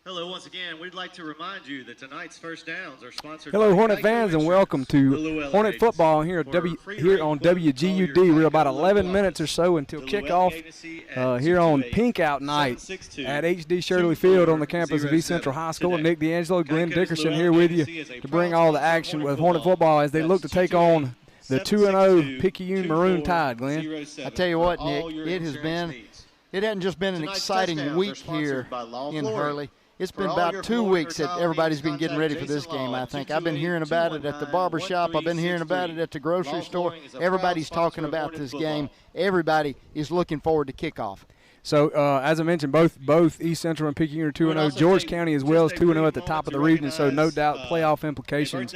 Hello, once again, we'd like to remind you that tonight's first downs are sponsored Hello, by Hornet fans, and welcome to Hornet football here on WGUD. We're about 11 minutes or so until kickoff here on Pink Out Night at HD Shirley Field on the campus of East Central High School. Nick D'Angelo, Glenn Dickerson here with you to bring all the action with Hornet football as they look to take on the 2-0 Picayune Maroon Tide, Glenn. I tell you what, Nick, it hasn't just been an exciting week here in Hurley. It's been about 2 weeks that everybody's been getting ready for this game, I think. I've been hearing about it at the barber shop. I've been hearing about it at the grocery store. Everybody's talking about this game. Everybody is looking forward to kickoff. So, as I mentioned, both East Central and Picayune are 2-0. George County as well is 2-0 at the top of the region, so no doubt playoff implications.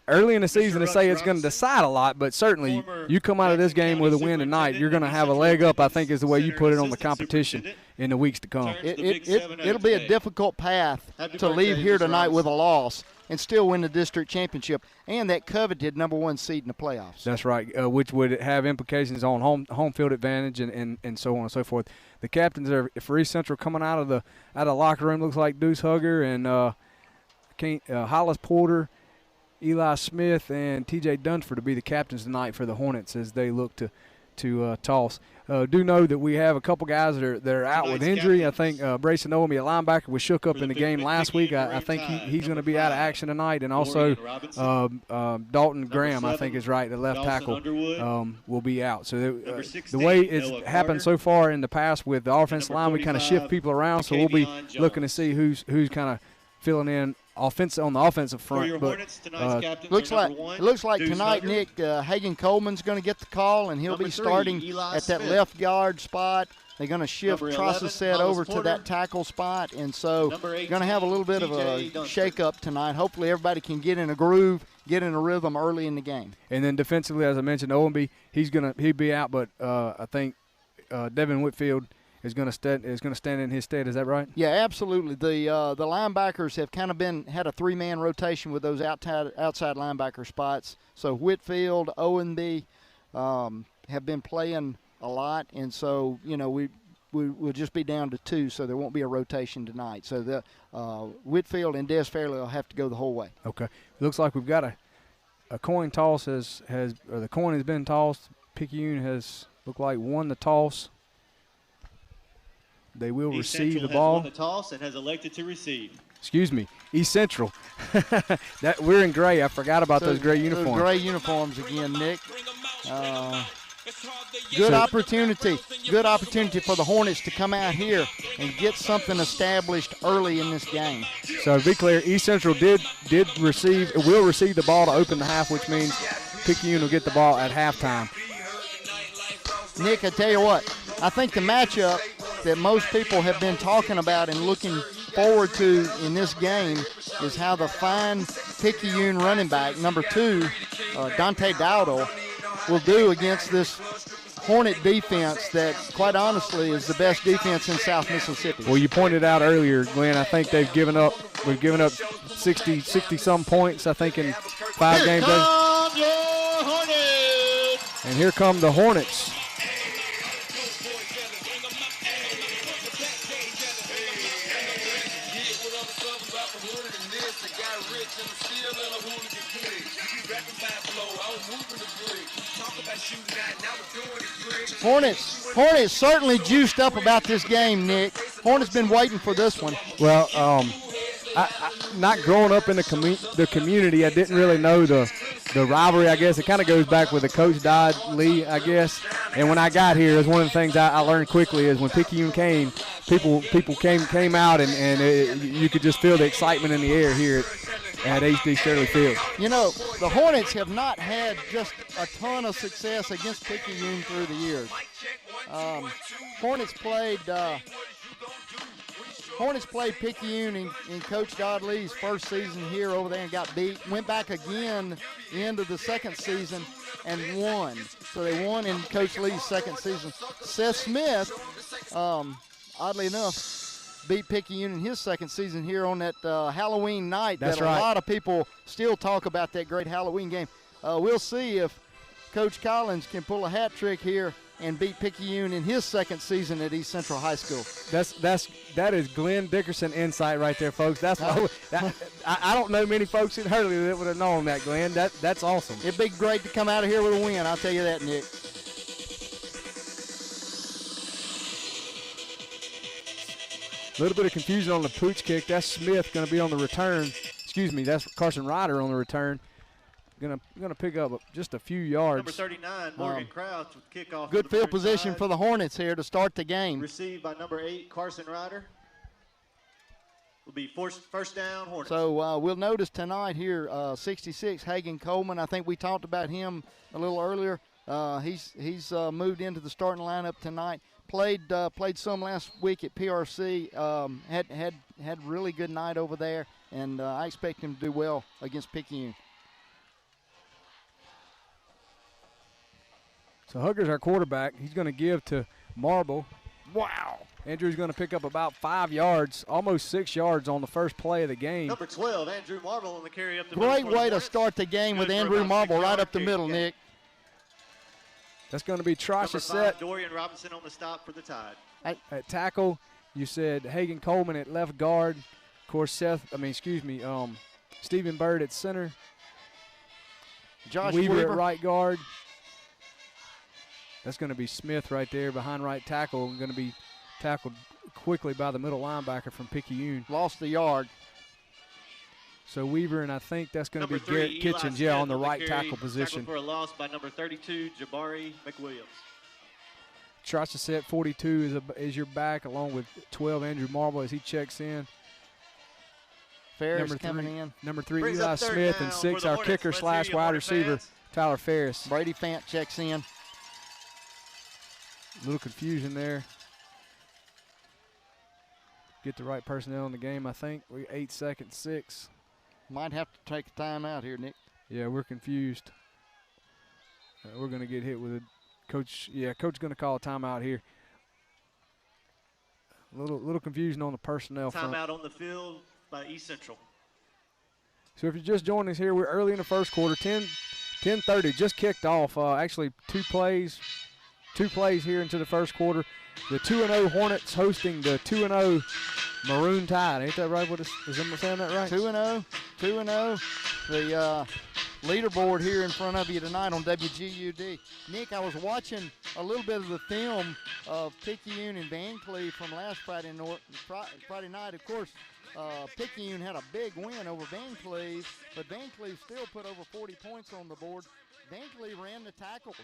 Early in the season to say it's going to decide a lot, but certainly you come out of this game with a win tonight, you're going to have a leg up, I think is the way you put it on the competition in the weeks to come. It'll be a difficult path to leave here tonight with a loss and still win the district championship and that coveted #1 seed in the playoffs. That's right, which would have implications on home field advantage and so on and so forth. The captains are for East Central coming out of the locker room looks like Deuce Hugger and Hollis Porter, Eli Smith, and T.J. Dunsford to be the captains tonight for the Hornets as they look to toss. Do know that we have a couple guys that are out with injury. I think Brayson Owen, a linebacker, was shook up in the game last week. I think he's going to be out of action tonight. And also Dalton Graham, I think is right, the left tackle, will be out. So the way it's happened so far in the past with the offensive line, we kind of shift people around. So we'll be looking to see who's kind of filling in on the offensive front. But it looks like tonight, Nick, Hagan Coleman's going to get the call, and he'll be starting at that left guard spot. They're going to shift Trosset over to that tackle spot, and so going to have a little bit of a shake-up tonight. Hopefully everybody can get in a groove, get in a rhythm early in the game. And then defensively, as I mentioned, Owenby, he'd be out, but I think Devin Whitfield is going to stand in his stead. Is that right? Yeah, absolutely. The linebackers have kind of had a three-man rotation with those outside linebacker spots. So Whitfield, Owenby have been playing a lot, and so we'll just be down to two, so there won't be a rotation tonight. So the Whitfield and Des Fairley will have to go the whole way. Okay. It looks like we've got a coin toss or the coin has been tossed. Picayune has looked like won the toss. They will receive the ball. Won the toss and has elected to receive. Excuse me, East Central. We're in gray. I forgot about those gray uniforms. Those gray uniforms again, Nick. Good opportunity for the Hornets to come out here and get something established early in this game. So to be clear, East Central will receive the ball to open the half, which means Picayune will get the ball at halftime. Nick, I tell you what, I think the matchup that most people have been talking about and looking forward to in this game is how the fine Picayune running back, number 2, Dante Dowdle, will do against this Hornet defense that, quite honestly, is the best defense in South Mississippi. Well, you pointed out earlier, Glenn, I think we've given up 60-some points, I think, in 5 games. And here come the Hornets. Hornets certainly juiced up about this game, Nick. Hornets been waiting for this one. Well, I not growing up in the community, I didn't really know the rivalry, I guess. It kind of goes back with the Coach Dodd Lee, I guess. And when I got here, it was one of the things I learned quickly is when Picayune came, people came out and you could just feel the excitement in the air here at HD Shirley Field. The Hornets have not had just a ton of success against Picayune through the years. Hornets played Picayune in Coach Dodd Lee's first season here over there and got beat. Went back again the end of the second season and won. So they won in Coach Lee's second season. Seth Smith, oddly enough, beat Picayune in his second season here on that Halloween night. That's that right. A lot of people still talk about that great Halloween game. We'll see if Coach Collins can pull a hat trick here and beat Picayune in his second season at East Central High School. That is Glenn Dickerson insight right there, folks. That's I don't know many folks in Hurley that would have known that, Glenn. That's awesome. It'd be great to come out of here with a win, I'll tell you that, Nick. A little bit of confusion on the pooch kick. That's Smith going to be on the return. Excuse me, that's Carson Ryder on the return. Gonna pick up just a few yards. Number 39, Morgan Crouch with kickoff. Good field position for the Hornets here to start the game. Received by number 8, Carson Ryder. Will be first down, Hornets. So we'll notice tonight here, 66, Hagan Coleman. I think we talked about him a little earlier. He's moved into the starting lineup tonight. Played some last week at PRC. Had really good night over there, and I expect him to do well against Picayune. So Hugger's our quarterback. He's going to give to Marble. Wow. Andrew's going to pick up about 5 yards, almost 6 yards on the first play of the game. Number 12, Andrew Marble on the carry up the middle. Great way to start the game with Andrew Marble right up the middle, Nick. That's going to be Trashasset. Dorian Robinson on the stop for the Tide. At tackle, you said Hagan Coleman at left guard. Of course, Stephen Bird at center. Josh Weaver at right guard. That's going to be Smith right there behind right tackle. Going to be tackled quickly by the middle linebacker from Picayune. Lost the yard. So Weaver, and I think that's going to be 3, Garrett Eli Kitchens, Smith on the right carry, tackle position. For a loss by number 32, Jabari McWilliams. Trashasset 42 is your back, along with 12 Andrew Marble as he checks in. Ferris coming in. Number 3 Brings Eli up third Smith, down and 6 for the our Hornets. kicker Let's / hear you, wide Hornet receiver fans. Tyler Ferris. Brady Fant checks in. A little confusion there. Get the right personnel in the game, I think. We're 8 seconds, 6. Might have to take a timeout here, Nick. Yeah, we're confused. We're going to get hit with a coach. Yeah, coach going to call a timeout here. Little confusion on the personnel front. Timeout on the field by East Central. So if you're just joining us here, we're early in the first quarter. 10:30 just kicked off. Actually, two plays here into the first quarter. The 2-0 Hornets hosting the 2-0 Maroon Tide. Ain't that right? Is someone saying that right? 2-0. The leaderboard here in front of you tonight on WGUD. Nick, I was watching a little bit of the film of Picayune and Van Cleve from last Friday night. Of course, Picayune had a big win over Van Cleve, but Van Cleve still put over 40 points on the board. Van Cleve ran the tackles.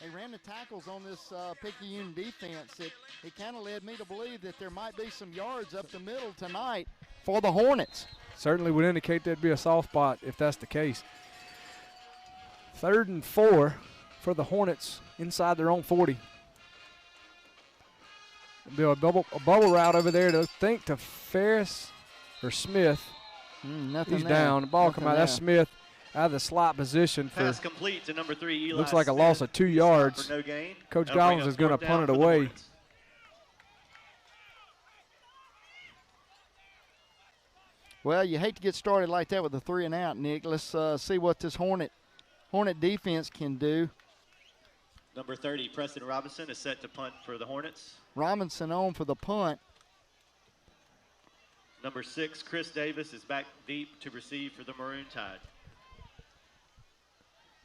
They ran the tackles on this Picayune defense. It kind of led me to believe that there might be some yards up the middle tonight for the Hornets. Certainly would indicate there'd be a soft spot if that's the case. 3rd and 4 for the Hornets inside their own 40. Do a bubble route over there to Ferris or Smith. He's down. The ball come out. That's Smith out of the slot position. Pass complete to number 3, Eli looks like a Smith. loss of 2 yards. For no gain. Coach That'll bring Collins up is going to 4th punt it down for the away. Hornets. Well, you hate to get started like that with a 3 and out, Nick. Let's see what this Hornet defense can do. Number 30, Preston Robinson, is set to punt for the Hornets. Robinson on for the punt. Number 6, Chris Davis, is back deep to receive for the Maroon Tide.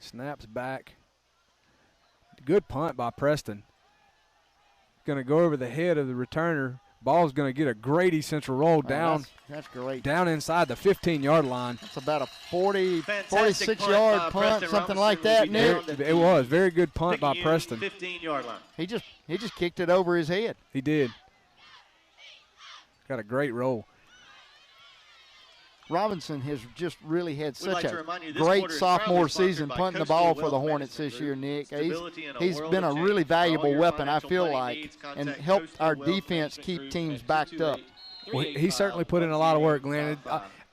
Snaps back. Good punt by Preston. Going to go over the head of the returner. Ball's going to get a great East Central roll down. That's great. Down inside the 15-yard line. That's about a 46-yard punt, something like that, Nick. It was very good punt by Preston. 15-yard line. He just kicked it over his head. He did. Got a great roll. Robinson has just really had such a great great sophomore season punting the ball for the Hornets this year, Nick. He's been a really valuable weapon, I feel like, and helped our defense keep teams backed up. Well, he certainly put in a lot of work, Glenn.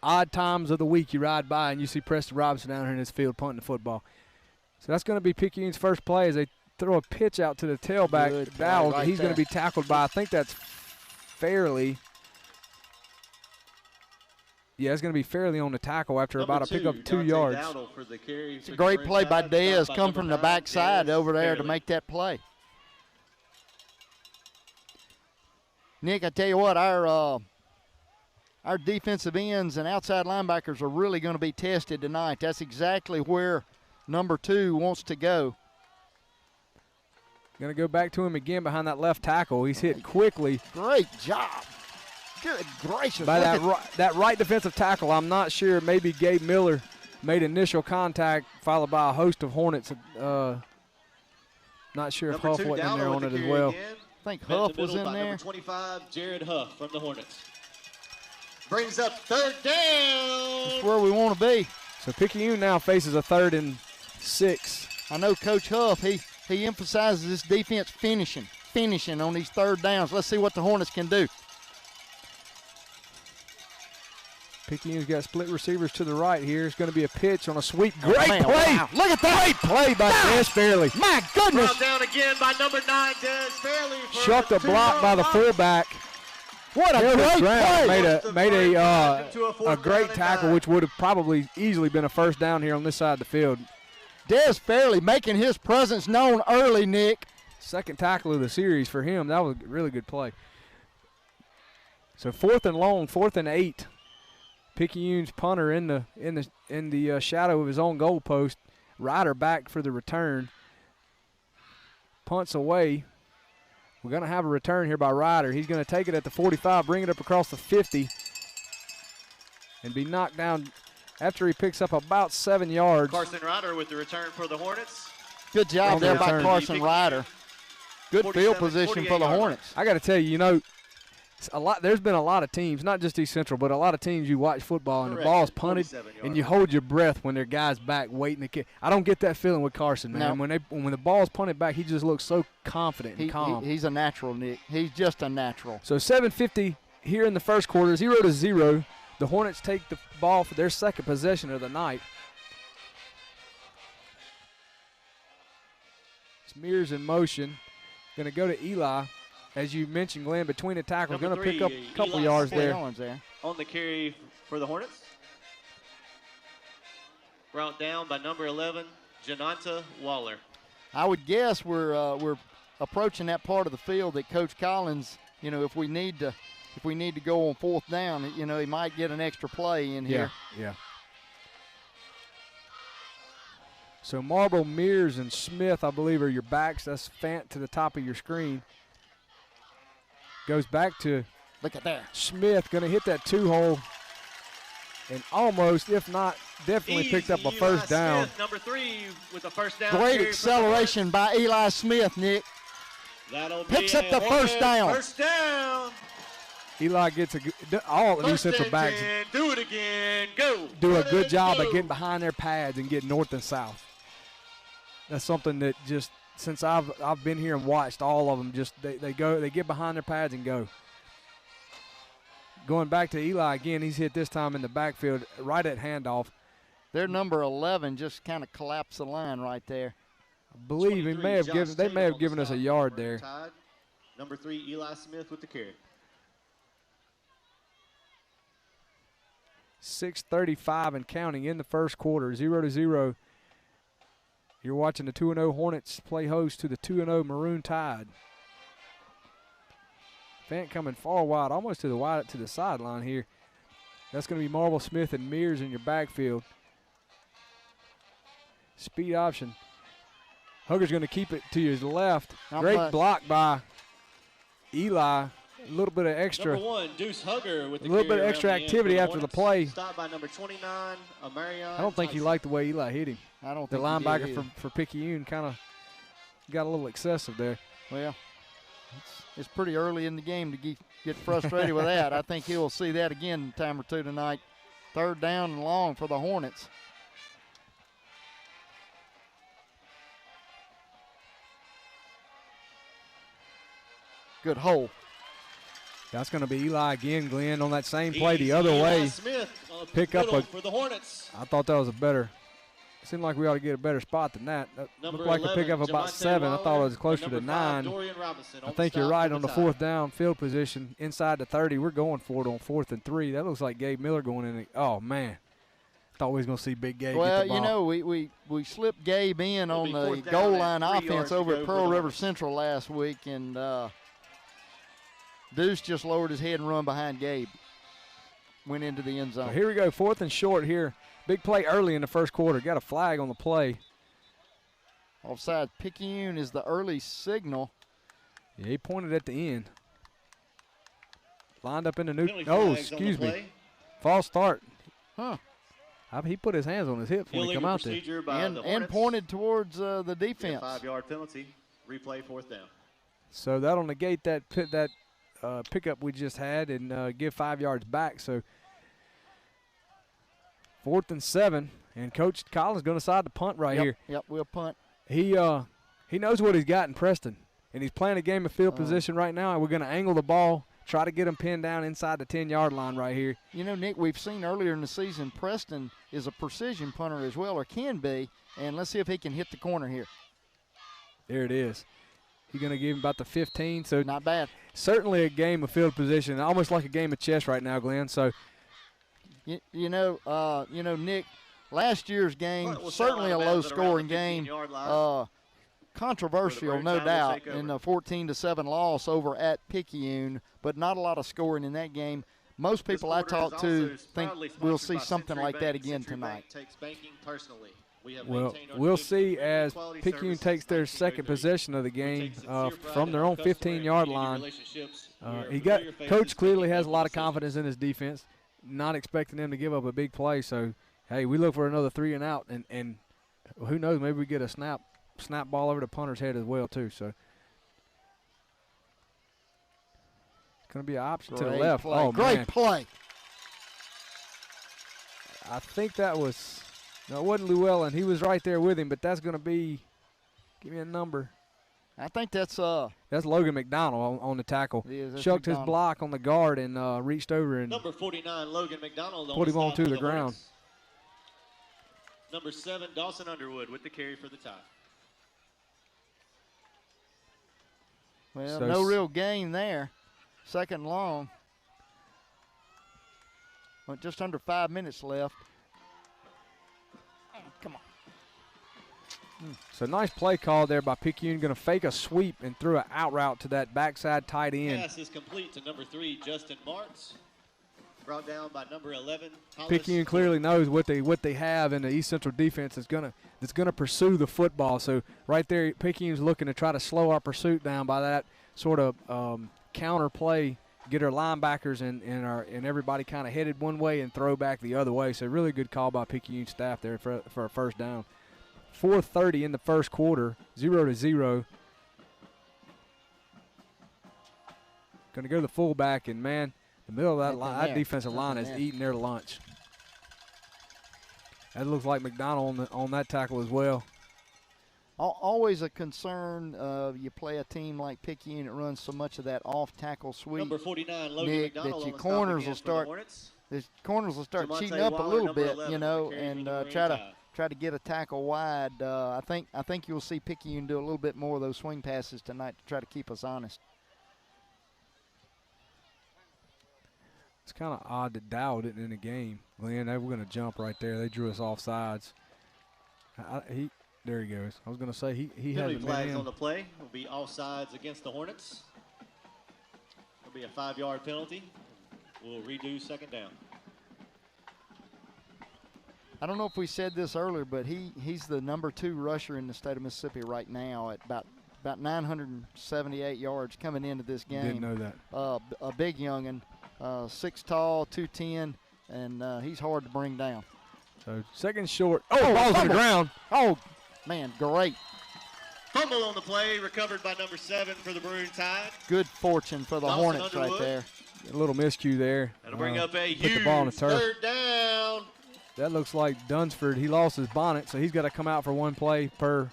Odd times of the week you ride by and you see Preston Robinson down here in this field punting the football. So that's going to be Picayune's first play as they throw a pitch out to the tailback. Dowell, he's going to be tackled by, I think that's Fairley. Yeah, it's going to be fairly on the tackle after Number about a pickup 2 Dante yards. Dowdle for the carry It's for a the great Maroon play by Tide. Diaz, Stopped by come from the number 9, backside Diaz over there to Fairley. make that play. Nick, I tell you what, our defensive ends and outside linebackers are really going to be tested tonight. That's exactly where number 2 wants to go. Going to go back to him again behind that left tackle. He's hit quickly. Great job. Good gracious. By Look that right defensive tackle. I'm not sure. Maybe Gabe Miller made initial contact, followed by a host of Hornets. Not sure if Number Huff 2 wasn't in there Dowdle on with it the as carry well. again. I think Met in the Huff was middle in by there. Number 25, Jared Huff from the Hornets. Brings up 3rd down. That's where we want to be. So Picayune now faces a 3rd and 6. I know Coach Huff, he emphasizes this defense finishing on these 3rd downs. Let's see what the Hornets can do. Picayune's got split receivers to the right here. It's going to be a pitch on a sweep. Great man, play. wow. Look at that. Great play by Des Fairley. My goodness. Brought down again by number 9, Des Fairley. Shucked a block by the fullback. What a Held his great ground, play. Made To a a fourth great down and tackle, 9. which would have probably easily been a 1st down here on this side of the field. Des Fairley making his presence known early, Nick. 2nd tackle of the series for him. That was a really good play. So 4th and long, 4th and 8. Picayune's punter in the shadow of his own goal post. Ryder back for the return. Punts away. We're going to have a return here by Ryder. He's going to take it at the 45, bring it up across the 50, and be knocked down after he picks up about 7 yards. Carson Ryder with the return for the Hornets. Good job On the there by return. Carson Ryder. Good field 47, position for the 48 Hornets. I got to tell you, there's been a lot of teams, not just East Central, but a lot of teams you watch football and Correct. the ball's punted 47 and you hold your breath when their guy's back waiting to kick. I don't get that feeling with Carson, man. No. When the ball's punted back, he just looks so confident and calm. He's a natural, Nick. He's just a natural. So 7:50 here in the first quarter, 0-0. The Hornets take the ball for their 2nd possession of the night. Smears in motion. Going to go to Eli. As you mentioned, Glenn, between the tackles, going Number to pick up 3, a couple Eli yards Smith. there. On the carry for the Hornets. Brought down by number 11, Jananta Waller. I would guess we're approaching that part of the field that Coach Collins, if we need to go on 4th down, he might get an extra play in here. Yeah. So Marble, Mears, and Smith, I believe, are your backs. That's Fant to the top of your screen. Goes back to Look at that. Smith, going to hit that 2-hole. And almost, if not, definitely picked up a Easy, 1st Eli down. Smith, number 3 with a 1st down. Great carry for the acceleration by Eli Smith, Nick. Hornets. That'll Picks be up the a first down. 1st down. Eli gets all of these 1st central and backs 10. Do it again. Go. do a Put good it, job go. of getting behind their pads and getting north and south. That's something that just since I've been here and watched all of them, just they get behind their pads and go. Going back to Eli again, he's hit this time in the backfield right at handoff. Their number 11 just kind of collapsed the line right there. I believe he 23, may have Josh given they Taylor may have on the given us a stop. yard Maroon there. Tide. Number 3, Eli Smith with the carry. 6:35 and counting in the first quarter, 0-0. You're watching the 2-0 Hornets play host to the 2-0 Maroon Tide. Fant coming far wide, almost to the sideline here. That's going to be Marble, Smith, and Mears in your backfield. Speed option. Hugger's going to keep it to his left. Not Great much. block by Eli. A little bit of extra. Number 1, Deuce Hugger with the A little bit of carry extra around the end activity for the after the Hornets. play. Stopped by number 29, Amarion. I don't think he Tyson. liked the way Eli hit him. I don't The think he did linebacker either. for Picayune kind of got a little excessive there. Well, it's pretty early in the game to get frustrated with that. I think he'll see that again a time or two tonight. 3rd down and long for the Hornets. Good hole. That's going to be Eli again, Glenn, on that same play the Easy, other Eli way. Smith, Pick up middle a- for the Hornets. I thought that was a better seemed like we ought to get a better spot than that. That Number looked like a 11, pickup about Javante 7. I thought it was Waller, closer and to number 5, 9. Dorian Robinson I on think the you're stop right for on the tie. 4th down field position inside the 30. We're going for it on 4th and 3. That looks like Gabe Miller going in. Oh, man. Thought we was going to see Big Gabe Well, get the ball. you know, we slipped Gabe in It'll on be the 4th down goal and line 3 offense yards to over go at for Pearl the River Hornets. Central last week, and Deuce just lowered his head and run behind Gabe. Went into the end So zone. here we go, 4th and short here. Big play early in the first quarter. Got a flag on the play. Offside. Picayune is the early signal. Yeah, he pointed at the end. Lined up in the new. Penalty Oh, flags on the excuse me. play. False start. Huh. He put his hands on his hips when he Illegal come out there. procedure by And the Hornets. pointed towards the Be a defense. 5-yard penalty. Replay 4th down. So that'll negate that pickup we just had and give 5 yards back. So 4th and 7, and Coach Collins going to decide to punt right here. Yep, we'll punt. He knows what he's got in Preston, and he's playing a game of field position right now, and we're going to angle the ball, try to get him pinned down inside the 10-yard line right here. You know, Nick, we've seen earlier in the season Preston is a precision punter as well, or can be, and let's see if he can hit the corner here. There it is. He's going to give him about the 15. So Not bad. certainly a game of field position, almost like a game of chess right now, Glenn. So You know, Nick, last year's game, Well, we'll certainly a settle out of bounds at around low-scoring the game. 15-yard line. Controversial, Where the no Maroon doubt, Tigers take in over. a 14-7 loss over at Picayune, but not a lot of scoring in that game. Most This people I quarter is talk to also think proudly we'll sponsored see by something Century like that Bank. again Century tonight. Bank takes banking personally. We have well, maintained our we'll tradition see of as quality Picayune service takes since their second 1933. possession of the We game take sincere pride from in their our own customer 15-yard and line. community relationships. We are He got familiar faces Coach clearly making has a lot of decisions. confidence in his defense, not expecting them to give up a big play. So, hey, we look for another 3 and out, and who knows, maybe we get a snap ball over the punter's head as well too. So it's going to be an option to the Great left. play. Oh, Great man. play. I think that was – no, it wasn't Llewellyn. He was right there with him, but that's going to be – give me a number. I think that's That's Logan McDonald on the tackle. it is, that's Shucked his McDonald. block on the guard and reached over and Number 49, Logan McDonald. put him the onto stop for the ground. Hornets. Number 7, Dawson Underwood with the carry for the tie. Well, So no real gain there. Second long. Well, just under 5 minutes left. Come on. So nice play call there by Picayune. Going to fake a sweep and threw an out route to that backside tight end. Pass is complete to number 3, Justin Martz. Brought down by number 11, Hollis. Picayune clearly knows what they have in the East Central defense that's gonna pursue the football. So right there, Picayune's looking to try to slow our pursuit down by that sort of counter play, get our linebackers and everybody kind of headed one way and throw back the other way. So really good call by Picayune staff there for a first down. 4:30 in the first quarter, 0-0. Going to go to the fullback, and man, the middle of that Nothing that there. defensive line is Nothing there. eating their lunch. That looks like McDonald on that tackle as well. Always a concern. You play a team like Picayune that runs so much of that off-tackle sweep. Number 49, Logan Nick, McDonald. that on your the stop corners again will for the start. Hornets. The corners will start Javante cheating up a Waller, little number bit, 11, you know, with the carry and for the try Maroon to Tide. get a tackle wide. I think you'll see Picayune do a little bit more of those swing passes tonight to try to keep us honest. It's kind of odd that Dow didn't in the game. Glenn, they were going to jump right there. They drew us off sides. There he goes. I was going to say he Penalty hasn't been flags in. on the play will be offsides against the Hornets. It'll be a 5-yard penalty. We'll redo second down. I don't know if we said this earlier, but he's the number 2 rusher in the state of Mississippi right now at about 978 yards coming into this game. Didn't know that. A big youngin, 6 tall, 210, and he's hard to bring down. So second short. Oh, ball's on the ground. Oh, man, great. Fumble on the play, recovered by number 7 for the Maroon Tide. Good fortune for the Dawson Hornets right Underwood. there. A little miscue there. That'll bring up a put the huge ball on the turf. third down. That looks like Dunsford. He lost his bonnet, so he's got to come out for one play per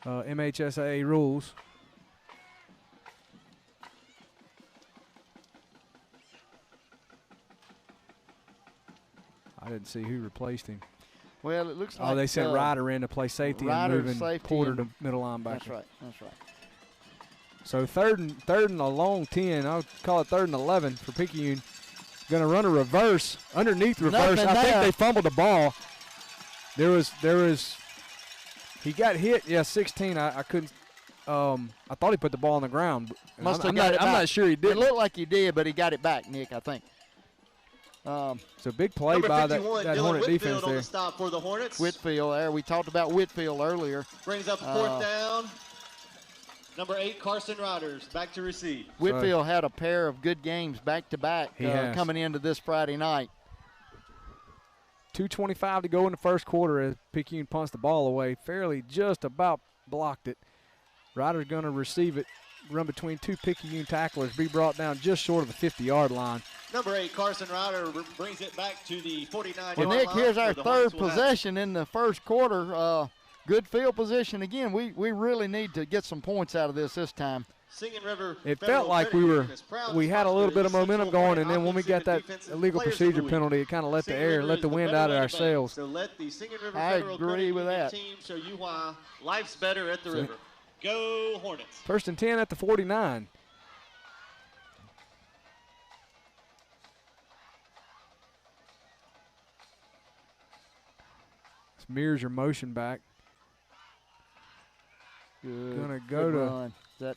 MHSAA rules. I didn't see who replaced him. Well, it looks like they sent Ryder in to play safety and moving Porter to middle linebacker. That's right. That's right. So third and a long 10. I'll call it 3rd and 11 for Picayune. Going to run a reverse, underneath reverse. I think they fumbled the ball. There was. He got hit. Yeah, 16. I couldn't. I thought he put the ball on the ground. Must have got it back. I'm not sure he did. It looked like he did, but he got it back, Nick, I think. So big play by that Hornet defense on there. The stop for the Hornets. Whitfield there. We talked about Whitfield earlier. Brings up 4th down. Number 8, Carson Riders, back to receive. Whitfield had a pair of good games back-to-back coming into this Friday night. 2:25 to go in the first quarter as Picayune punts the ball away. Fairly just about blocked it. Ryder's going to receive it, run between 2 Picayune tacklers, be brought down just short of the 50-yard line. Number 8, Carson Ryder brings it back to the 49-yard line. Well, Nick, here's our 3rd possession in the first quarter. Good field position again. We really need to get some points out of this time. Singing River. It felt like we had a little bit of momentum going, and then when we got that illegal procedure penalty, it kind of let the wind out of our sails. So let the Singing River I agree with that. Team show you why life's better at the river. Go Hornets. 1st and 10 at the 49. This mirrors your motion back. Good. Gonna go to run. That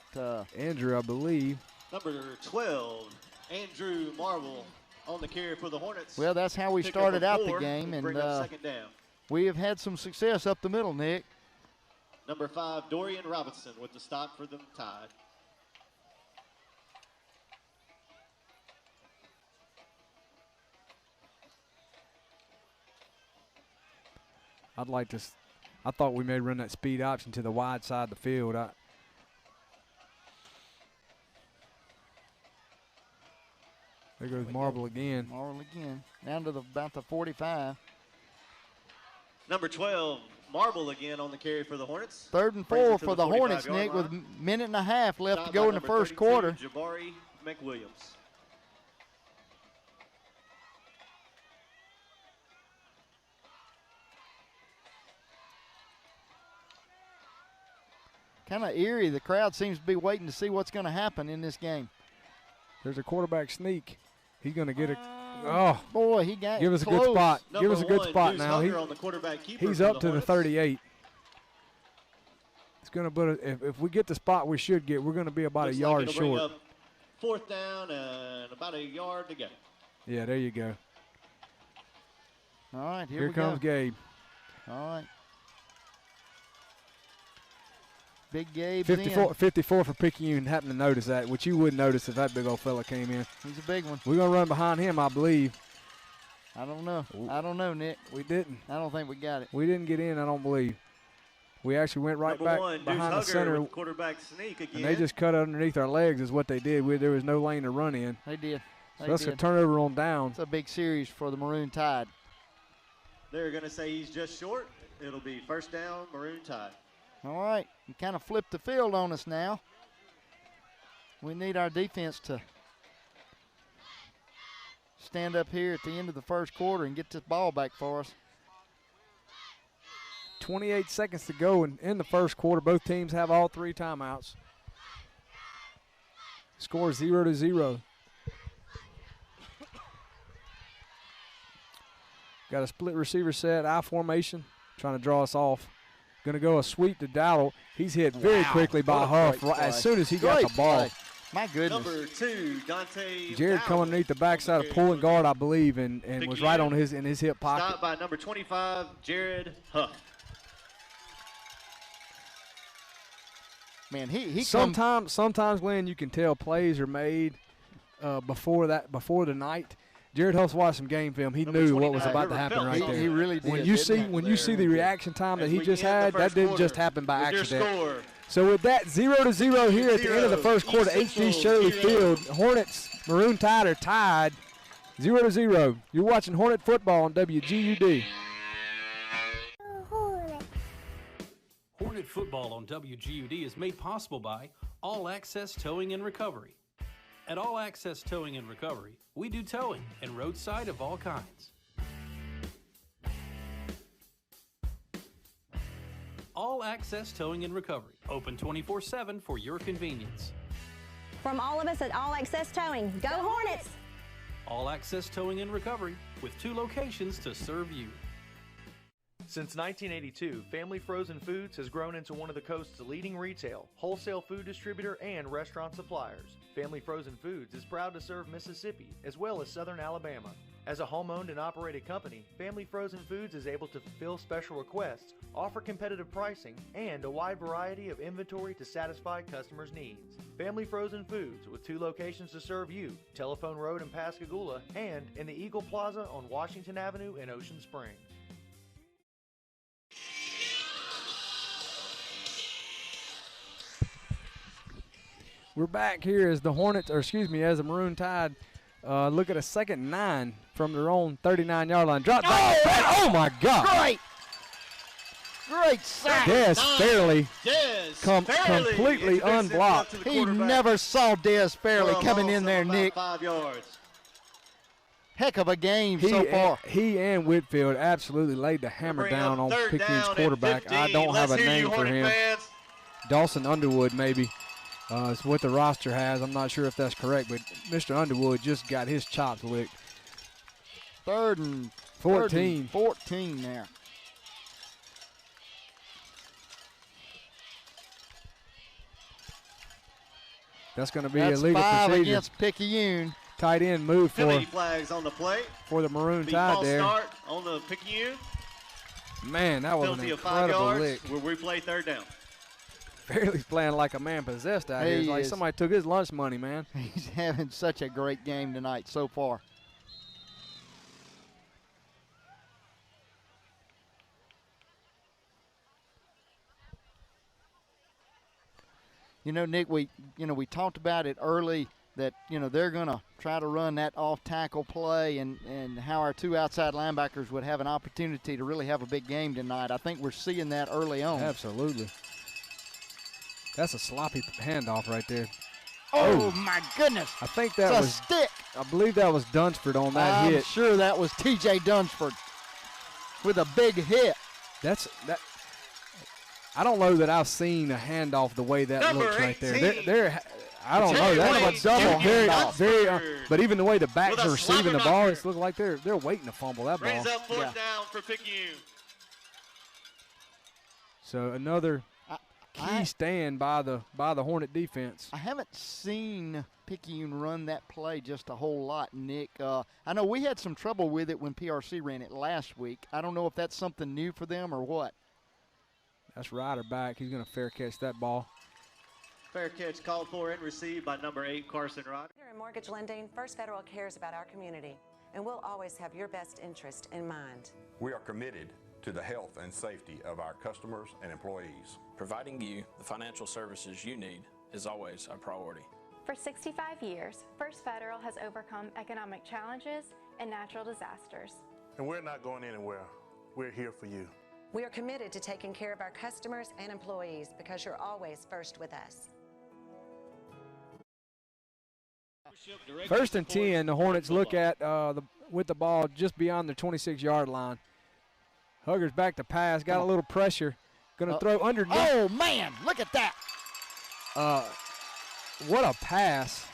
Andrew, I believe. Number 12, Andrew Marvel on the carry for the Hornets. Well, that's how we started out the game, and 2nd down. We have had some success up the middle, Nick. Number 5, Dorian Robinson with the stop for the Tide. I thought we may run that speed option to the wide side of the field. There goes Marble again. Marble again. Down to about the 45. Number 12, Marble again on the carry for the Hornets. 3rd and 4 for the Hornets, Nick, with a minute and a half left to go in the first quarter. Jabari McWilliams. Kind of eerie. The crowd seems to be waiting to see what's going to happen in this game. There's a quarterback sneak. He's going to get it. Oh, boy, he got give us close. a good spot. Give us a good spot Deuce now. On the quarterback keeper he's up the to Hornets. the 38. It's going to put if we get the spot we should get, we're going to be about Looks a yard like short. Up 4th down and about a yard to go. Yeah, there you go. All right, here comes Gabe. All right. Big Gabe. 54 for Picayune. Happened to notice that, which you wouldn't notice if that big old fella came in. He's a big one. We're going to run behind him, I believe. I don't know. I don't know, Nick. We didn't. I don't think we got it. We didn't get in, I don't believe. We actually went right back behind the center. Quarterback sneak again. And they just cut underneath our legs is what they did. There was no lane to run in. They did. So that's a turnover on down. It's a big series for the Maroon Tide. They're going to say he's just short. It'll be 1st down, Maroon Tide. All right, you kind of flipped the field on us now. We need our defense to stand up here at the end of the first quarter and get this ball back for us. 28 seconds to go in the first quarter. Both teams have all 3 timeouts. Score 0-0. Got a split receiver set, I formation, trying to draw us off. Going to go a sweep to Dowdle. He's hit very quickly by Huff as soon as he got the ball. My goodness. Number 2, Dante Jared coming underneath the backside of pulling guard, I believe, and was right on in his hip pocket. Stopped by number 25, Jared Huff. Man, he sometimes, Glenn, you can tell plays are made before the night. Jared Huff's watched some game film. He knew what was about to happen right there. He really did. When you see the reaction time that he just had, that didn't just happen by accident. So with that 0-0 here at the end of the first quarter, HD Shirley Field, Hornets Maroon Tide are tied 0-0. You're watching Hornet football on WGUD. Hornet football on WGUD is made possible by All Access Towing and Recovery. At All Access Towing and Recovery, we do towing and roadside of all kinds. All Access Towing and Recovery, open 24/7 for your convenience. From all of us at All Access Towing, go Hornets! All Access Towing and Recovery, with 2 locations to serve you. Since 1982, Family Frozen Foods has grown into one of the coast's leading retail, wholesale food distributor, and restaurant suppliers. Family Frozen Foods is proud to serve Mississippi as well as southern Alabama. As a home-owned and operated company, Family Frozen Foods is able to fulfill special requests, offer competitive pricing, and a wide variety of inventory to satisfy customers' needs. Family Frozen Foods, with 2 locations to serve you, Telephone Road in Pascagoula and in the Eagle Plaza on Washington Avenue in Ocean Springs. We're back here as the Hornets, or excuse me, as the Maroon Tide look at a 2nd and 9 from their own 39-yard line. Drop back. Oh my God. Great sack. Des Fairley completely unblocked. He never saw Des Fairley coming in there, Nick. 5 yards. Heck of a game so far. He and Whitfield absolutely laid the hammer down on Picayune's quarterback. I don't have a name for him. Dawson Underwood, maybe. It's what the roster has. I'm not sure if that's correct, but Mr. Underwood just got his chops licked. 3rd and 14. 14 there. That's going to be That's illegal 5 procedure. against Picayune. Tight end move Penalty flags on the play. for the Maroon Be Tide false there. start on the Picayune. Man, that was an Penalty of 5 incredible yards. lick. We'll replay 3rd down. Fairly's playing like a man possessed out here. It's He like is. somebody took his lunch money, man. He's having such a great game tonight so far. You know, Nick, we talked about it early that, they're going to try to run that off-tackle play and how our 2 outside linebackers would have an opportunity to really have a big game tonight. I think we're seeing that early on. Absolutely. That's a sloppy handoff right there. Oh, my goodness. I think It's that a was, stick. I believe that was Dunsford on that I'm hit. sure that was T.J. Dunsford with a big hit. That. I don't know that I've seen a handoff the way that Number looks right there. 18. I don't know. That's Wayne a double, Dunsford. very. But even the way the backs With a are receiving the slobber ball, knocker. it's looking like they're waiting to fumble that ball. Brings up 4th Yeah. down for Picayune. So another key I- stand by the Hornet defense. I haven't seen Picayune run that play just a whole lot, Nick. I know we had some trouble with it when PRC ran it last week. I don't know if that's something new for them or what. That's Ryder back. He's going to fair catch that ball. Fair catch called for and received by number 8, Carson Rod. Here in mortgage lending, First Federal cares about our community, and we'll always have your best interest in mind. We are committed to the health and safety of our customers and employees. Providing you the financial services you need is always a priority. For 65 years, First Federal has overcome economic challenges and natural disasters. And we're not going anywhere. We're here for you. We are committed to taking care of our customers and employees because you're always first with us. 1st and 10, the Hornets look at with the ball just beyond the 26-yard line. Hugger's back to pass, got a little pressure. Going to throw underneath. Oh, man, look at that. What a pass.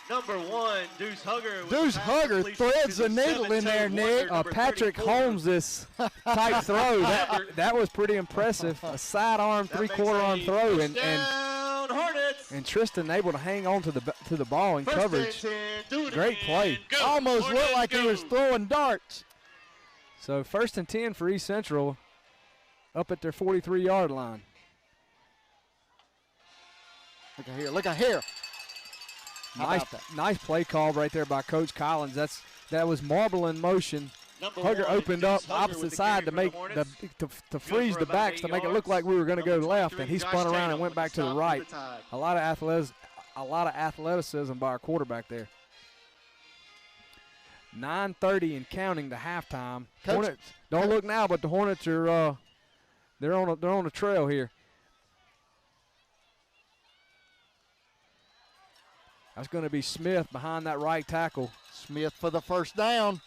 Number 1, Deuce Hugger. with Deuce pass Hugger completion threads to the needle in there, 17 Nick. wonder, number Patrick 34. Holmes' type throw. That was pretty impressive. A sidearm, That makes three-quarter arm a throw, touchdown, Hornets. and Tristan able to hang on to the ball in 1st coverage. and 10, do it Great again. play. Go. Almost Hornets, looked like go. he was throwing darts. So 1st and 10 for East Central up at their 43-yard line. Look at here, look at here. How Nice, about that? nice play call right there by Coach Collins. That was marble in motion. Number Hugger 1, opened Deuce up Hugger opposite with the side to carry make for the Hornets. to freeze for the about backs 8 to make it yards. look like we were going to go Number left, 23, and he Josh spun around Tatum and went with the back to the stop for right. the Tide. A lot of athleticism by our quarterback there. 9:30 and counting to halftime. Coach- Hornets, don't look now, but the Hornets are they're on a trail here. That's going to be Smith behind that right tackle. Smith for the 1st down.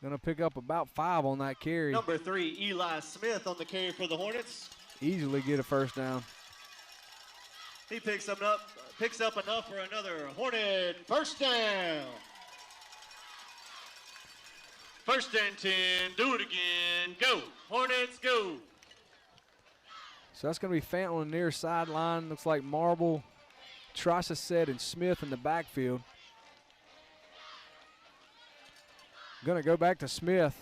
Gonna pick up about 5 on that carry. Number 3, Eli Smith on the carry for the Hornets. Easily get a first down. He picks up enough for another Hornet first down. 1st and 10, do it again, go. Hornets, go. So that's going to be Fant on the near sideline. Looks like Marble, Trossett, and Smith in the backfield. Going to go back to Smith.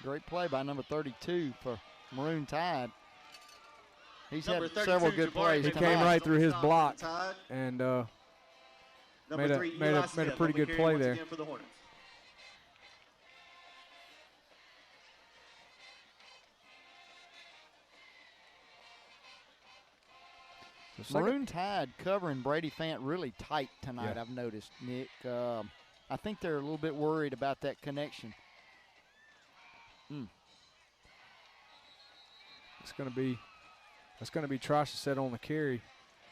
Great play by number 32 for Maroon Tide. He's Number had 32, several good Jabari plays. He Tonight. came right through his Stop block Tide. and Number made 3, a Eli Smith pretty on the good carry play once there. again for the Hornets. Maroon Tide covering Brady Fant really tight tonight, Yeah. I've noticed, Nick. I think they're a little bit worried about that connection. It's going to be Trossett on the carry.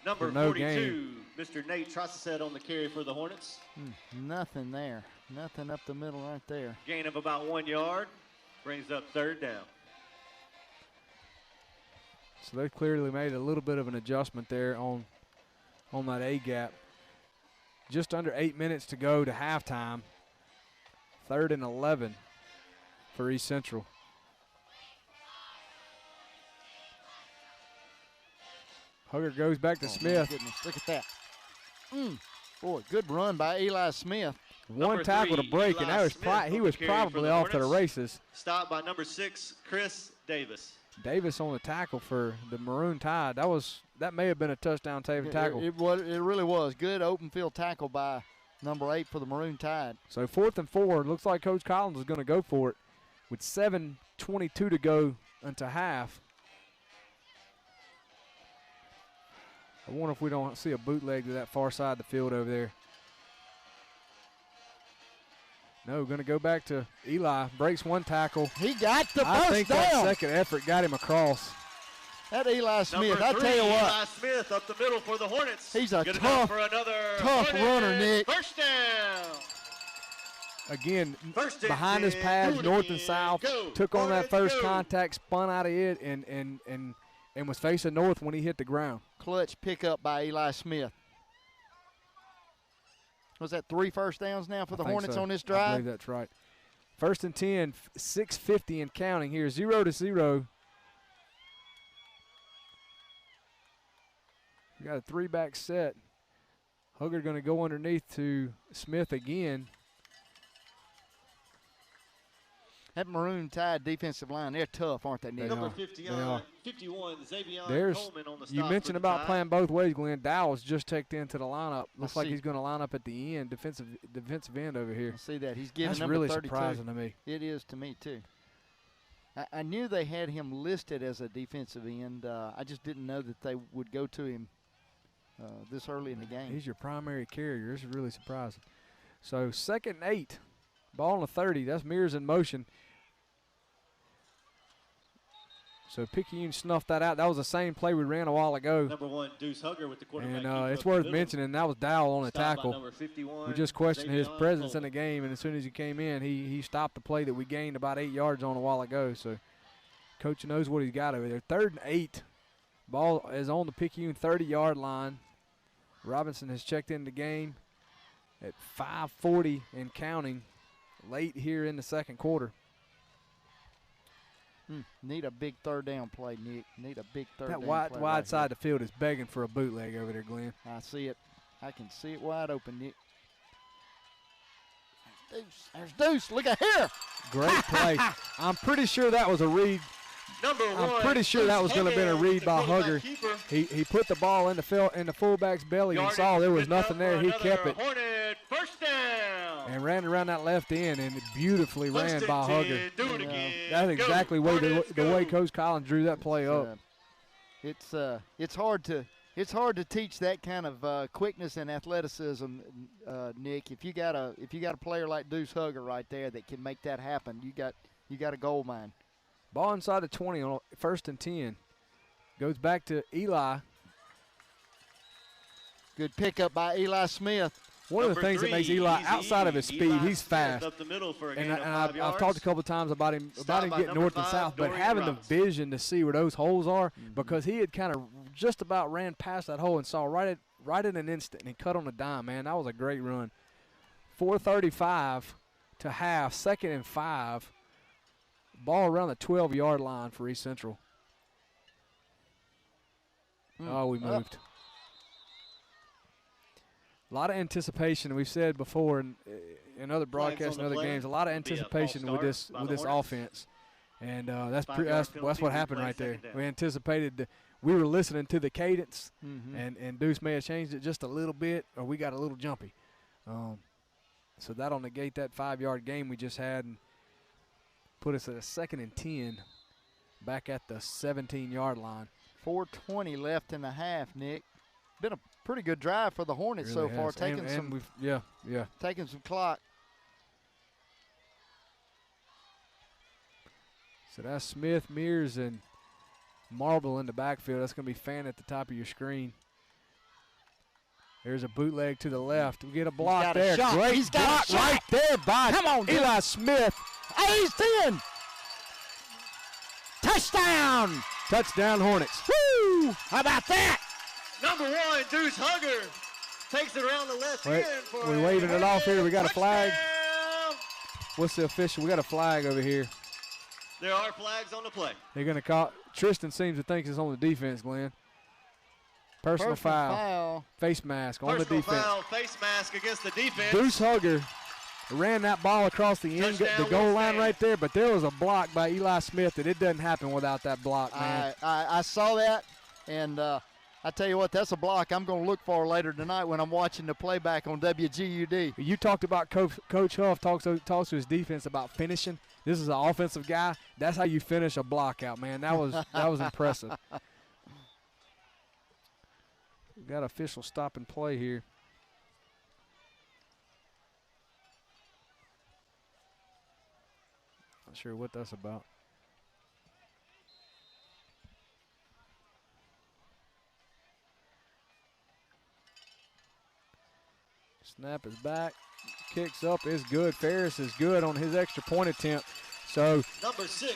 Number for no 42, gain. Mr. Nate Trossett on the carry for the Hornets. Nothing there. Nothing up the middle right there. Gain of about 1 yard. Brings up 3rd down. So they've clearly made a little bit of an adjustment there on that A gap. Just under 8 minutes to go to halftime. 3rd and 11 for East Central. Hugger goes back to Oh, my Smith. goodness, look at that. Boy, good run by Eli Smith. One tackle to 3, break, and Eli that was Smith he on was the carry for probably the off to the Hornets. races. Stopped by number 6, Chris Davis. Davis on the tackle for the Maroon Tide. That may have been a touchdown tackle. It really was. Good open field tackle by number 8 for the Maroon Tide. So 4th and 4. Looks like Coach Collins is going to go for it with 7:22 to go into half. I wonder if we don't see a bootleg to that far side of the field over there. No, going to go back to Eli. Breaks one tackle. He got the I first think down. that second effort got him across. That Eli Smith, Number I 3, tell you what, Eli Smith up the middle for the Hornets. He's a Good enough tough- for another tough Hornet runner, Nick. First down. Again, 1st and behind his 10, pads, do it north again, and south. go. Took on that Hornets, first go. contact, spun out of it, and was facing north when he hit the ground. clutch pickup by Eli Smith. Was that 3 first downs now for the I think Hornets so. on this I drive? believe that's right. 1st and 10, 6:50 and counting here, 0-0. We got a 3-back set. Hugger going to go underneath to Smith again. That Maroon Tide defensive line, they're tough, aren't they, Nick? Number are. 51, Xavier There's Coleman on the stop you for mentioned the about Tide. playing both ways, Glenn. Dowell's just checked into the lineup. Looks like see. he's going to line up at the end, defensive end over here. I see that. He's giving That's number really 32. surprising to me. It is to me, too. I knew they had him listed as a defensive end. I just didn't know that they would go to him this early in the game. He's your primary carrier. This is really surprising. So 2nd and 8, ball on the 30. That's Mears in motion. So Picayune snuffed that out. That was the same play we ran a while ago. Number 1, Deuce Hugger with the quarterback. And keeper it's up the worth middle. mentioning that was Dowell on the Stopped by tackle. number 51, We just questioned his Xavier presence in Coleman. the game, and as soon as he came in, he stopped the play that we gained about 8 yards on a while ago. So Coach knows what he's got over there. 3rd and 8. Ball is on the Picayune 30-yard line. Robinson has checked in the game at 5:40 and counting late here in the second quarter. Need a big 3rd down play, Nick. Need a big 3rd That down wide play. wide right side of the field is begging for a bootleg over there, Glenn. here. I see it. I can see it wide open, Nick. There's Deuce. There's Deuce. Look at here. Great play. I'm pretty sure that was a read. Number 1, I'm pretty sure that was going to have been a read by Hugger. He put the ball in the fullback's belly and saw there was nothing there. He kept it Hornet first down. and ran around that left end and it beautifully ran First by and Hugger. 10, do it again. That's Go. exactly Hornets, the way go. Coach Collins drew that play up. It's hard to teach that kind of quickness and athleticism, Nick. If you got a player like Deuce Hugger right there that can make that happen, you got a gold mine. Ball inside the 20 on 1st and 10. Goes back to Eli. Good pickup by Eli Smith. one of the things that makes Eli, outside of his speed, he's fast. Up the middle for a And gain of 5 I've talked a couple of times about him getting north and south, but having the vision to see where those holes are, because he had kind of just about ran past that hole and saw right in an instant, and he cut on a dime, man. That was a great run. 4:35 to half, 2nd and 5. Ball around the 12-yard line for East Central. Oh, we moved. A lot of anticipation. We've said before in other broadcasts and other games, a lot of anticipation with this offense, and that's what happened right there. We anticipated we were listening to the cadence, and Deuce may have changed it just a little bit, or we got a little jumpy. So that'll negate that 5-yard game we just had and put us at a 2nd and 10, back at the 17-yard line. 4:20 left in the half, Nick. Been a pretty good drive for the Hornets Really so far, has. taking some clock. So that's Smith, Mears, and Marble in the backfield. That's going to be Fan at the top of your screen. There's a bootleg to the left. We get a block there. Great block right there by Eli Smith. He's in. Touchdown. Touchdown, Hornets. Woo! How about that? Number 1, Deuce Hugger takes it around the left end for we're waving it off here. We got a flag. touchdown. What's the official? We got a flag over here. There are flags on the play. They're going to call. Tristan seems to think it's on the defense, Glenn. Personal foul. Face mask on the defense. Personal foul, face mask against the defense. Deuce Hugger ran that ball across the the goal line right there, but there was a block by Eli Smith that it doesn't happen without that block, man. I saw that, and I tell you what, that's a block I'm going to look for later tonight when I'm watching the playback on WGUD. You talked about Coach Huff talks to his defense about finishing. This is an offensive guy. That's how you finish a block out, man. That was impressive. We got official stop and play here. Not sure what that's about. Snap is back. Kicks up is good. Ferris is good on his extra point attempt. So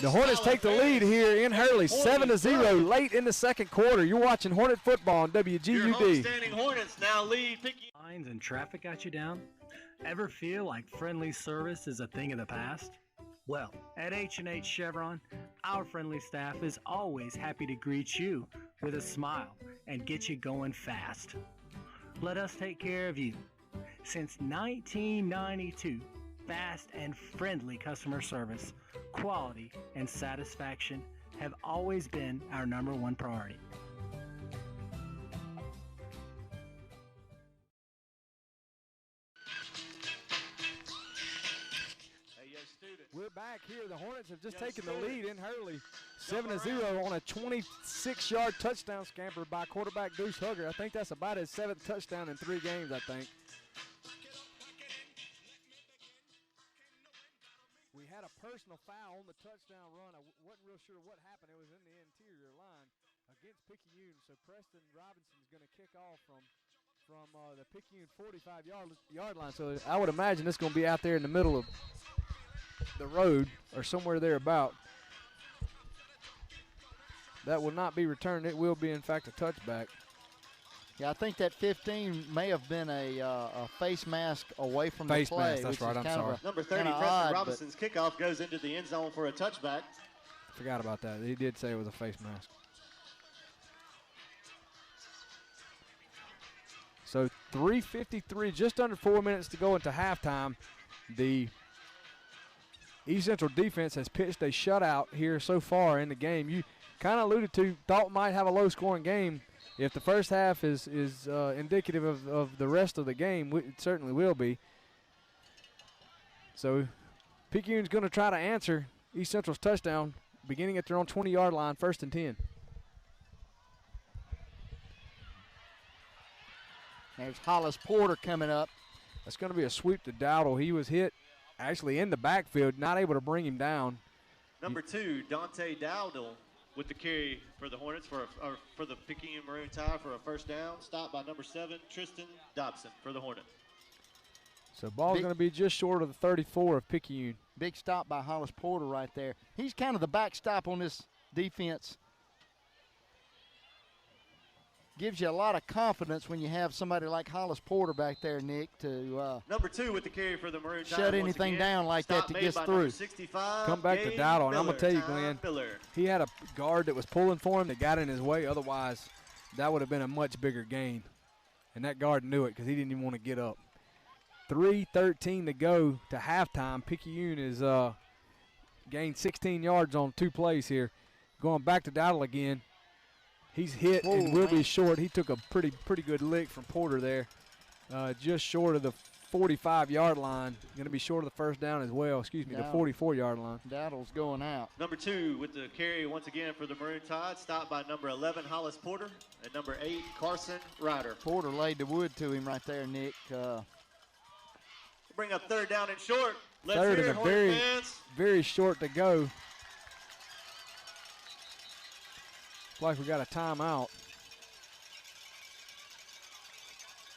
the Hornets take the lead here in Hurley, 7-0 late in the second quarter. You're watching Hornet football on WGUD. Your homestanding Hornets now lead Picayune. Lines and traffic got you down? Ever feel like friendly service is a thing of the past? Well, at H&H Chevron, our friendly staff is always happy to greet you with a smile and get you going fast. Let us take care of you. Since 1992, fast and friendly customer service, quality, and satisfaction have always been our #1 priority. We're back here. The Hornets have just taken the lead in Hurley, 7-0 on a 26-yard touchdown scamper by quarterback Deuce Hugger. I think that's about his 7th touchdown in 3 games, I think. We had a personal foul on the touchdown run. I wasn't real sure what happened. It was in the interior line against Picayune. So Preston Robinson is going to kick off from the Picayune 45-yard line. So I would imagine it's going to be out there in the middle of the road or somewhere thereabout. That will not be returned. It will be, in fact, a touchback. Yeah, I think that 15 may have been a face mask away from face the play. Mask, that's right, I'm sorry. Number 30, Preston Robinson's kickoff goes into the end zone for a touchback. Forgot about that. He did say it was a face mask. So 3:53, just under 4 minutes to go into halftime. The East Central defense has pitched a shutout here so far in the game. You kind of alluded to, thought might have a low-scoring game. If the first half is indicative of the rest of the game, it certainly will be. So Picayune's going to try to answer East Central's touchdown beginning at their own 20-yard line, 1st and 10. There's Hollis Porter coming up. That's going to be a sweep to Dowdle. He was hit actually in the backfield, not able to bring him down. Number 2, Dante Dowdle with the carry for the Hornets for the Picayune Maroon Tide for a first down. Stopped by number 7, Tristan Dobson for the Hornets. So ball's going to be just short of the 34 of Picayune. Big stop by Hollis Porter right there. He's kind of the backstop on this defense. Gives you a lot of confidence when you have somebody like Hollis Porter back there, Nick, to number 2 with the carry for the Maroon Tide. Shut anything down like that to get through. Come back to Dowdle, and I'm going to tell you, Glenn, he had a guard that was pulling for him that got in his way. Otherwise, that would have been a much bigger gain. And that guard knew it because he didn't even want to get up. 3:13 to go to halftime. Picayune is gained 16 yards on 2 plays here. Going back to Dowdle again. He's hit and will be short. He took a pretty good lick from Porter there. Just short of the 45-yard line. Going to be short of the first down as well. Excuse me, the 44-yard line. Dowdle's going out. Number 2 with the carry once again for the Maroon Tide. Stopped by number 11, Hollis Porter, and number 8, Carson Ryder. Porter laid the wood to him right there, Nick. Bring up 3rd down and short. Let's third hear and it, very short to go. Looks like we got a timeout.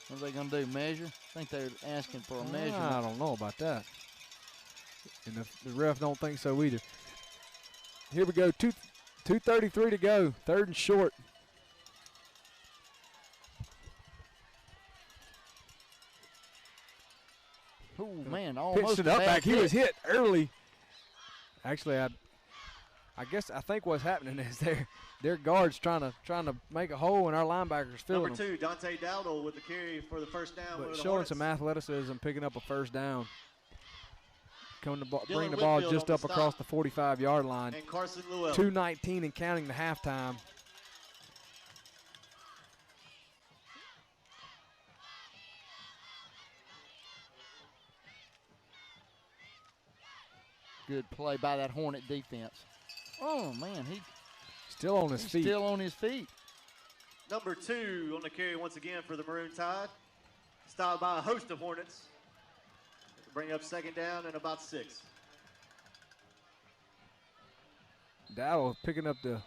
What are they going to do, measure? I think they're asking for a measurement. I don't know about that. And the ref don't think so either. Here we go, 2:33 to go, 3rd and short. Oh, man, almost pitched it up back. He was hit early. Actually, I think what's happening is their guards trying to make a hole, and our linebackers filling them. Number 2, Dante Dowdle with the carry for the first down. But showing some athleticism, picking up a first down. Bring the ball just up across the 45-yard line. And Carson Llewellyn. 2:19 and counting to halftime. Good play by that Hornet defense. Oh, man, he's still on his feet. Still on his feet. Number 2 on the carry once again for the Maroon Tide. Stopped by a host of Hornets. Bring up 2nd down and about 6. Dowdle picking up the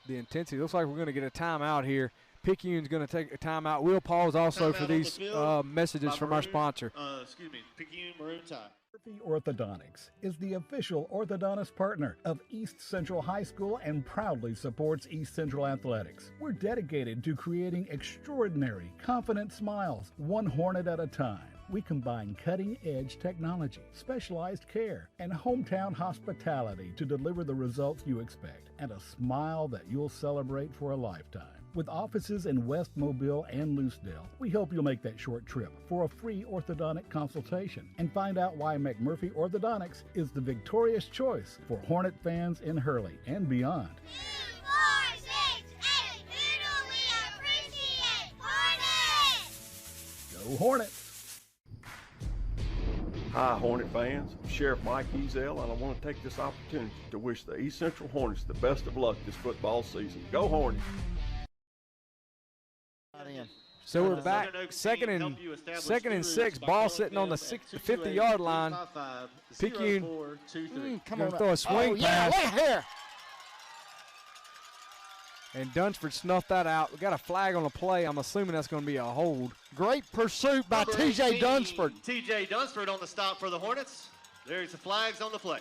intensity. Looks like we're going to get a timeout here. Picayune's going to take a timeout. We'll pause also for these messages from our sponsor. Picayune Maroon Tide. Murphy Orthodontics is the official orthodontist partner of East Central High School and proudly supports East Central Athletics. We're dedicated to creating extraordinary, confident smiles, one Hornet at a time. We combine cutting-edge technology, specialized care, and hometown hospitality to deliver the results you expect and a smile that you'll celebrate for a lifetime. With offices in West Mobile and Lucedale, we hope you'll make that short trip for a free orthodontic consultation and find out why McMurphy Orthodontics is the victorious choice for Hornet fans in Hurley and beyond. 2, 4, 6, 8, who do we appreciate? Hornets! Go Hornets! Hi, Hornet fans. I'm Sheriff Mike Ezel, and I want to take this opportunity to wish the East Central Hornets the best of luck this football season. Go Hornets! So we're back, second and 6, ball sitting on the 50-yard line. Picayune going to throw a swing pass. Here. And Dunsford snuffed that out. We got a flag on the play. I'm assuming that's going to be a hold. Great pursuit by T.J. Dunsford. T.J. Dunsford on the stop for the Hornets. There's the flags on the play.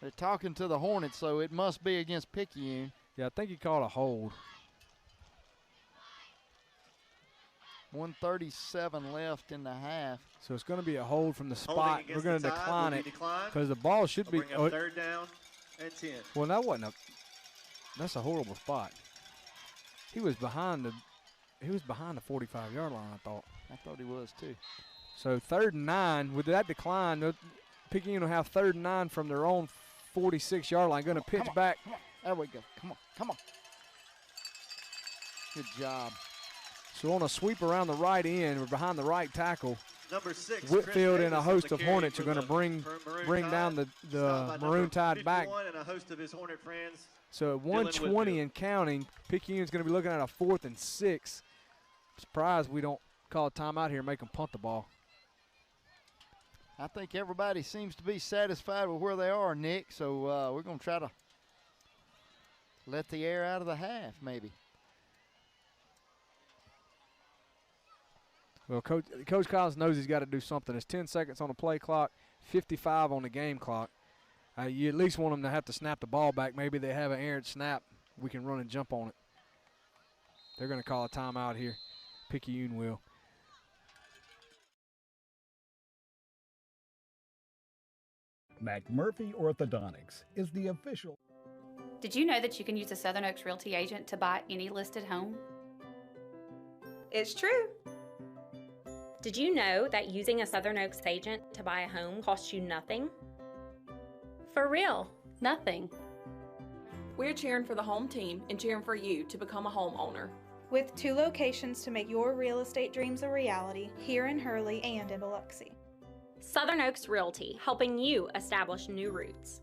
They're talking to the Hornets, so it must be against Picayune. Yeah, I think he called a hold. 1:37 left in the half. So it's going to be a hold from the spot. We're going to decline it because the ball should be. Bring up 3rd down and 10. Well, that wasn't a. That's a horrible spot. He was behind the 45-yard line. I thought he was too. So 3rd and 9. With that decline, Picayune will have 3rd and 9 from their own 46-yard line. Going to pitch back. There we go. Come on. Good job. So on a sweep around the right end, we're behind the right tackle. Number 6, Whitfield and a host of Hornets are going to bring down the Maroon Tide back. And a host of his Hornet friends. So at 1:20 and counting, Picayune's going to be looking at a 4th and 6. Surprised we don't call a timeout here and make them punt the ball. I think everybody seems to be satisfied with where they are, Nick. So we're going to try to let the air out of the half, maybe. Well, Coach Collins knows he's got to do something. There's 10 seconds on the play clock, 55 on the game clock. You at least want them to have to snap the ball back. Maybe they have an errant snap. We can run and jump on it. They're going to call a timeout here. Picayune will. McMurphy Orthodontics is the official. Did you know that you can use a Southern Oaks Realty agent to buy any listed home? It's true. Did you know that using a Southern Oaks agent to buy a home costs you nothing? For real, nothing. We're cheering for the home team and cheering for you to become a homeowner. With 2 locations to make your real estate dreams a reality, here in Hurley and in Biloxi. Southern Oaks Realty, helping you establish new roots.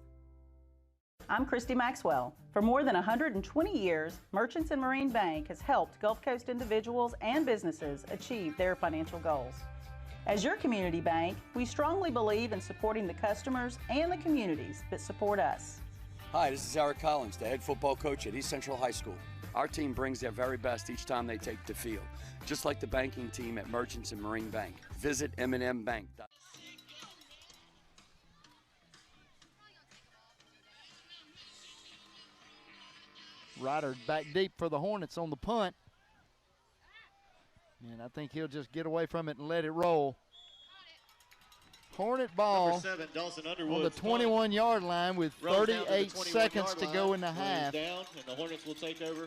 I'm Christy Maxwell. For more than 120 years, Merchants and Marine Bank has helped Gulf Coast individuals and businesses achieve their financial goals. As your community bank, we strongly believe in supporting the customers and the communities that support us. Hi, this is Eric Collins, the head football coach at East Central High School. Our team brings their very best each time they take the field, just like the banking team at Merchants and Marine Bank. Visit M&MBank.com. Ryder back deep for the Hornets on the punt. And I think he'll just get away from it and let it roll. Hornet ball 7, Dawson on Underwood the 21-yard line with 38 seconds to go in the half. Down, and the Hornets will take over.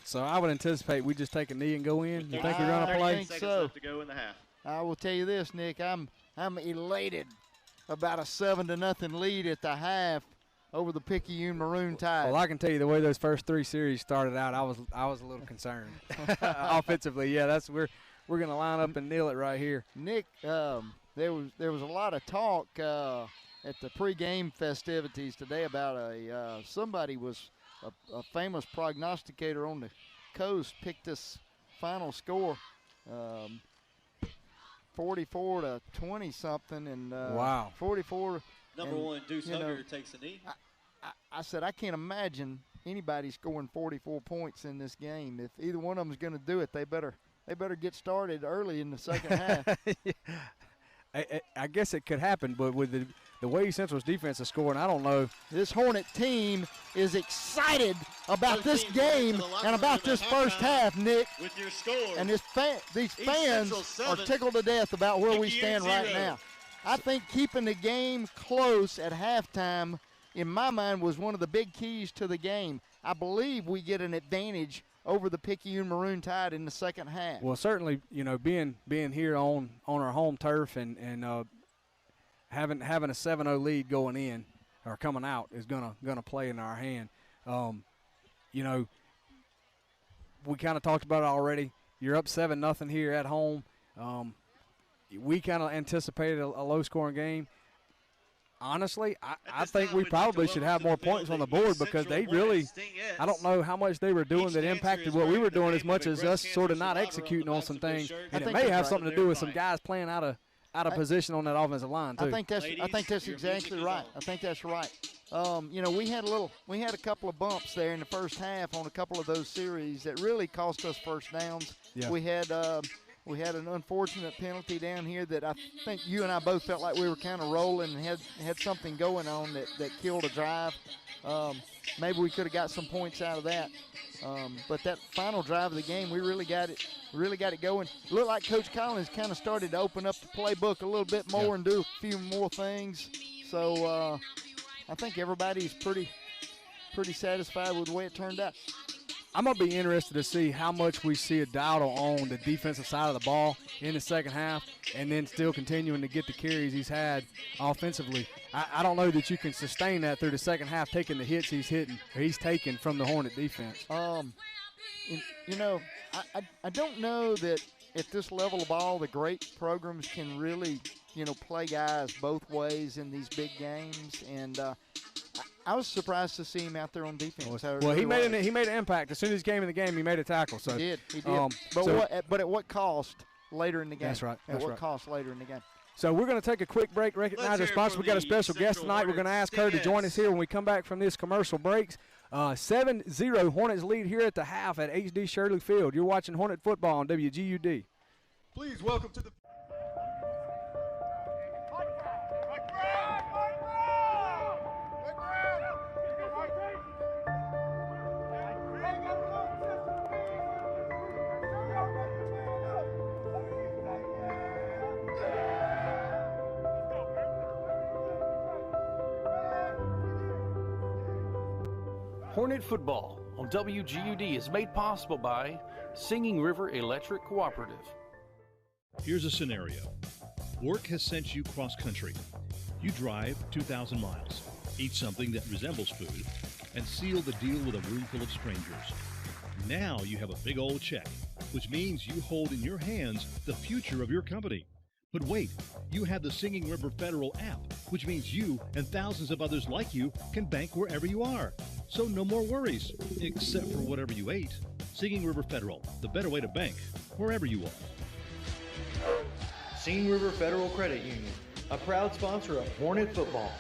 So I would anticipate we just take a knee and go in. You think we run a play? I think so. To go in the half. I will tell you this, Nick. I'm elated about a 7-0 lead at the half over the Picayune Maroon Tide. Well, I can tell you the way those first 3 series started out, I was a little concerned. Offensively, yeah, we're going to line up and nail it right here. Nick, there was a lot of talk at the pregame festivities today about somebody was a famous prognosticator on the coast picked this final score 44 to 20 something, and wow, 44. Number one, Deuce Hugger takes a knee. I said I can't imagine anybody scoring 44 points in this game. If either one of them is going to do it, they better get started early in the second half. I guess it could happen, but with the way Central's defense is scoring, I don't know. This Hornet team is excited about this game and about this first half, Nick. With your score. And these fans are tickled to death about where we stand right now. I think keeping the game close at halftime, in my mind, was one of the big keys to the game. I believe we get an advantage over the Picayune Maroon Tide in the second half. Well, certainly, being here on our home turf and having a 7-0 lead going in or coming out is gonna play in our hand. We kind of talked about it already. You're up 7-0 here at home. We kind of anticipated a low-scoring game. Honestly, I think we probably should have more points on the board because they really – I don't know how much they were doing that impacted what we were doing as much as us sort of not executing on some things. And it may have something to do with some guys playing out of position on that offensive line, too. I think that's exactly right. I think that's right. We had a couple of bumps there in the first half on a couple of those series that really cost us first downs. Yeah. We had an unfortunate penalty down here that I think you and I both felt like we were kind of rolling and had something going on that killed a drive. Maybe we could have got some points out of that. But that final drive of the game, we really got it going. It looked like Coach Collins kind of started to open up the playbook a little bit more and do a few more things. So I think everybody's pretty satisfied with the way it turned out. I'm going to be interested to see how much we see a Dowdle on the defensive side of the ball in the second half and then still continuing to get the carries he's had offensively. I don't know that you can sustain that through the second half, taking the hits he's taken from the Hornet defense. I don't know that at this level of ball the great programs can really, play guys both ways in these big games. And I was surprised to see him out there on defense. Well, he made an impact. As soon as he came in the game, he made a tackle. So he did. But at what cost later in the game? That's right. At what cost later in the game? So we're going to take a quick break, recognize our sponsor. We got a special guest tonight. We're going to ask her to join us here when we come back from this commercial breaks. 7-0 Hornets lead here at the half at HD Shirley Field. You're watching Hornet football on WGUD. Please welcome to the Hornet Football on WGUD is made possible by Singing River Electric Cooperative. Here's a scenario. Work has sent you cross-country. You drive 2,000 miles, eat something that resembles food, and seal the deal with a room full of strangers. Now you have a big old check, which means you hold in your hands the future of your company. But wait, you have the Singing River Federal app, which means you and thousands of others like you can bank wherever you are. So no more worries, except for whatever you ate. Singing River Federal, the better way to bank, wherever you are. Singing River Federal Credit Union, a proud sponsor of Hornet Football.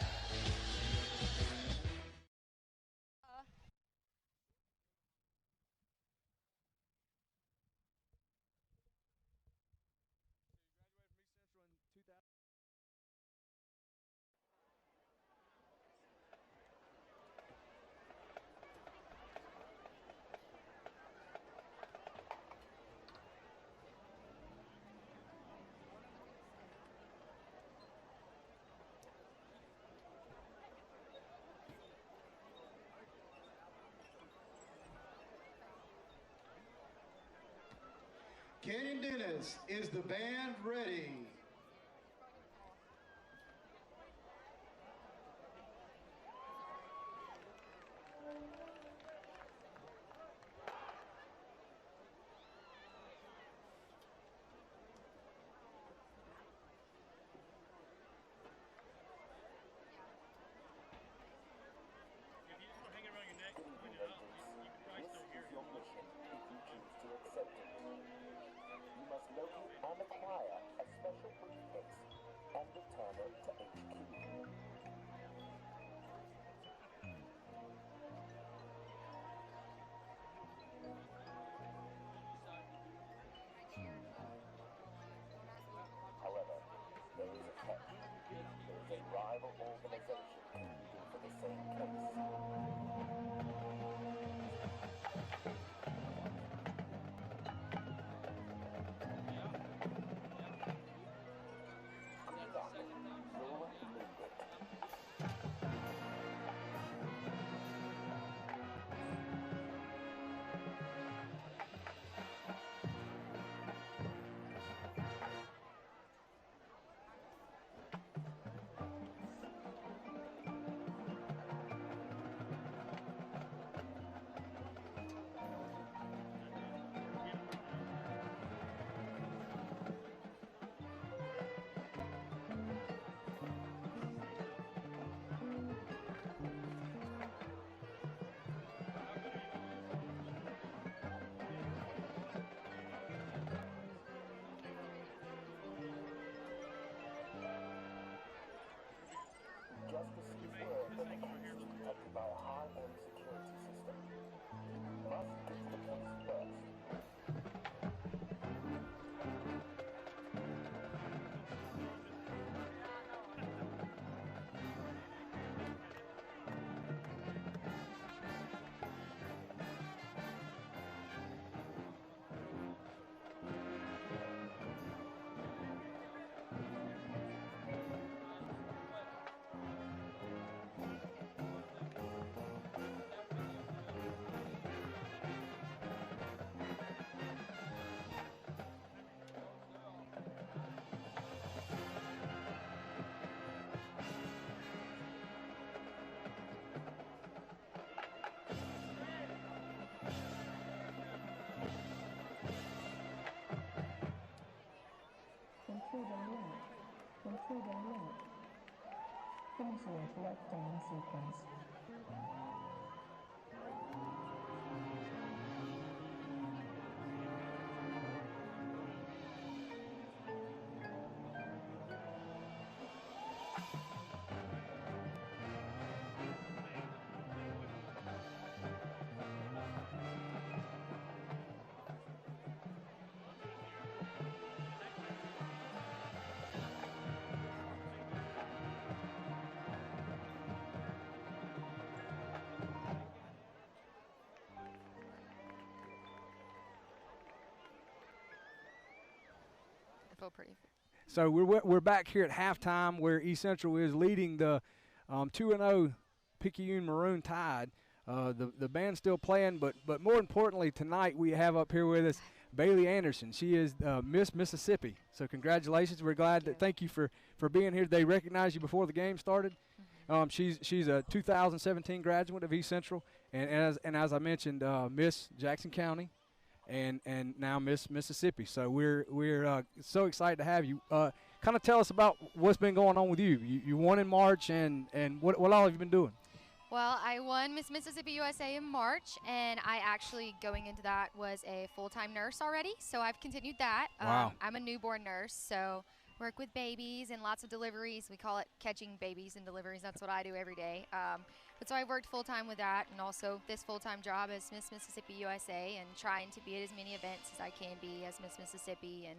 Canyon Dennis, is the band ready? Including limit. Finish with letdown sequence. feel pretty. So we're back here at halftime where East Central is leading the 2-0 Picayune Maroon Tide. The band's still playing, but more importantly tonight we have up here with us Bailey Anderson. She is Miss Mississippi. So congratulations. We're glad that thank you for being here. They recognized you before the game started. She's a 2017 graduate of East Central, and as I mentioned, Miss Jackson County, and now Miss Mississippi. So we're so excited to have you. Kind of tell us about what's been going on with you. You won in March, and what all have you been doing? Well, I won Miss Mississippi USA in March, and I actually, going into that, was a full-time nurse already, so I've continued that. Wow. I'm a newborn nurse, so work with babies and lots of deliveries. We call it catching babies and deliveries. That's what I do every day. But so I worked full-time with that, and also this full-time job as Miss Mississippi USA, and trying to be at as many events as I can be as Miss Mississippi, and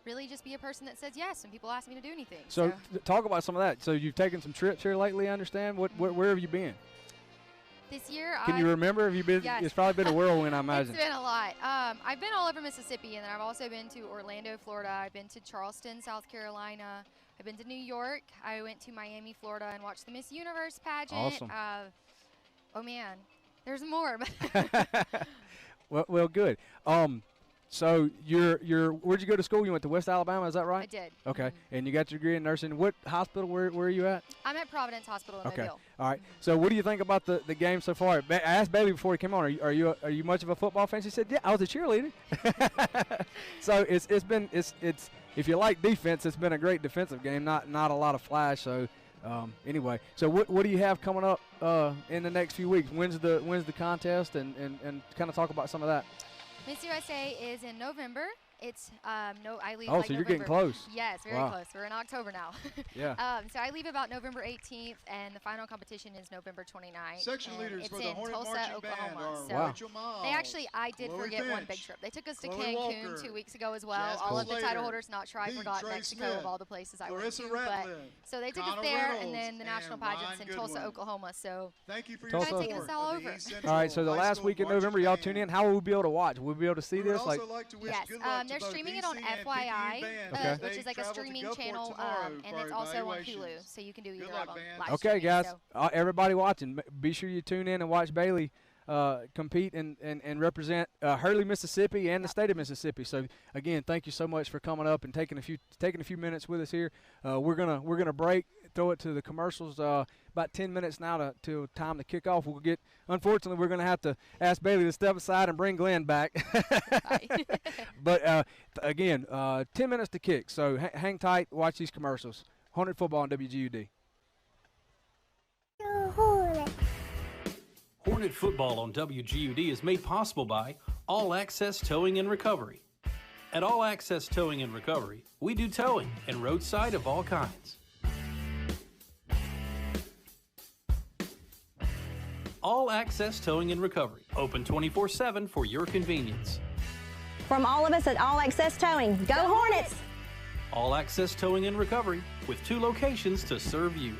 really just be a person that says yes when people ask me to do anything. So talk about some of that. So you've taken some trips here lately, I understand. Where have you been? This year, Can you remember? Have you been? Yes. It's probably been a whirlwind, I imagine. It's been a lot. I've been all over Mississippi, and then I've also been to Orlando, Florida. I've been to Charleston, South Carolina. I've been to New York. I went to Miami, Florida, and watched the Miss Universe pageant. Awesome. Oh man, there's more. well, good. So where'd you go to school? You went to West Alabama, is that right? I did. Okay, and you got your degree in nursing. What hospital? Where are you at? I'm at Providence Hospital in Okay. Mobile. All right. So what do you think about the game so far? I asked Bailey before he came on. Are you much of a football fan? She said, yeah, I was a cheerleader. So it's if you like defense, it's been a great defensive game. Not a lot of flash. So anyway, so what do you have coming up in the next few weeks? When's the contest and kind of talk about some of that? Miss USA is in November. It's I leave. Oh, like so you're November. getting close. Yes, very Wow. close. We're in October now. Yeah. So I leave about November 18th, and the final competition is November 29th. Section and leaders it's for the in Hornet Tulsa, Marching Oklahoma. Band are So Rachel Miles, they actually, I did Chloe forget one Finch, big trip. They took us to Chloe Cancun Walker, 2 weeks ago as well. Jasper All of the title Slater, holders not sure I D. forgot Trey Mexico Smith, of all the places I Clarissa went to. But Ratliff, so they took Connor us there, Reynolds, and then the national and pageants Ryan in Tulsa, Goodwin. Oklahoma. So Thank you for your trying to take support us all of the over. East Central All right. So the High last School week in Marching November, y'all Band. tune in. How will we be able to watch? Will we be able to see We would this? also like to wish Yes, good luck to they're both streaming it EC on and FYI, Picayune Okay. bands. which They is like a travel to streaming Gulfport channel, tomorrow and for it's also on Hulu, evaluations. so you can do Good either luck, of them. band. Live Okay, streaming, guys. so. Everybody watching, be sure you tune in and watch Bailey compete and represent Hurley, Mississippi, and the state of Mississippi. So again, thank you so much for coming up and taking a few minutes with us here. We're gonna break, throw it to the commercials. About 10 minutes now to time to kick off. Unfortunately, we're gonna have to ask Bailey to step aside and bring Glenn back. But again, 10 minutes to kick. So hang tight, watch these commercials. Hornet football on WGUD. Hornet football on WGUD is made possible by All Access Towing and Recovery. At All Access Towing and Recovery, we do towing and roadside of all kinds. All Access Towing and Recovery, open 24/7 for your convenience. From all of us at All Access Towing, go Hornets! All Access Towing and Recovery, with 2 locations to serve you.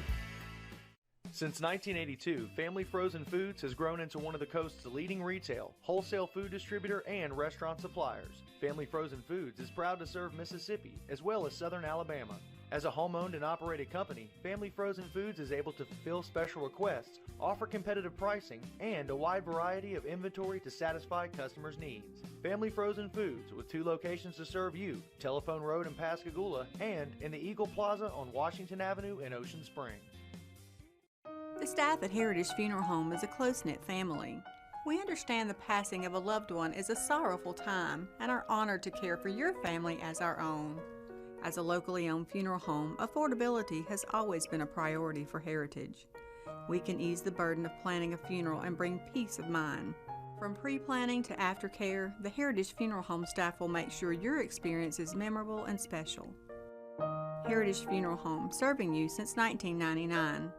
Since 1982, Family Frozen Foods has grown into one of the coast's leading retail, wholesale food distributor, and restaurant suppliers. Family Frozen Foods is proud to serve Mississippi as well as southern Alabama. As a home-owned and operated company, Family Frozen Foods is able to fulfill special requests, offer competitive pricing, and a wide variety of inventory to satisfy customers' needs. Family Frozen Foods, with 2 locations to serve you, Telephone Road in Pascagoula and in the Eagle Plaza on Washington Avenue in Ocean Springs. The staff at Heritage Funeral Home is a close-knit family. We understand the passing of a loved one is a sorrowful time and are honored to care for your family as our own. As a locally owned funeral home, affordability has always been a priority for Heritage. We can ease the burden of planning a funeral and bring peace of mind. From pre-planning to aftercare, the Heritage Funeral Home staff will make sure your experience is memorable and special. Heritage Funeral Home, serving you since 1999.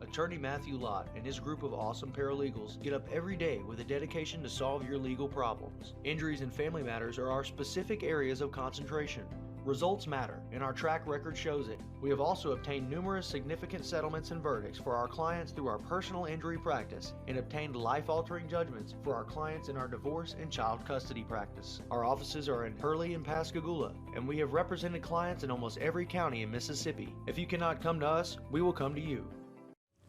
Attorney Matthew Lott and his group of awesome paralegals get up every day with a dedication to solve your legal problems. Injuries and family matters are our specific areas of concentration. Results matter, and our track record shows it. We have also obtained numerous significant settlements and verdicts for our clients through our personal injury practice and obtained life-altering judgments for our clients in our divorce and child custody practice. Our offices are in Hurley and Pascagoula, and we have represented clients in almost every county in Mississippi. If you cannot come to us, we will come to you.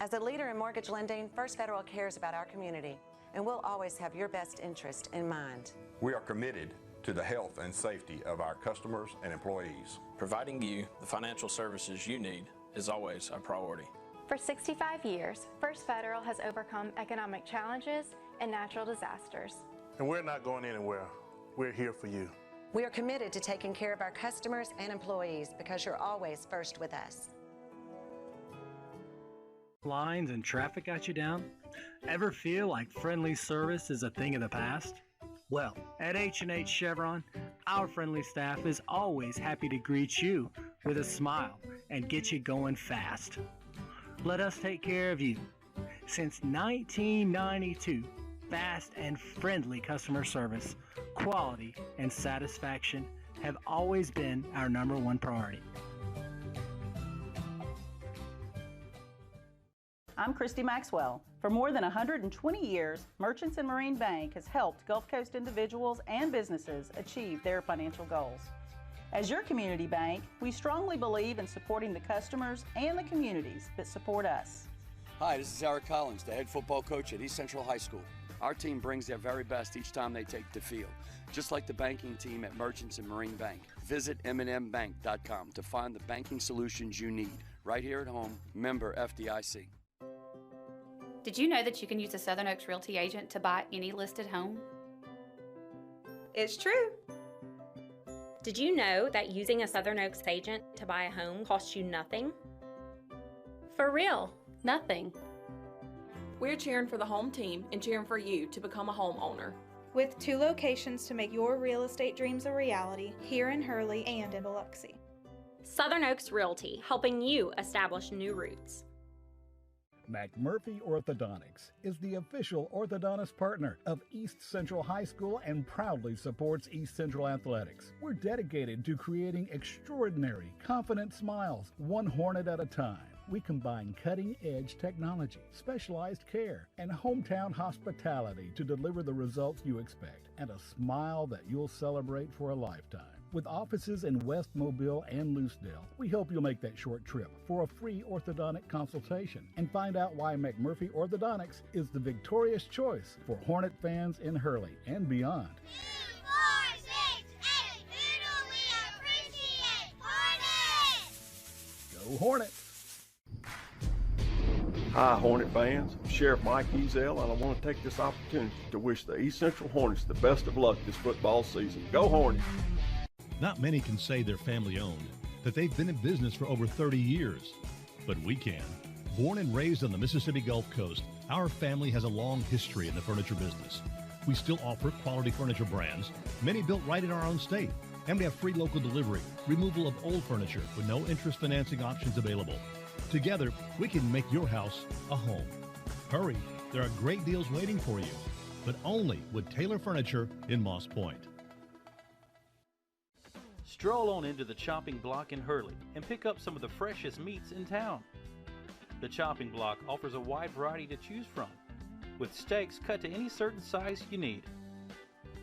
As a leader in mortgage lending, First Federal cares about our community, and we'll always have your best interest in mind. We are committed to the health and safety of our customers and employees. Providing you the financial services you need is always a priority. For 65 years, First Federal has overcome economic challenges and natural disasters. And we're not going anywhere. We're here for you. We are committed to taking care of our customers and employees because you're always first with us. Lines and traffic got you down? Ever feel like friendly service is a thing of the past? Well, at H&H Chevron, our friendly staff is always happy to greet you with a smile and get you going fast. Let us take care of you. Since 1992, fast and friendly customer service, quality, and satisfaction have always been our #1 priority. I'm Christy Maxwell. For more than 120 years, Merchants and Marine Bank has helped Gulf Coast individuals and businesses achieve their financial goals. As your community bank, we strongly believe in supporting the customers and the communities that support us. Hi, this is Eric Collins, the head football coach at East Central High School. Our team brings their very best each time they take the field, just like the banking team at Merchants and Marine Bank. Visit mnmbank.com to find the banking solutions you need right here at home. Member FDIC. Did you know that you can use a Southern Oaks Realty agent to buy any listed home? It's true. Did you know that using a Southern Oaks agent to buy a home costs you nothing? For real, nothing. We're cheering for the home team and cheering for you to become a homeowner. With 2 locations to make your real estate dreams a reality, here in Hurley and in Biloxi. Southern Oaks Realty, helping you establish new roots. McMurphy Orthodontics is the official orthodontist partner of East Central High School and proudly supports East Central Athletics. We're dedicated to creating extraordinary, confident smiles, one hornet at a time. We combine cutting-edge technology, specialized care, and hometown hospitality to deliver the results you expect and a smile that you'll celebrate for a lifetime. With offices in West Mobile and Lucedale, we hope you'll make that short trip for a free orthodontic consultation and find out why McMurphy Orthodontics is the victorious choice for Hornet fans in Hurley and beyond. 2, 4, 6, 8, who do we appreciate? Hornets! Go Hornets! Hi, Hornet fans. I'm Sheriff Mike Ezel, and I want to take this opportunity to wish the East Central Hornets the best of luck this football season. Go Hornets! Not many can say they're family-owned, that they've been in business for over 30 years. But we can. Born and raised on the Mississippi Gulf Coast, our family has a long history in the furniture business. We still offer quality furniture brands, many built right in our own state. And we have free local delivery, removal of old furniture with no interest financing options available. Together, we can make your house a home. Hurry, there are great deals waiting for you, but only with Taylor Furniture in Moss Point. Stroll on into the Chopping Block in Hurley and pick up some of the freshest meats in town. The Chopping Block offers a wide variety to choose from, with steaks cut to any certain size you need.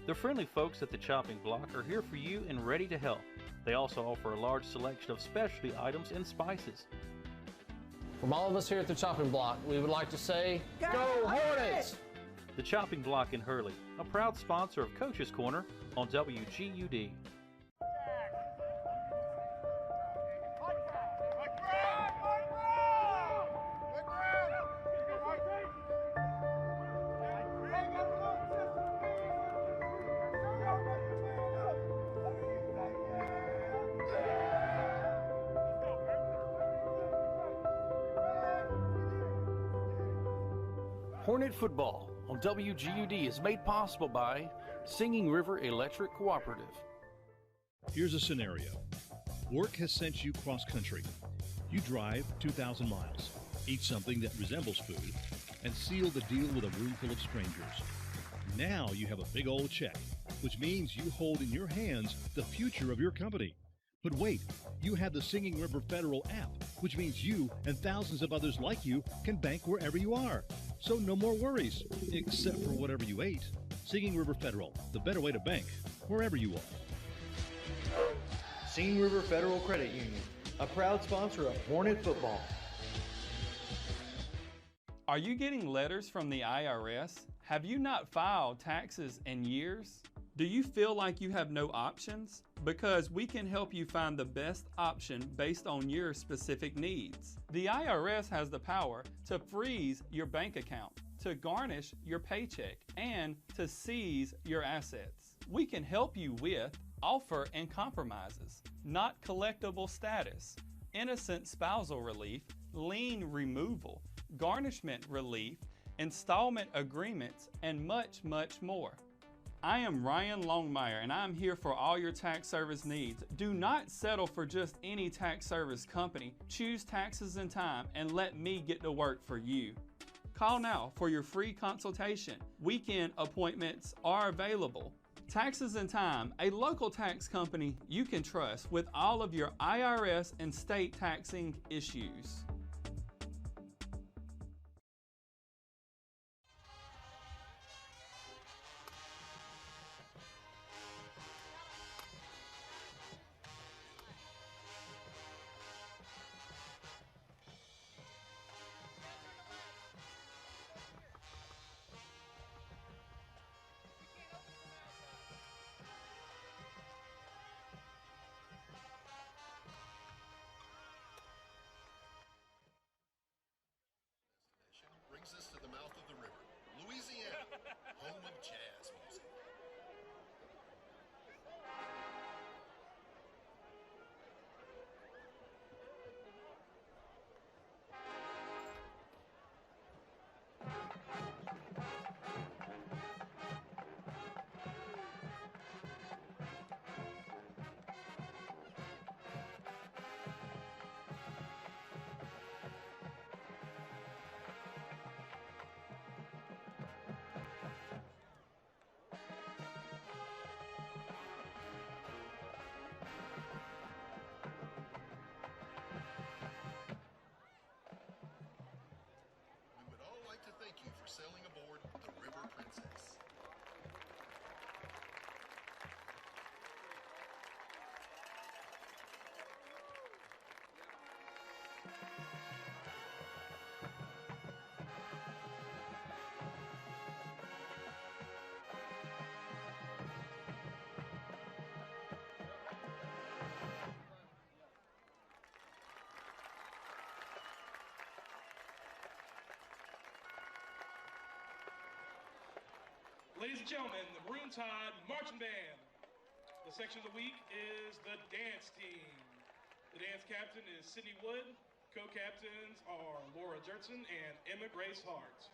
The friendly folks at the Chopping Block are here for you and ready to help. They also offer a large selection of specialty items and spices. From all of us here at the Chopping Block, we would like to say, Go Hornets! The Chopping Block in Hurley, a proud sponsor of Coach's Corner on WGUD. Hornet Football on WGUD is made possible by Singing River Electric Cooperative. Here's a scenario. Work has sent you cross-country. You drive 2,000 miles, eat something that resembles food, and seal the deal with a room full of strangers. Now you have a big old check, which means you hold in your hands the future of your company. But wait, you have the Singing River Federal app, which means you and thousands of others like you can bank wherever you are. So no more worries, except for whatever you ate. Singing River Federal, the better way to bank, wherever you are. Singing River Federal Credit Union, a proud sponsor of Hornet football. Are you getting letters from the IRS? Have you not filed taxes in years? Do you feel like you have no options? Because we can help you find the best option based on your specific needs. The IRS has the power to freeze your bank account, to garnish your paycheck, and to seize your assets. We can help you with offer and compromises, not collectible status, innocent spousal relief, lien removal, garnishment relief, installment agreements, and much, much more. I am Ryan Longmire, and I'm here for all your tax service needs. Do not settle for just any tax service company. Choose Taxes in Time and let me get to work for you. Call now for your free consultation. Weekend appointments are available. Taxes in Time, a local tax company you can trust with all of your IRS and state taxing issues. Brings us to the mouth of the river, Louisiana, home of jazz music. Thank you for sailing aboard the River Princess. Ladies and gentlemen, the Maroon Tide Marching Band. The section of the week is the dance team. The dance captain is Sydney Wood. Co-captains are Laura Jertson and Emma Grace Hart.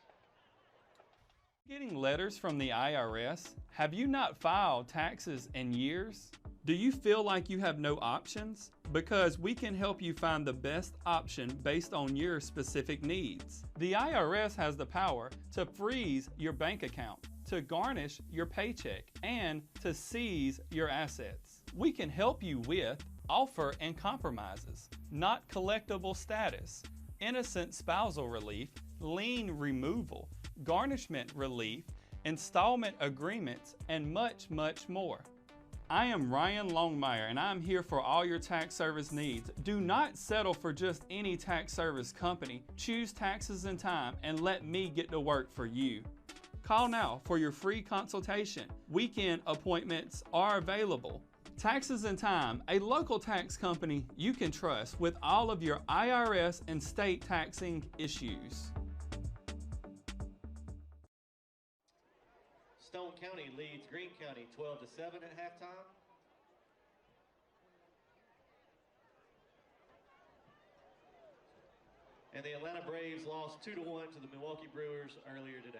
Getting letters from the IRS? Have you not filed taxes in years? Do you feel like you have no options? Because we can help you find the best option based on your specific needs. The IRS has the power to freeze your bank account, to garnish your paycheck, and to seize your assets. We can help you with offer and compromises, not collectible status, innocent spousal relief, lien removal, garnishment relief, installment agreements, and much, much more. I am Ryan Longmire, and I'm here for all your tax service needs. Do not settle for just any tax service company. Choose Taxes in Time and let me get to work for you. Call now for your free consultation. Weekend appointments are available. Taxes in Time, a local tax company you can trust with all of your IRS and state taxing issues. Stone County leads Greene County 12-7 at halftime. And the Atlanta Braves lost 2-1 to the Milwaukee Brewers earlier today.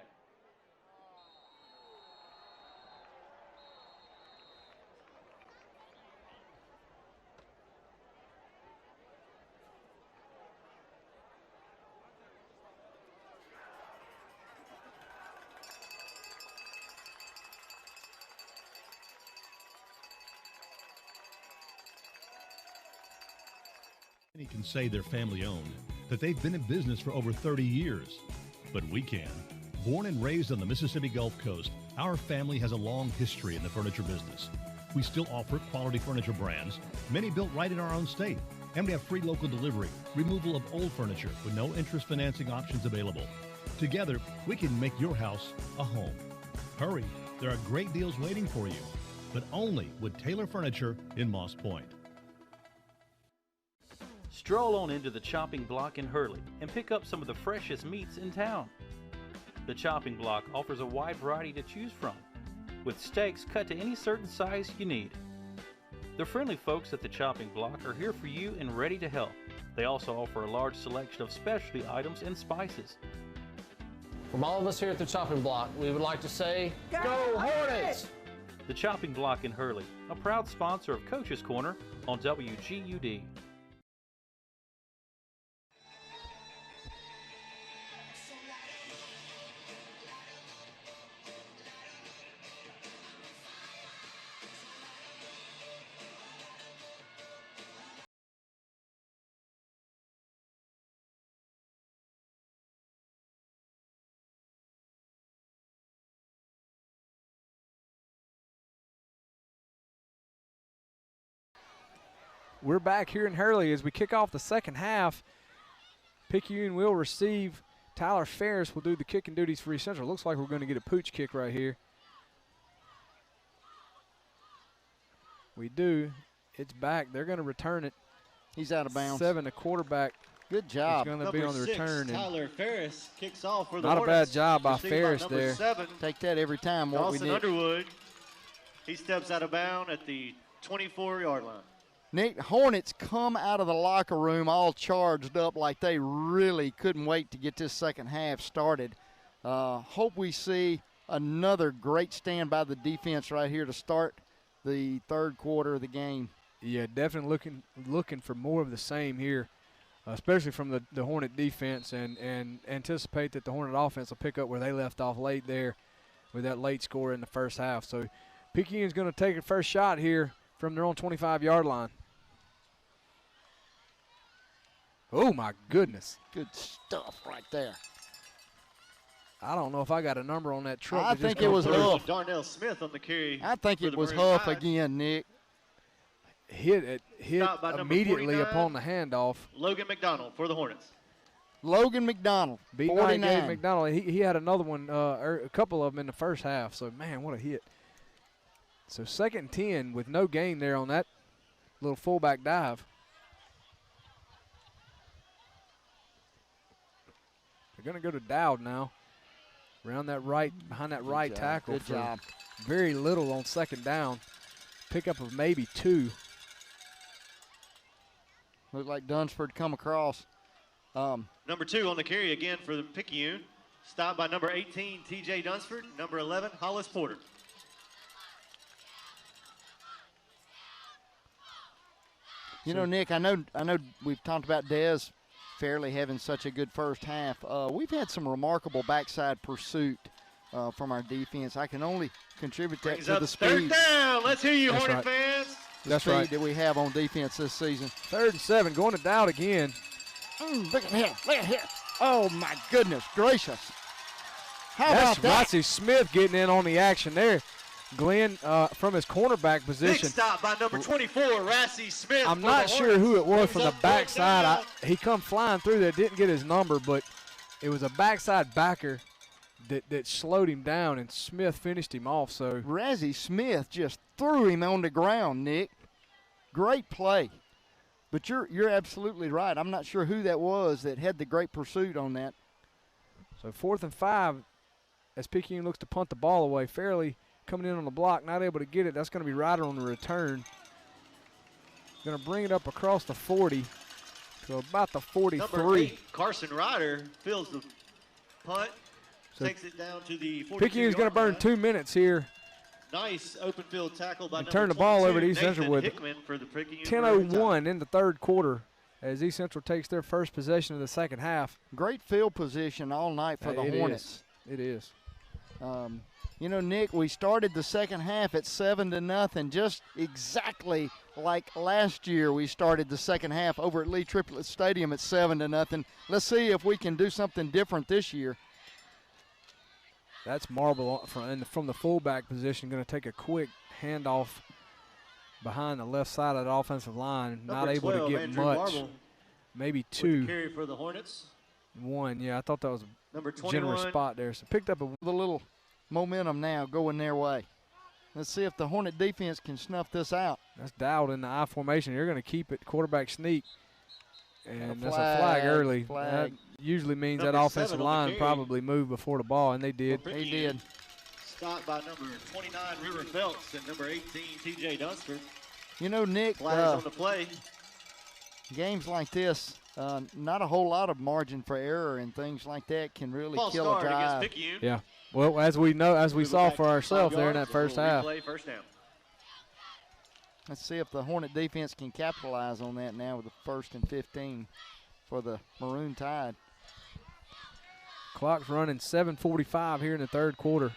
Many can say they're family-owned, that they've been in business for over 30 years. But we can. Born and raised on the Mississippi Gulf Coast, our family has a long history in the furniture business. We still offer quality furniture brands, many built right in our own state. And we have free local delivery, removal of old furniture with no interest financing options available. Together, we can make your house a home. Hurry, there are great deals waiting for you, but only with Taylor Furniture in Moss Point. Stroll on into the chopping block in Hurley and pick up some of the freshest meats in town. The chopping block offers a wide variety to choose from, with steaks cut to any certain size you need. The friendly folks at the chopping block are here for you and ready to help. They also offer a large selection of specialty items and spices. From all of us here at the chopping block, we would like to say, Go Hornets! The chopping block in Hurley, a proud sponsor of Coach's Corner on WGUD. We're back here in Hurley as we kick off the second half. Picayune will receive. Tyler Ferris will do the kicking duties for East Central. Looks like we're going to get a pooch kick right here. We do. It's back. They're going to return it. He's out of bounds. 7, the quarterback. Good job. He's going to be on the return. Tyler Ferris kicks off for the Not Hornets. a bad job by Received Ferris by there. 7. Take that every time. What we Dawson need. Underwood. He steps out of bounds at the 24-yard line. Nick, Hornets come out of the locker room all charged up like they really couldn't wait to get this second half started. Hope we see another great stand by the defense right here to start the third quarter of the game. Yeah, definitely looking for more of the same here, especially from the Hornet defense, and anticipate that the Hornet offense will pick up where they left off late there with that late score in the first half. So Picayune's going to take a first shot here from their own 25-yard line. Oh, my goodness. Good stuff right there. I don't know if I got a number on that truck. I think it was Huff. Darnell Smith on the carry. I think it was Huff again, Nick. Hit immediately upon the handoff. Logan McDonald for the Hornets. Logan McDonald, beat 49. McDonald. He had another one, a couple of them in the first half. So, man, what a hit. So, 2nd and 10 with no gain there on that little fullback dive. They're going to go to Dowd now. Around that right, behind that right tackle. Good job. Very little on 2nd down. Pickup of maybe 2. Looked like Dunsford come across. Number 2 on the carry again for the Picayune. Stopped by number 18, T.J. Dunsford. Number 11, Hollis Porter. You know, Nick, I know we've talked about Dez Fairley having such a good first half. We've had some remarkable backside pursuit from our defense. I can only contribute that to the speed. 3rd down. Let's hear you, Hornet fans. The speed that we have on defense this season. 3rd and 7, going to Dowd again. Look at him. Look at him. Oh, my goodness gracious. How That's about that? Rossi Smith getting in on the action there. Glenn from his cornerback position. Big stop by number 24, Rossi Smith. I'm not sure who it was from the backside. He come flying through there, didn't get his number, but it was a backside backer that slowed him down, and Smith finished him off. So Razzie Smith just threw him on the ground, Nick. Great play. But you're absolutely right. I'm not sure who that was that had the great pursuit on that. So 4th and 5 as Picayune looks to punt the ball away. Fairly coming in on the block, not able to get it. That's going to be Ryder on the return. Going to bring it up across the 40 to about the 43. Number 8, Carson Ryder fills the punt, takes it down to the 42. Picayune's going to burn 2 minutes here. Nice open field tackle by and number turn the ball over to Nathan East Central with Hickman for the Picayune 10:01 in the 3rd quarter as East Central takes their first possession of the second half. Great field position all night for the Hornets. It is. You know, Nick, we started the second half at 7-0, just exactly like last year we started the second half over at Lee Triplet Stadium at 7-0. Let's see if we can do something different this year. That's Marble from the fullback position, going to take a quick handoff behind the left side of the offensive line. Not able to get Andrew much. Marble Maybe two. Carry for the Hornets. One, yeah, I thought that was Number a generous 21. spot there. So picked up a little momentum now going their way. Let's see if the Hornet defense can snuff this out. That's Dowd in the I formation. You're going to keep it quarterback sneak. And that's a flag flag early. flag. That usually means Number that 7 offensive on the line carry. probably moved before the ball, and they did. They did. Stopped by number 29, River Phelps, and number 18, TJ Dunsford. You know, Nick, Flags on the play. games like this, not a whole lot of margin for error and things like that can really False kill a start against drive. Picayune. Yeah. Well, as we know, as we saw for ourselves there in that first half. Replay, first down. Let's see if the Hornet defense can capitalize on that now with the 1st and 15 for the Maroon Tide. Clock's running 7:45 here in the third quarter.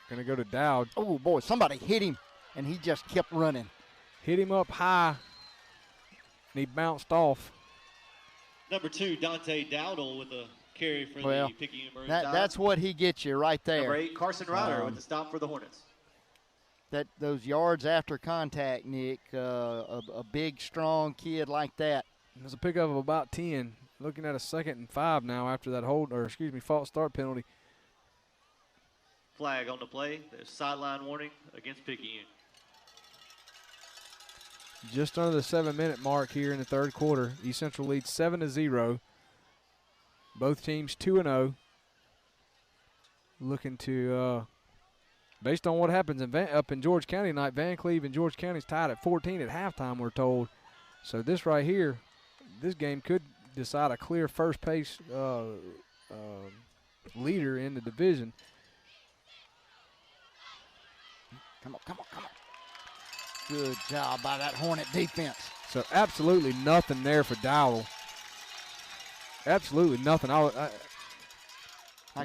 Gonna go to Dowd. Oh boy, somebody hit him and he just kept running. Hit him up high and he bounced off. Number 2, Dante Dowdle with a carry for Well, the Picayune Maroon Tide. that's what he gets you right there. Number 8, Carson Ryder with the stop for the Hornets. Those yards after contact, Nick, a big, strong kid like that. There's a pickup of about 10. Looking at a 2nd and 5 now after that false start penalty. Flag on the play. There's sideline warning against Picayune. Just under the 7-minute mark here in the third quarter. East Central leads 7-0. Both teams 2-0. Looking to, based on what happens up in George County tonight, Van Cleve and George County's tied at 14 at halftime, we're told. So this right here, this game could decide a clear first place leader in the division. Come on, come on, come on. Good job by that Hornet defense. So absolutely nothing there for Dowell. Absolutely nothing. I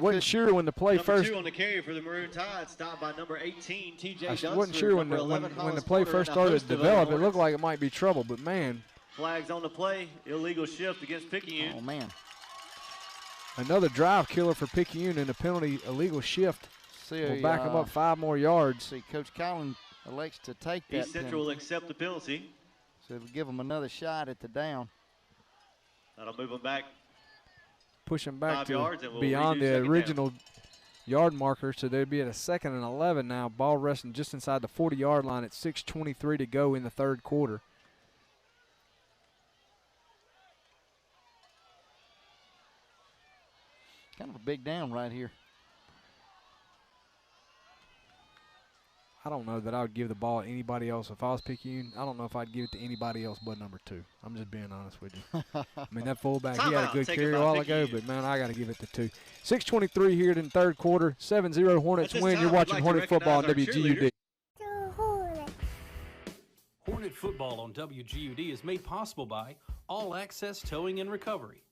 wasn't sure when the play number first. 2 on the carry for the Maroon Tide, stopped by number 18, TJ I Dunsford. wasn't sure when the play first started to develop. It looked like it might be trouble, but man. Flags on the play. Illegal shift against Picayune. Oh man. Another drive killer for Picayune and a penalty illegal shift. Will back them up 5 more yards. See, Coach Collins elects to take that East Central will accept the penalty. So we'll give them another shot at the down. That'll move them back. Push them back 5 to yards and we'll beyond redo the second original yard marker. So they'd be at a 2nd and 11 now. Ball resting just inside the 40-yard line at 6:23 to go in the third quarter. Kind of a big down right here. I don't know that I would give the ball to anybody else. If I was Picayune, I don't know if I'd give it to anybody else but number 2. I'm just being honest with you. I mean, that fullback, he had a good carry a while ago, but, man, I got to give it to 2. 6:23 here in the third quarter. 7-0 Hornets win. You're watching Hornet football on WGUD. Hornet football on WGUD is made possible by All Access Towing and Recovery.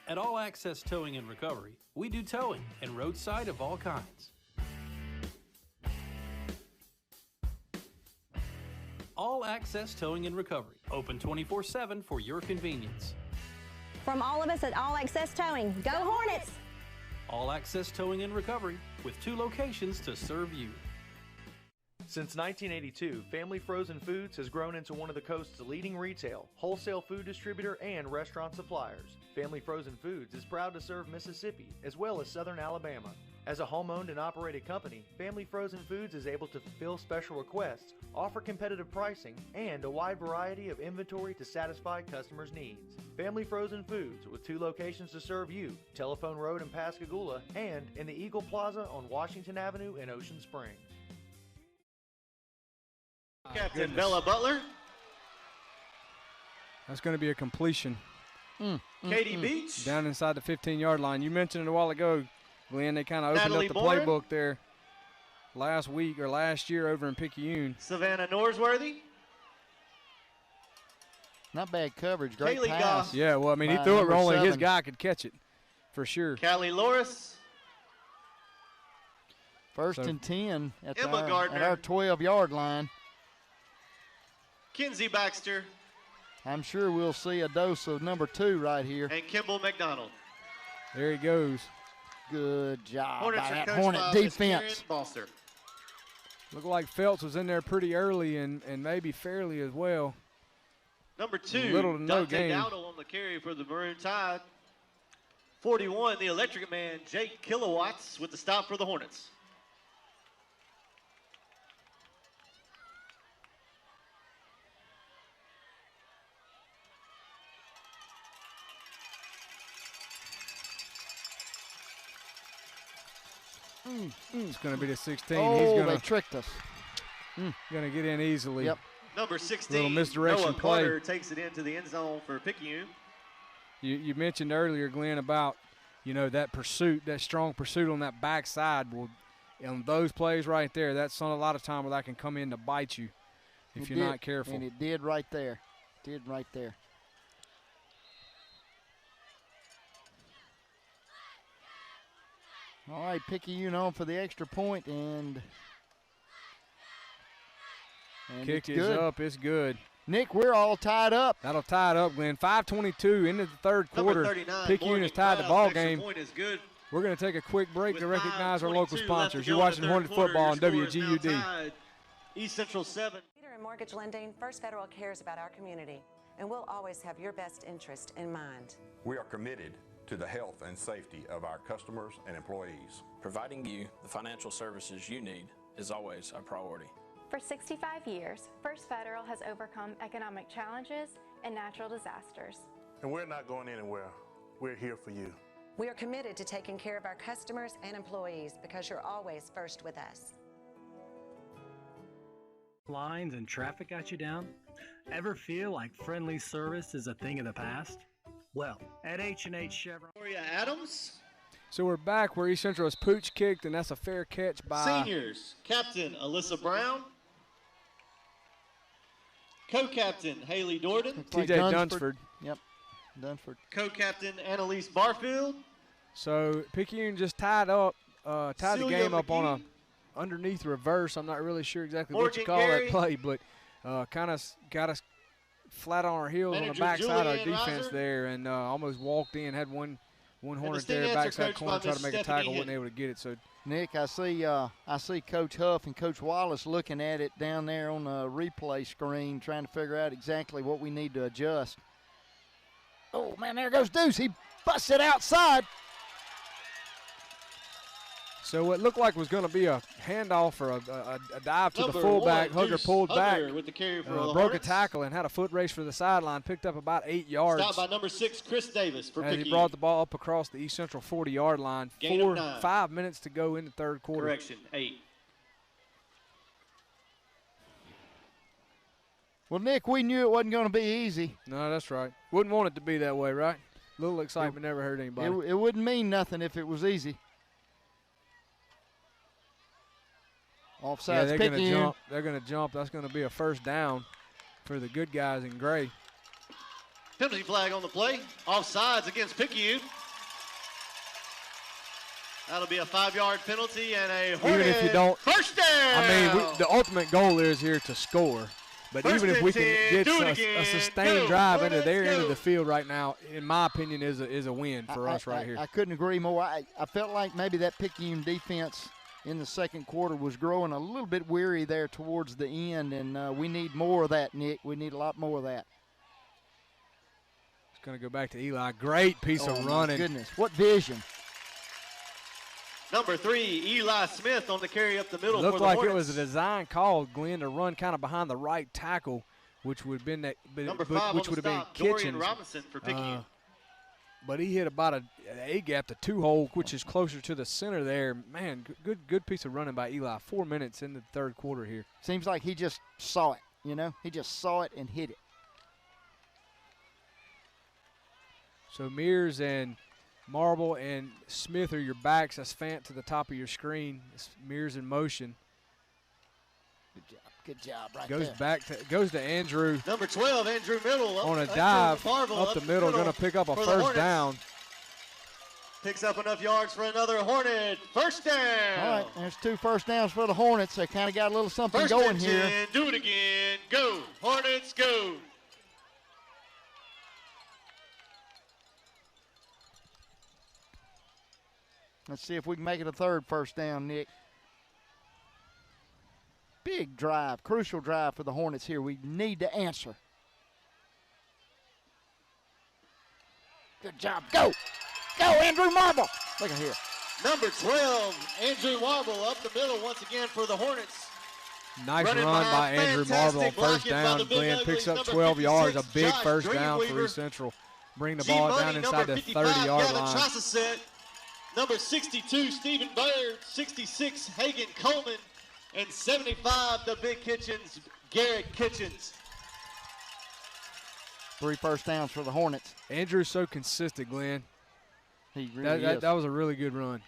At All Access Towing and Recovery, we do towing and roadside of all kinds. All Access Towing and Recovery, open 24/7 for your convenience. From all of us at All Access Towing, go Hornets! All Access Towing and Recovery, with 2 locations to serve you. Since 1982, Family Frozen Foods has grown into one of the coast's leading retail, wholesale food distributor, and restaurant suppliers. Family Frozen Foods is proud to serve Mississippi as well as Southern Alabama. As a home-owned and operated company, Family Frozen Foods is able to fulfill special requests, offer competitive pricing, and a wide variety of inventory to satisfy customers' needs. Family Frozen Foods, with 2 locations to serve you, Telephone Road in Pascagoula and in the Eagle Plaza on Washington Avenue in Ocean Springs. Captain Bella Butler. That's going to be a completion. Katie Beach. Down inside the 15-yard line. You mentioned it a while ago, Glenn, they kind of opened Natalie up the Moore. playbook there last week or last year over in Picayune. Savannah Norsworthy. Not bad coverage. Great Kaylee pass. Goff. Yeah, well, I mean, he by threw it number where only his 7. guy could catch it. for sure. Callie Loris. First and 10 at Emma our Gardner. 12-yard line. Kinsey Baxter. I'm sure we'll see a dose of number 2 right here. And Kimball McDonald. There he goes. Good job Hornets by are that coached Hornet by Miss defense. Karen Foster. Looked like Phelps was in there pretty early and maybe Fairley as well. Number 2, Little to no Dante game. Dowdle on the carry for the Maroon Tide. 41, the Electric Man, Jake Kilowatts with the stop for the Hornets. It's going to be the 16. Oh, He's they going tricked us. to get in easily. Yep. Number 16, Little misdirection Noah play. Carter takes it into the end zone for Picayune. You mentioned earlier, Glenn, about that pursuit, that strong pursuit on that backside. Well, on those plays right there, that's not a lot of time where that can come in to bite you if you're not careful. And it did right there. Did right there. All right, Picayune on for the extra point, and Kick it's is good. up. It's good. Nick, we're all tied up. That'll tie it up, Glenn. 5:22 into the third quarter. 39, Picayune has Morgan tied the Krause, ball extra game. point is good. We're going to take a quick break to recognize our local 5:22 left to sponsors. go You're in the watching third Hornet quarter. Football on Your score is now WGUD. tied. East Central 7. Leader in mortgage lending, First Federal cares about our community, and we'll always have your best interest in mind. We are committed to the health and safety of our customers and employees. Providing you the financial services you need is always a priority. For 65 years, First Federal has overcome economic challenges and natural disasters. And we're not going anywhere. We're here for you. We are committed to taking care of our customers and employees because you're always first with us. Lines and traffic got you down? Ever feel like friendly service is a thing of the past? Well, at H&H Chevron... Victoria Adams. So we're back where East Central has pooch kicked, and that's a fair catch by Seniors, Captain Alyssa Brown. Co-Captain Haley Dorden. TJ Dunsford. Yep, Dunsford. Co-Captain Annalise Barfield. So Picayune just tied the Celia game up on McGee. a underneath reverse. I'm not really sure exactly Morgan what you call Gary. that play, but kind of got us flat on our heels on Manager the backside of our Julianne defense Reiser. there, and almost walked in. Had one Hornet Stingettes there, are backside coached corner, by tried to Miss make a Stephanie tackle, wasn't Hinton. able to get it. So Nick, I see Coach Huff and Coach Wallace looking at it down there on the replay screen, trying to figure out exactly what we need to adjust. Oh, man, there goes Deuce. He busted outside. So what looked like was going to be a handoff or a dive to the Number fullback. one, Hugger Deuce pulled Hugger back, with the carry for the broke a Hornets. tackle and had a foot race for the sideline, picked up about 8 yards. Stopped by number 6, Chris Davis for as Picayune. he brought the ball up across the East Central 40-yard line. Gain of 9. 5 minutes to go in the third quarter. Correction, 8. Well, Nick, we knew it wasn't going to be easy. No, that's right. Wouldn't want it to be that way, right? Little excitement never hurt anybody. It wouldn't mean nothing if it was easy. Offsides, they're Picayune. going to jump. They're going to jump. That's going to be a first down for the good guys in gray. Penalty flag on the play. Offsides against Picayune. That'll be a 5-yard penalty and a Hornet Even if you don't, first down. I mean, the ultimate goal is here to score. But First even if we and can 10, get do it a again. sustained Go, drive into Hornets, their end go. of the field right now, in my opinion, is a win for us right here. I couldn't agree more. I felt like maybe that Picayune defense in the second quarter was growing a little bit weary there towards the end, and we need more of that, Nick. We need a lot more of that. It's going to go back to Eli. Great piece of running. My goodness, what vision. Number 3, Eli Smith on the carry up the middle Looked for the like Hornets. it was a design call, Glenn, to run kind of behind the right tackle, which would have been that, Number 5 which on would the have been stop, Dorian Kitchens. Robinson for Picayune. But he hit about an A-gap to 2-hole, which is closer to the center there. Man, good piece of running by Eli. 4 minutes into the third quarter here. Seems like he just saw it, you know? He just saw it and hit it. So Mears and Marble and Smith are your backs. That's Fant to the top of your screen. It's Mears in motion. Good job right Goes there. Goes to Andrew. Number 12, Andrew Middle. On a Andrew dive Farville up the middle, going to pick up a for the first Hornets. down. Picks up enough yards for another Hornet first down. All right, there's 2 first downs for the Hornets. They kind of got a little something First going and here. 10, do it again. Go, Hornets, go. Let's see if we can make it a 3rd first down, Nick. Big drive, crucial drive for the Hornets here. We need to answer. Good job. Go. Go, Andrew Marble. Look at here. Number 12, Andrew Marble up the middle once again for the Hornets. Nice run by Andrew Marble on first down. Glenn picks up 12 yards, a big first down for East Central. Bring the ball down inside the 30-yard line. Number 62, Stephen Baird. 66, Hagan Coleman. And 75, the Big Kitchens, Garrett Kitchens. 3 first downs for the Hornets. Andrew's so consistent, Glenn. He really is. That was a really good run.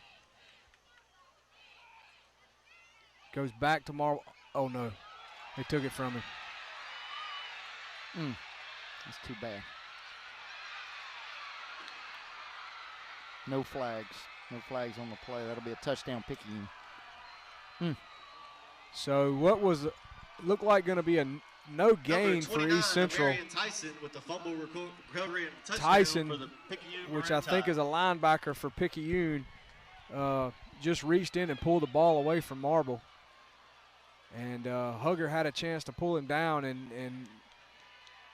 Goes back to Marble. Oh, no. They took it from him. That's too bad. No flags. No flags on the play. That'll be a touchdown Picayune. So what was looked like going to be a no gain for East Central. Tyson with the fumble recovery and touchdown Tyson, for the Picayune which Maroon I think Tide. is a linebacker for Picayune, just reached in and pulled the ball away from Marble. And Hugger had a chance to pull him down, and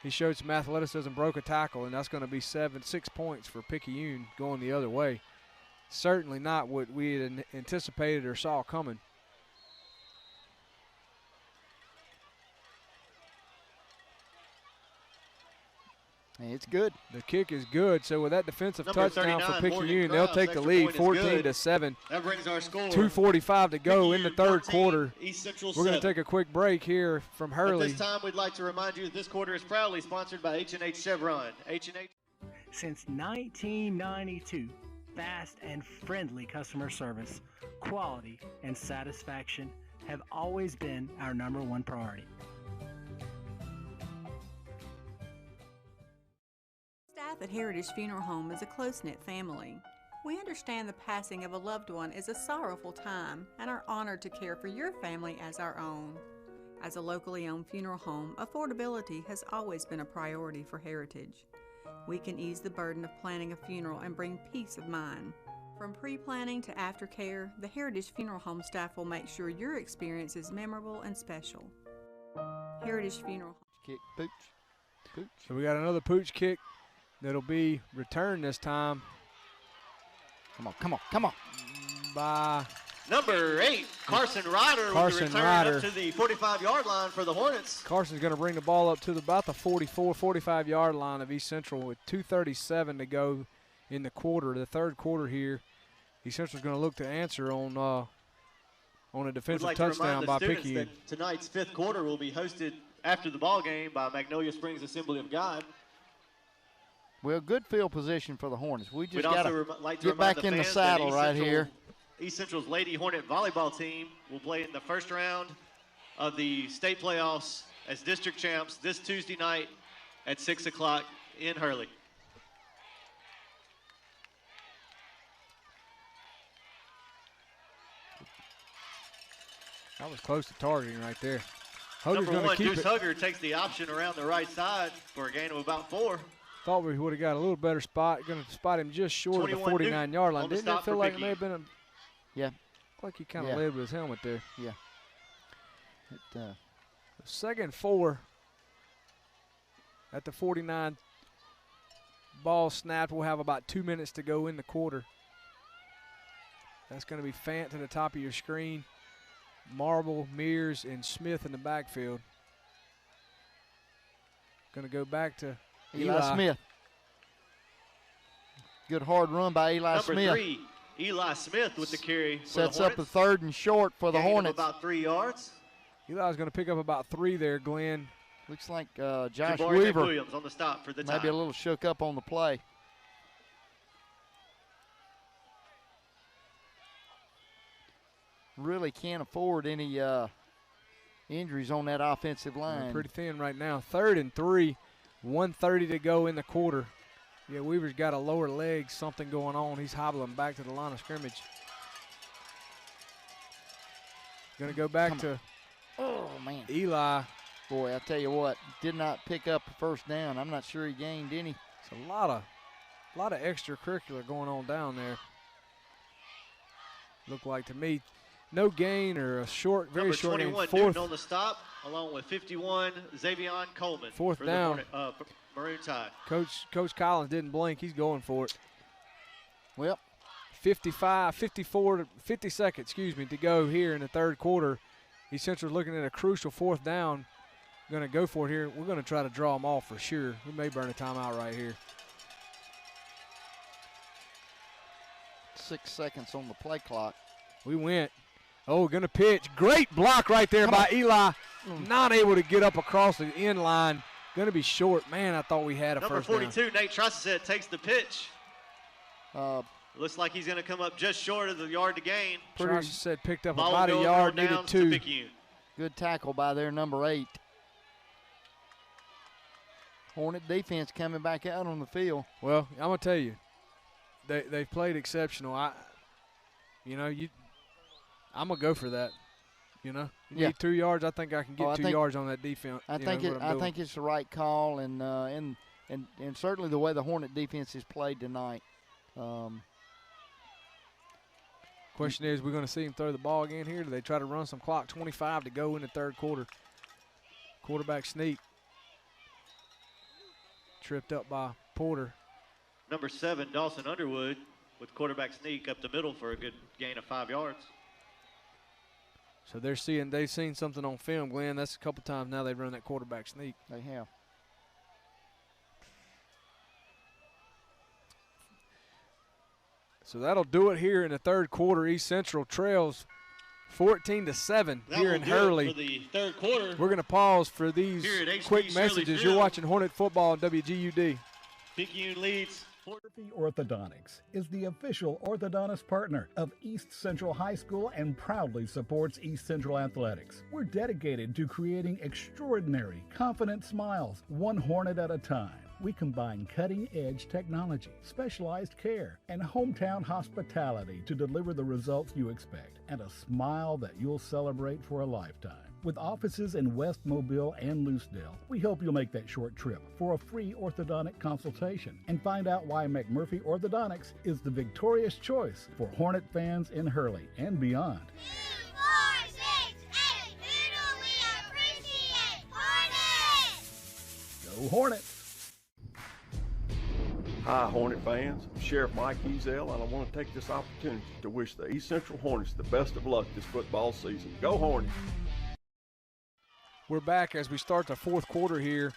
he showed some athleticism, broke a tackle, and that's going to be 6 points for Picayune going the other way. Certainly not what we had anticipated or saw coming. Hey, it's good. The kick is good. So with that defensive Number touchdown for 39, Picayune, Morgan they'll Krause, take the extra lead point is 14-7. That brings our score. 2:45 to go in the third 14, quarter. East Central We're going to 7. take a quick break here from Hurley. At this time, we'd like to remind you that this quarter is proudly sponsored by H&H Chevron. H&H. Since 1992, fast and friendly customer service, quality, and satisfaction have always been our #1 priority. Staff at Heritage Funeral Home is a close-knit family. We understand the passing of a loved one is a sorrowful time and are honored to care for your family as our own. As a locally owned funeral home, affordability has always been a priority for Heritage. We can ease the burden of planning a funeral and bring peace of mind. From pre-planning to aftercare, the Heritage Funeral Home staff will make sure your experience is memorable and special. Heritage Funeral Home. Kick, pooch, pooch. So we got another pooch kick that'll be returned this time. Come on, come on, come on. By Number 8, Carson Ryder with the return up to the 45-yard line for the Hornets. Carson's going to bring the ball up to about the 44, 45-yard line of East Central with 2:37 to go in the quarter, the third quarter here. East Central's going to look to answer on a defensive touchdown by Picayune. Tonight's fifth quarter will be hosted after the ball game by Magnolia Springs Assembly of God. Well, good field position for the Hornets. We just We'd got also to like to get remind back in the fans that saddle right here. East Central's Lady Hornet volleyball team will play in the first round of the state playoffs as district champs this Tuesday night at 6 o'clock in Hurley. That was close to targeting right there. Hugger's Number 1, keep Deuce it. Hugger takes the option around the right side for a gain of about 4. Thought we would have got a little better spot. Going to spot him just short of the 49-yard line. Didn't it feel like it may have been a – yeah. Like he kind of led with his helmet there. Yeah. Second 4 at the 49. Ball snapped. We'll have about 2 minutes to go in the quarter. That's going to be Fant to the top of your screen. Marble, Mears, and Smith in the backfield. Going to go back to Eli Smith. Good hard run by Eli Smith. Number 3, Eli Smith with the carry for Sets the up a 3rd and short for the Gain of Hornets. about 3 yards. Eli's going to pick up about 3 there, Glenn. Looks like Josh Jabari Weaver Williams on the stop for the maybe a little shook up on the play. Really can't afford any injuries on that offensive line. Pretty thin right now. 3rd and 3, 1:30 to go in the quarter. Yeah, Weaver's got a lower leg, something going on. He's hobbling back to the line of scrimmage. Going to go back to man. Eli. Boy, I tell you what, did not pick up a first down. I'm not sure he gained any. It's a lot of extracurricular going on down there. Look like to me, no gain or a short, very Number short 21, fourth. Newton on the stop, along with 51, Xavion Coleman. Fourth for down. The Maroon Tide. Coach Collins didn't blink. He's going for it. Well, 50 seconds, to go here in the third quarter. East Central's looking at a crucial fourth down. Going to go for it here. We're going to try to draw them off for sure. We may burn a timeout right here. 6 seconds on the play clock. We went. Oh, going to pitch. Great block right there by Eli. Not able to get up across the end line. Going to be short. Man, I thought we had a Number first down. 42, Nate Trusset takes the pitch. Looks like he's going to come up just short of the yard to gain. Trusset picked up Ball about a going yard, down needed to 2. Picayune. Good tackle by their number 8. Hornet defense coming back out on the field. Well, I'm going to tell you, they've played exceptional. I'm going to go for that. You need 2 yards. I think I can get 2 yards on that defense. I think it's the right call, and certainly the way the Hornet defense has played tonight. Question is, we're going to see him throw the ball again here? Do they try to run some clock? 25 to go in the third quarter. Quarterback sneak. Tripped up by Porter. Number 7, Dawson Underwood, with quarterback sneak up the middle for a good gain of 5 yards. So they've seen something on film, Glenn. That's a couple times now they've run that quarterback sneak. They have. So that'll do it here in the third quarter. East Central trails 14-7 here in Hurley. For the third quarter. We're going to pause for these quick messages. You're watching Hornet Football on WGUD. Picayune leads. Murphy Orthodontics is the official orthodontist partner of East Central High School and proudly supports East Central Athletics. We're dedicated to creating extraordinary, confident smiles, one Hornet at a time. We combine cutting-edge technology, specialized care, and hometown hospitality to deliver the results you expect and a smile that you'll celebrate for a lifetime. With offices in West Mobile and Lucedale, we hope you'll make that short trip for a free orthodontic consultation and find out why McMurphy Orthodontics is the victorious choice for Hornet fans in Hurley and beyond. 2, 4, 6, 8, who do we appreciate? Hornets! Go Hornets! Hi, Hornet fans. I'm Sheriff Mike Ezel, and I want to take this opportunity to wish the East Central Hornets the best of luck this football season. Go Hornets! We're back as we start the fourth quarter here.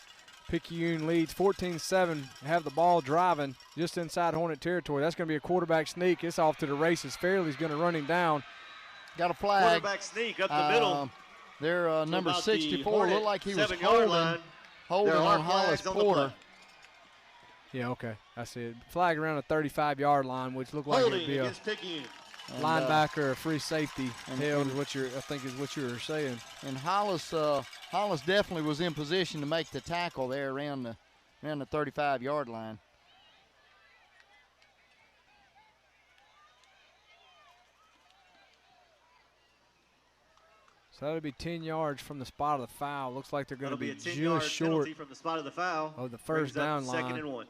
Picayune leads 14-7, have the ball driving just inside Hornet territory. That's going to be a quarterback sneak. It's off to the races. Fairley's going to run him down. Got a flag. Quarterback sneak up the middle. Their number 64 looked like he was holding on Hollis Porter. Yeah, okay. I see it. Flag around the 35-yard line, which looked like it would be a linebacker or free safety held, I think is what you were saying. And Hollis definitely was in position to make the tackle there around the 35-yard line. So that'll be 10 yards from the spot of the foul. Looks like they're going to be a 10-yard just short penalty from the spot of the foul. Of the first down line. 2nd and 1.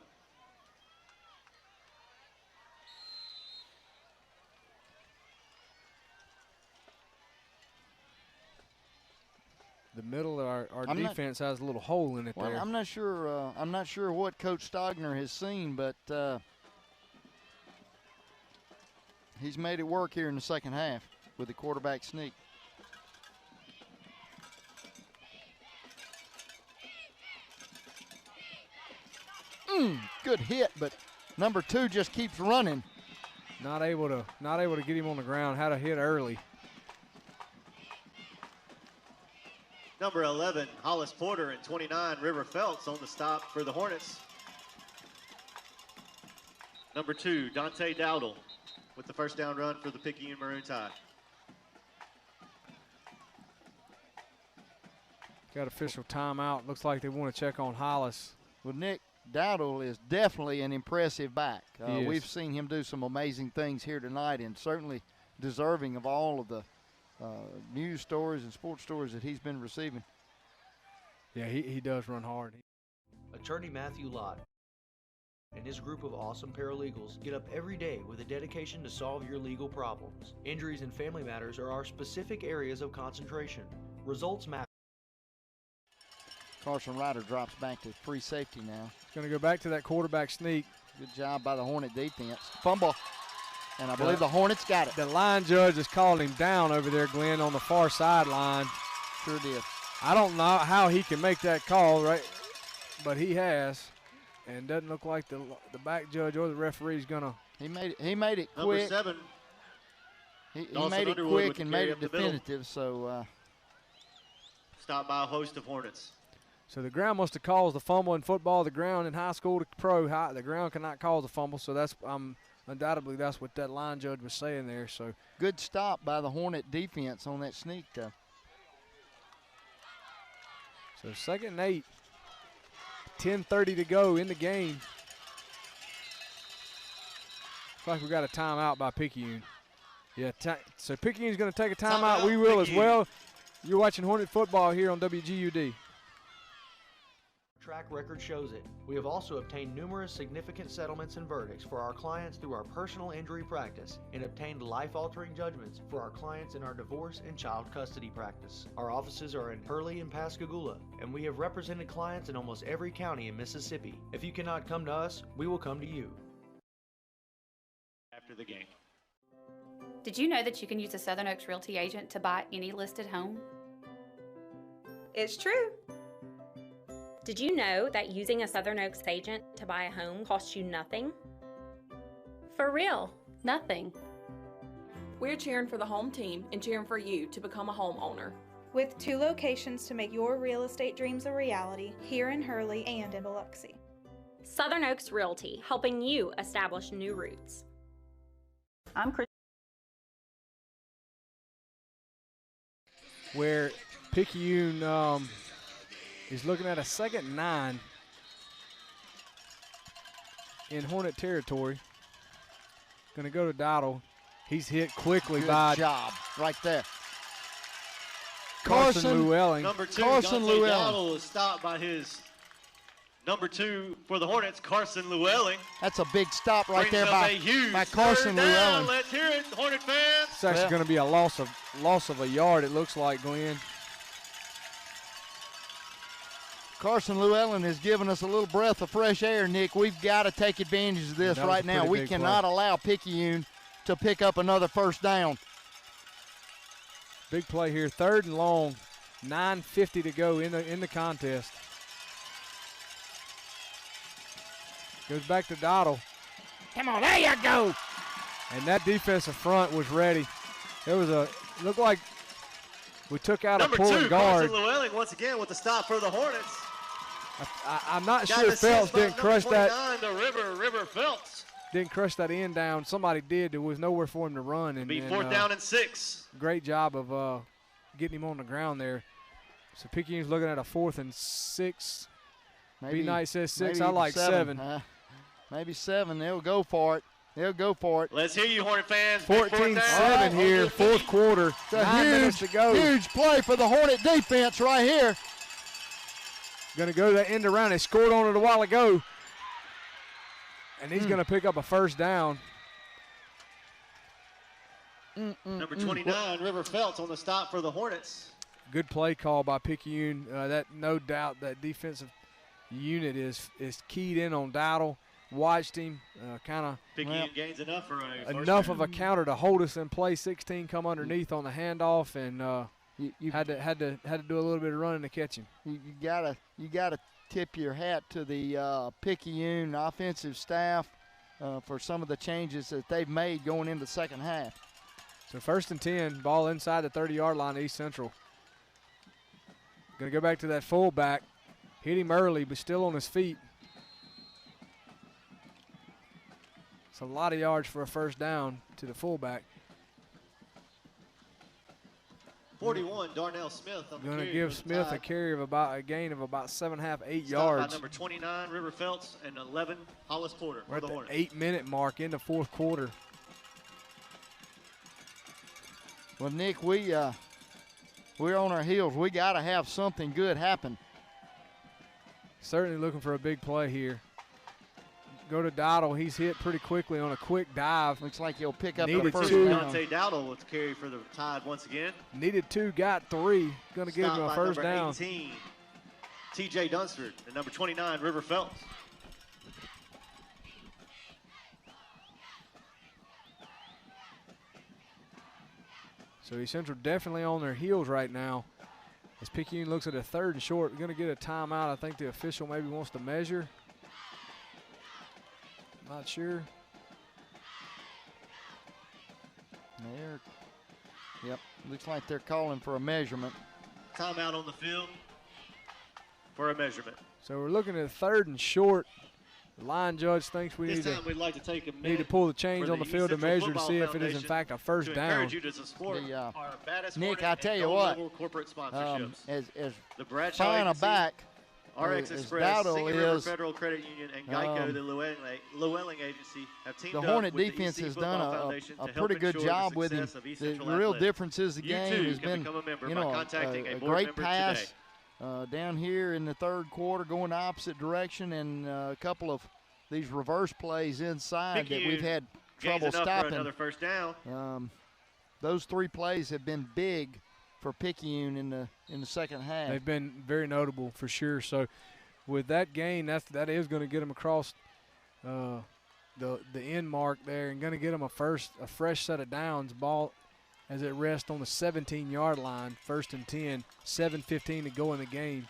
The middle of our defense has a little hole in it there. I'm not sure. I'm not sure what Coach Stogner has seen, but he's made it work here in the second half with the quarterback sneak. Good hit, but number 2 just keeps running. Not able to get him on the ground. Had a hit early. Number 11, Hollis Porter, and 29, River Phelps on the stop for the Hornets. Number 2, Dante Dowdle with the first down run for the Picayune Maroon Tide. Got official timeout. Looks like they want to check on Hollis. Well, Nick, Dowdle is definitely an impressive back. He is. We've seen him do some amazing things here tonight, and certainly deserving of all of the news stories and sports stories that he's been receiving. Yeah, he does run hard. Attorney Matthew Lott and his group of awesome paralegals get up every day with a dedication to solve your legal problems. Injuries and family matters are our specific areas of concentration. Results matter. Carson Ryder drops back to free safety now. He's going to go back to that quarterback sneak. Good job by the Hornet defense. Fumble. And I believe the Hornets got it. The line judge has called him down over there, Glenn, on the far sideline. Sure did. I don't know how he can make that call, right? But he has. And doesn't look like the back judge or the referee's going to. He made it quick. Number 7. He made it quick and made it definitive. So stopped by a host of Hornets. So the ground must have caused the fumble in football. The ground in high school to pro, the ground cannot cause a fumble. So that's undoubtedly that's what that line judge was saying there. So good stop by the Hornet defense on that sneak, though. So 2nd and 8. 10:30 to go in the game. Looks like we got a timeout by Picayune. Yeah, so Picayune's going to take a timeout. We will as well. You're watching Hornet football here on WGUD. Track record shows it. We have also obtained numerous significant settlements and verdicts for our clients through our personal injury practice and obtained life-altering judgments for our clients in our divorce and child custody practice. Our offices are in Hurley and Pascagoula, and we have represented clients in almost every county in Mississippi. If you cannot come to us, we will come to you. After the game. Did you know that you can use a Southern Oaks Realty agent to buy any listed home? It's true. Did you know that using a Southern Oaks agent to buy a home costs you nothing? For real, nothing. We're cheering for the home team and cheering for you to become a homeowner. With 2 locations to make your real estate dreams a reality, here in Hurley and in Biloxi. Southern Oaks Realty, helping you establish new roots. I'm Chris. Where Picayune is looking at a 2nd and 9 in Hornet territory. Going to go to Dowdle. He's hit quickly by. Good job right there. Carson Llewellyn. Number 2, Carson Llewellyn. Dowdle is stopped by his number 2 for the Hornets, Carson Llewellyn. That's a big stop right there by Carson third down. Llewellyn. Let's hear it, Hornet fans. It's actually going to be a loss of a yard, it looks like, Glenn. Carson Llewellyn has given us a little breath of fresh air, Nick. We've got to take advantage of this right now. We cannot allow Picayune to pick up another first down. Big play here, 3rd and long, 9:50 to go in the contest. Goes back to Dowdle. Come on, there you go. And that defensive front was ready. Looked like we took out number a pulling 2, guard. Carson Llewellyn once again with the stop for the Hornets. I'm not sure Phelps didn't crush that. The River Phelps. Didn't crush that end down. Somebody did. There was nowhere for him to run. And 4th down and 6. Great job of getting him on the ground there. So Picayune's looking at a 4th and 6. B-Knight says 6. I like 7. Maybe 7. They'll go for it. Let's hear you, Hornet fans. 14-7 here, 4th quarter. 9 minutes to go. Huge play for the Hornet defense right here. Going to go that end around. They scored on it a while ago. And he's going to pick up a first down. Number 29, River Phelps on the stop for the Hornets. Good play call by Picayune. That no doubt that defensive unit is keyed in on Dowdle. Watched him kind of. Picayune gains enough for enough of a counter to hold us in play. 16 come underneath on the handoff, and you had to do a little bit of running to catch him. You gotta tip your hat to the Picayune offensive staff for some of the changes that they've made going into the second half. So 1st and 10, ball inside the 30-yard line, East Central. Going to go back to that fullback. Hit him early, but still on his feet. It's a lot of yards for a first down to the fullback. 41, Darnell Smith on the Going to carry give for the Smith a Tide. carry of a gain of about 7.5, 8 Stopped yards. by number 29, River Phelps, and 11, Hollis Porter We're for at the the Hornets. 8-minute mark in the fourth quarter. Well, Nick, we're on our heels. We got to have something good happen. Certainly looking for a big play here. Go to Dowdle. He's hit pretty quickly on a quick dive. Looks like he'll pick up Needed the first two. down. Dante Dowdle with the carry for the Tide once again. Needed 2, got 3. Going to give him Stopped a by first number down. 18, TJ Dunsford, and number 29, River Phelps. So East Central definitely on their heels right now. As Picayune looks at a 3rd and short, going to get a timeout. I think the official maybe wants to measure. Not sure. Yep, looks like they're calling for a measurement. Timeout on the field for a measurement. So we're looking at 3rd and short. The line judge thinks we This need time we'd like to take a to minute pull the chains for on the East field to Central measure to Football see if it is in Foundation fact a first to down. encourage you to support our baddest Nick, Hornet I tell and you gold what, level corporate sponsorships. as the Bradshaw fine a Agency, back RX as Express, Dowdle Singing River is, Federal Credit Union, and Geico, the Llewellyn Agency, have teamed the up Hornet with defense the EC has Football done Foundation a to help pretty good ensure the job with him. success of East The Central real athletics. difference is the You game too has can been, become a member you by know, contacting a board great member pass today. down here in the 3rd quarter, going the opposite direction, and a couple of these reverse plays inside that we've had Gains trouble enough for stopping. another first down. Those 3 plays have been big for Picayune in the second half. They've been very notable for sure. So with that gain, that is going to get them across the end mark there, and going to get them a fresh set of downs. Ball as it rests on the 17-yard line, 1st and 10, 7:15 to go in the game.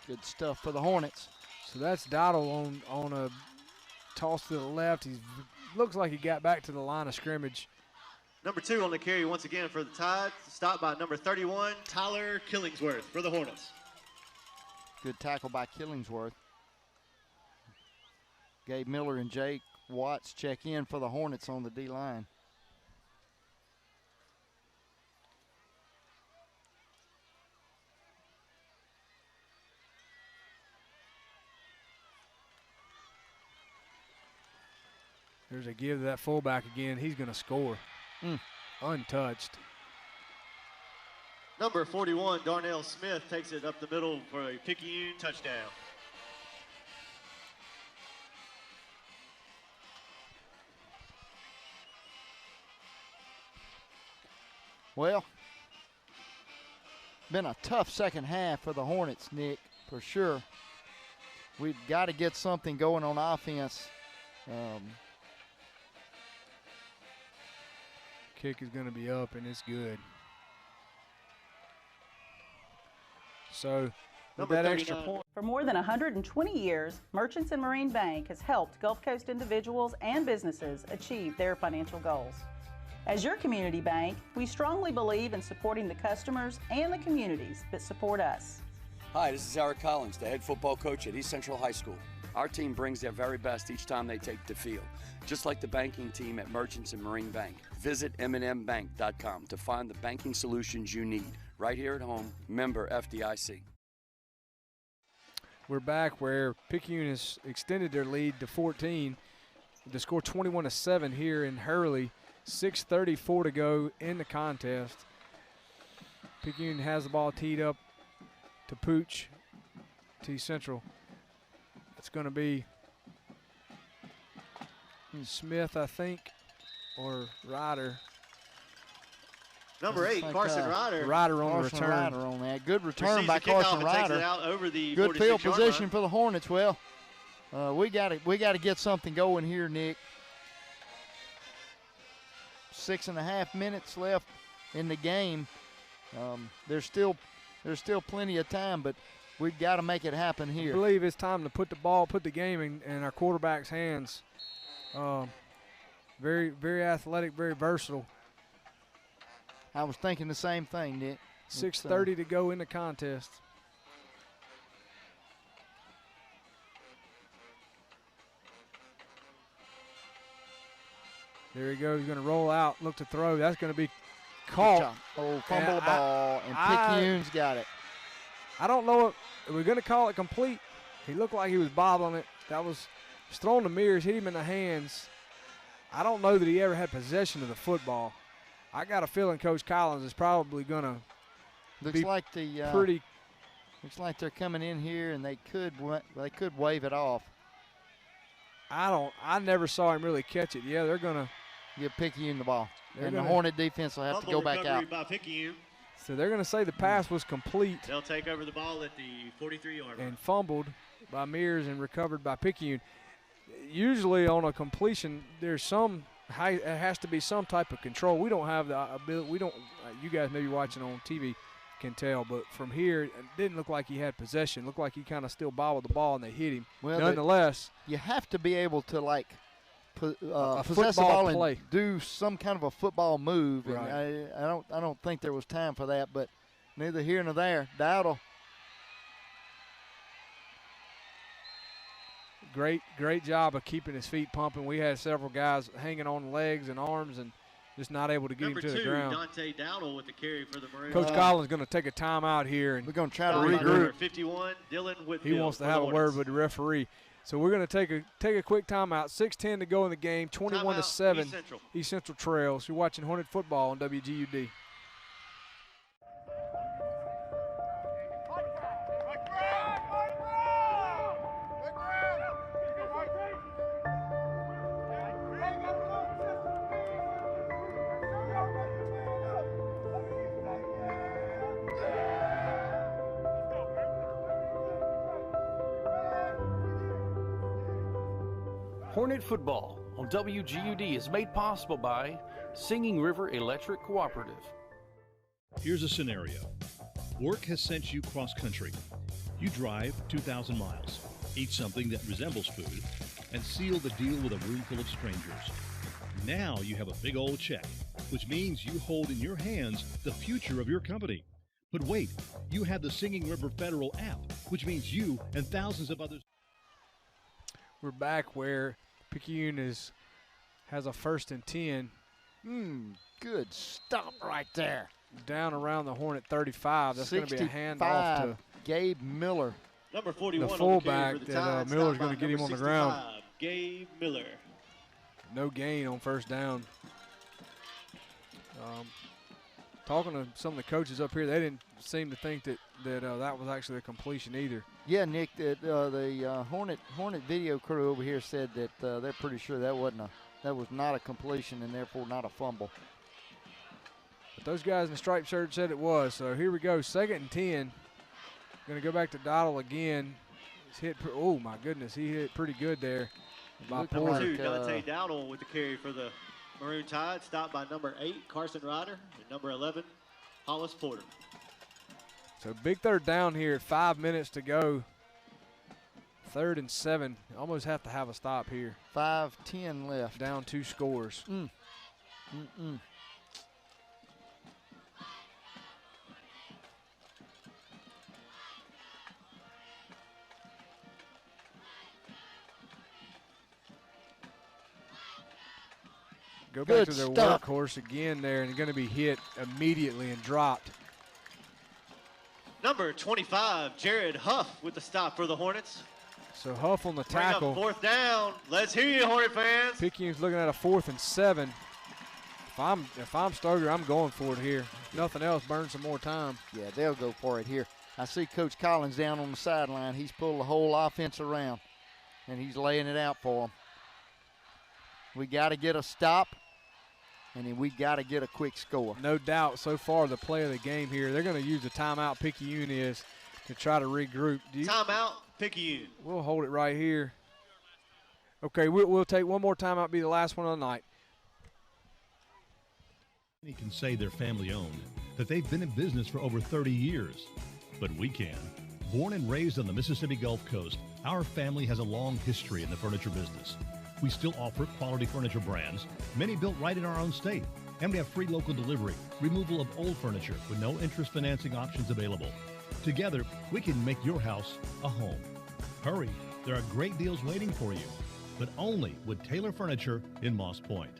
Good stuff for the Hornets. So that's Dottle on a toss to the left. He looks like he got back to the line of scrimmage. Number 2 on the carry once again for the Tide. Stopped by number 31, Tyler Killingsworth for the Hornets. Good tackle by Killingsworth. Gabe Miller and Jake Watts check in for the Hornets on the D-line. There's a give to that fullback again. He's going to score. Untouched. Number 41, Darnell Smith, takes it up the middle for a Picayune touchdown. Well, been a tough second half for the Hornets, Nick, for sure. We've got to get something going on offense. Kick is going to be up, and it's good. So with that extra point. For more than 120 years, Merchants and Marine Bank has helped Gulf Coast individuals and businesses achieve their financial goals. As your community bank, we strongly believe in supporting the customers and the communities that support us. Hi, this is Eric Collins, the head football coach at East Central High School. Our team brings their very best each time they take the field, just like the banking team at Merchants and Marine Bank. Visit mnmbank.com to find the banking solutions you need. Right here at home, member FDIC. We're back where Picayune has extended their lead to 14. The score 21-7 here in Hurley. 6:34 to go in the contest. Picayune has the ball teed up to Pooch, T Central. It's going to be Smith, I think, or Ryder. Number 8, Carson Ryder. Ryder on the Carson return. Ryder on that. Good return by Receives the kickoff Carson and takes Ryder. it out over the Good field 46-yard position line. for the Hornets. Well, we got to get something going here, Nick. 6.5 minutes left in the game. There's still plenty of time, but we've got to make it happen I here. believe it's time to put the game in our quarterback's hands. Very, very athletic, very versatile. I was thinking the same thing, Nick. 6:30 to go in the contest. There he goes. He's going to roll out, look to throw. That's going to be caught. Fumble the ball, and Picayune's got it. I don't know if we're going to call it complete. He looked like he was bobbling it. That was thrown to Mears, hit him in the hands. I don't know that he ever had possession of the football. I got a feeling Coach Collins is probably going to Looks like they're coming in here, and they could wave it off. I never saw him really catch it. Yeah, they're going to give Picayune the ball. And the Hornet defense will have to go back out. By Picayune. So they're going to say the pass was complete. They'll take over the ball at the 43-yard line. And fumbled by Mears and recovered by Picayune. Usually on a completion, there's it has to be some type of control. We don't have the ability. You guys maybe watching on TV can tell, but from here, it didn't look like he had possession. It looked like he kind of still bobbled the ball and they hit him. Well, nonetheless, you have to be able to possess the football ball play. and do some kind of a football move. Right. And I don't think there was time for that, but neither here nor there. Dowdle. Great job of keeping his feet pumping. We had several guys hanging on legs and arms and just not able to get him to the ground. Dante Dowdle with the carry for the Maroons. Coach Collins is going to take a timeout here. And we're going to try to regroup. 51, Dylan Whitfield. He wants to have a word with the referee. So we're going to take a quick timeout. 6:10 to go in the game. 21-7. East Central trails. You're watching Hornet football on WGUD. Hornet football on WGUD is made possible by Singing River Electric Cooperative. Here's a scenario. Work has sent you cross country. You drive 2,000 miles, eat something that resembles food, and seal the deal with a room full of strangers. Now you have a big old check, which means you hold in your hands the future of your company. But wait, you have the Singing River Federal app, which means you and thousands of others. We're back where Picayune has a 1st and 10. Good stop right there. Down around the Hornet 35. That's going to be a handoff to Gabe Miller. Number 41 the fullback on the that Miller's going to get him on the ground. Gabe Miller. No gain on 1st down. Talking to some of the coaches up here, they didn't seem to think that was actually a completion either. Yeah, Nick, the Hornet video crew over here said that they're pretty sure that was not a completion and therefore not a fumble. But those guys in the striped shirt said it was. So here we go, 2nd and 10. Going to go back to Dottle again. He's hit. Oh my goodness, he hit pretty good there. By Porter. Dante Dowdle with the carry for the Maroon Tide, stopped by number 8, Carson Ryder, and number 11, Hollis Porter. So big 3rd down here at 5 minutes to go. 3rd and 7. Almost have to have a stop here. 5:10 left. Down 2 scores. Go back to their workhorse again there, and going to be hit immediately and dropped. Number 25, Jared Huff with the stop for the Hornets. So Huff on the tackle. Bring up 4th down. Let's hear you, Hornet fans. Picayune's looking at a 4th and 7. If I'm Stoger, I'm going for it here. If nothing else, burn some more time. Yeah, they'll go for it here. I see Coach Collins down on the sideline. He's pulled the whole offense around, and he's laying it out for them. We got to get a stop, and then we got to get a quick score. No doubt, so far the play of the game here. They're going to use the timeout Picayune is to try to regroup. Timeout Picayune. We'll hold it right here. Okay, we'll take one more timeout, be the last one of the night. Many can say they're family owned, that they've been in business for over 30 years. But we can. Born and raised on the Mississippi Gulf Coast, our family has a long history in the furniture business. We still offer quality furniture brands, many built right in our own state. And we have free local delivery, removal of old furniture with no interest financing options available. Together, we can make your house a home. Hurry, there are great deals waiting for you, but only with Taylor Furniture in Moss Point.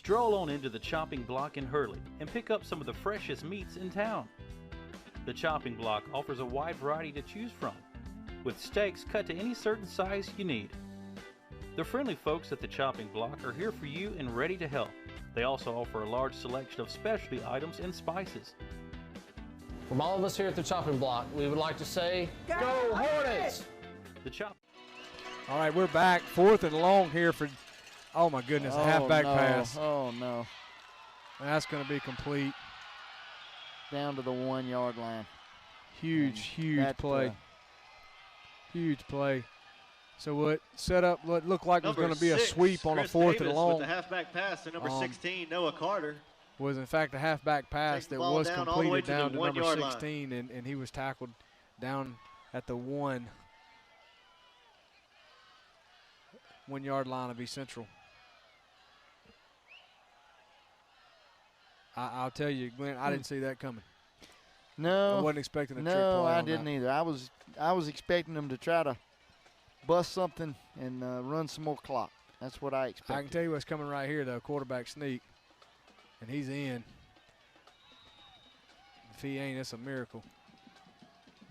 Stroll on into the chopping block in Hurley and pick up some of the freshest meats in town. The chopping block offers a wide variety to choose from, with steaks cut to any certain size you need. The friendly folks at the chopping block are here for you and ready to help. They also offer a large selection of specialty items and spices. From all of us here at the chopping block, we would like to say, Go Hornets! The chop. All right, we're back. 4th and long here for, oh my goodness, a halfback pass. Oh, no. That's going to be complete. Down to the 1 yard line. Huge play. Huge play. So what set up what looked like was going to be a sweep on a 4th and long. With the halfback pass to number 16, Noah Carter. Was in fact a halfback pass that was completed down to number 16, and he was tackled down at the 1 yard line of East Central. I'll tell you, Glenn, I didn't see that coming. No, I wasn't expecting a trick play. No, I on didn't that. either. I was expecting them to try to bust something and run some more clock. That's what I expected. I can tell you what's coming right here, though. Quarterback sneak, and he's in. If he ain't, it's a miracle.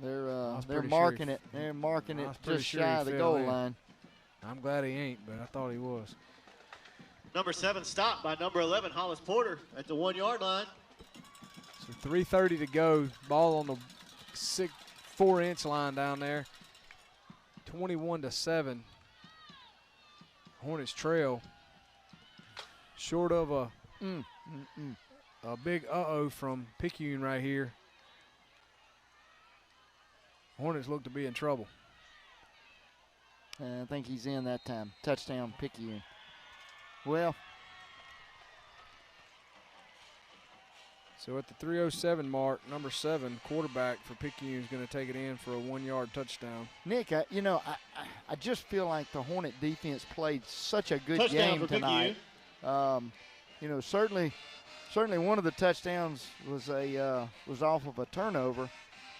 They're marking it. They're marking it just shy of the goal line. I'm glad he ain't, but I thought he was. Number 7 stopped by number 11, Hollis Porter, at the 1 yard line. So 3:30 to go. Ball on the 4-inch line down there. 21-7. Hornets trail. Short of a big uh-oh from Picayune right here. Hornets look to be in trouble. I think he's in that time. Touchdown, Picayune. Well. So at the 3:07 mark, number 7, quarterback for Picayune, is going to take it in for a 1 yard touchdown. Nick, I just feel like the Hornet defense played such a good Touchdown game for tonight. Certainly one of the touchdowns was off of a turnover,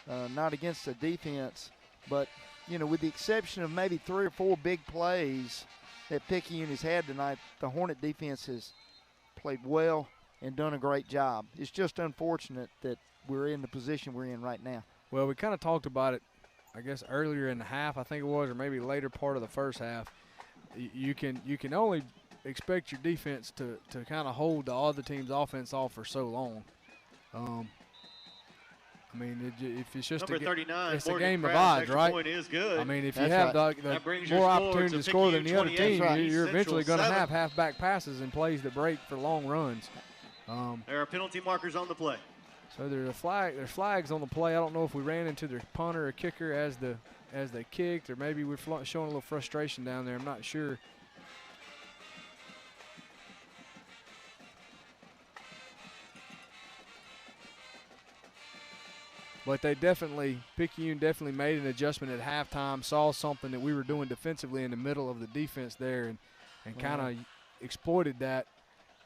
not against the defense, but with the exception of maybe 3 or 4 big plays that Picayune has had tonight, the Hornet defense has played well and done a great job. It's just unfortunate that we're in the position we're in right now. Well, we kind of talked about it, I guess, earlier in the half, I think it was, or maybe later part of the first half. You can only expect your defense to kind of hold the other team's offense off for so long. I mean, if it's just number 39, it's a game of odds, right? Point is good. I mean, if you have the more opportunity to score than the other team, you're eventually going to have halfback passes and plays that break for long runs. There are penalty markers on the play. So there's flags on the play. I don't know if we ran into the punter or kicker as they kicked, or maybe we're showing a little frustration down there. I'm not sure. But Picayune definitely made an adjustment at halftime, saw something that we were doing defensively in the middle of the defense there, and kind of exploited that.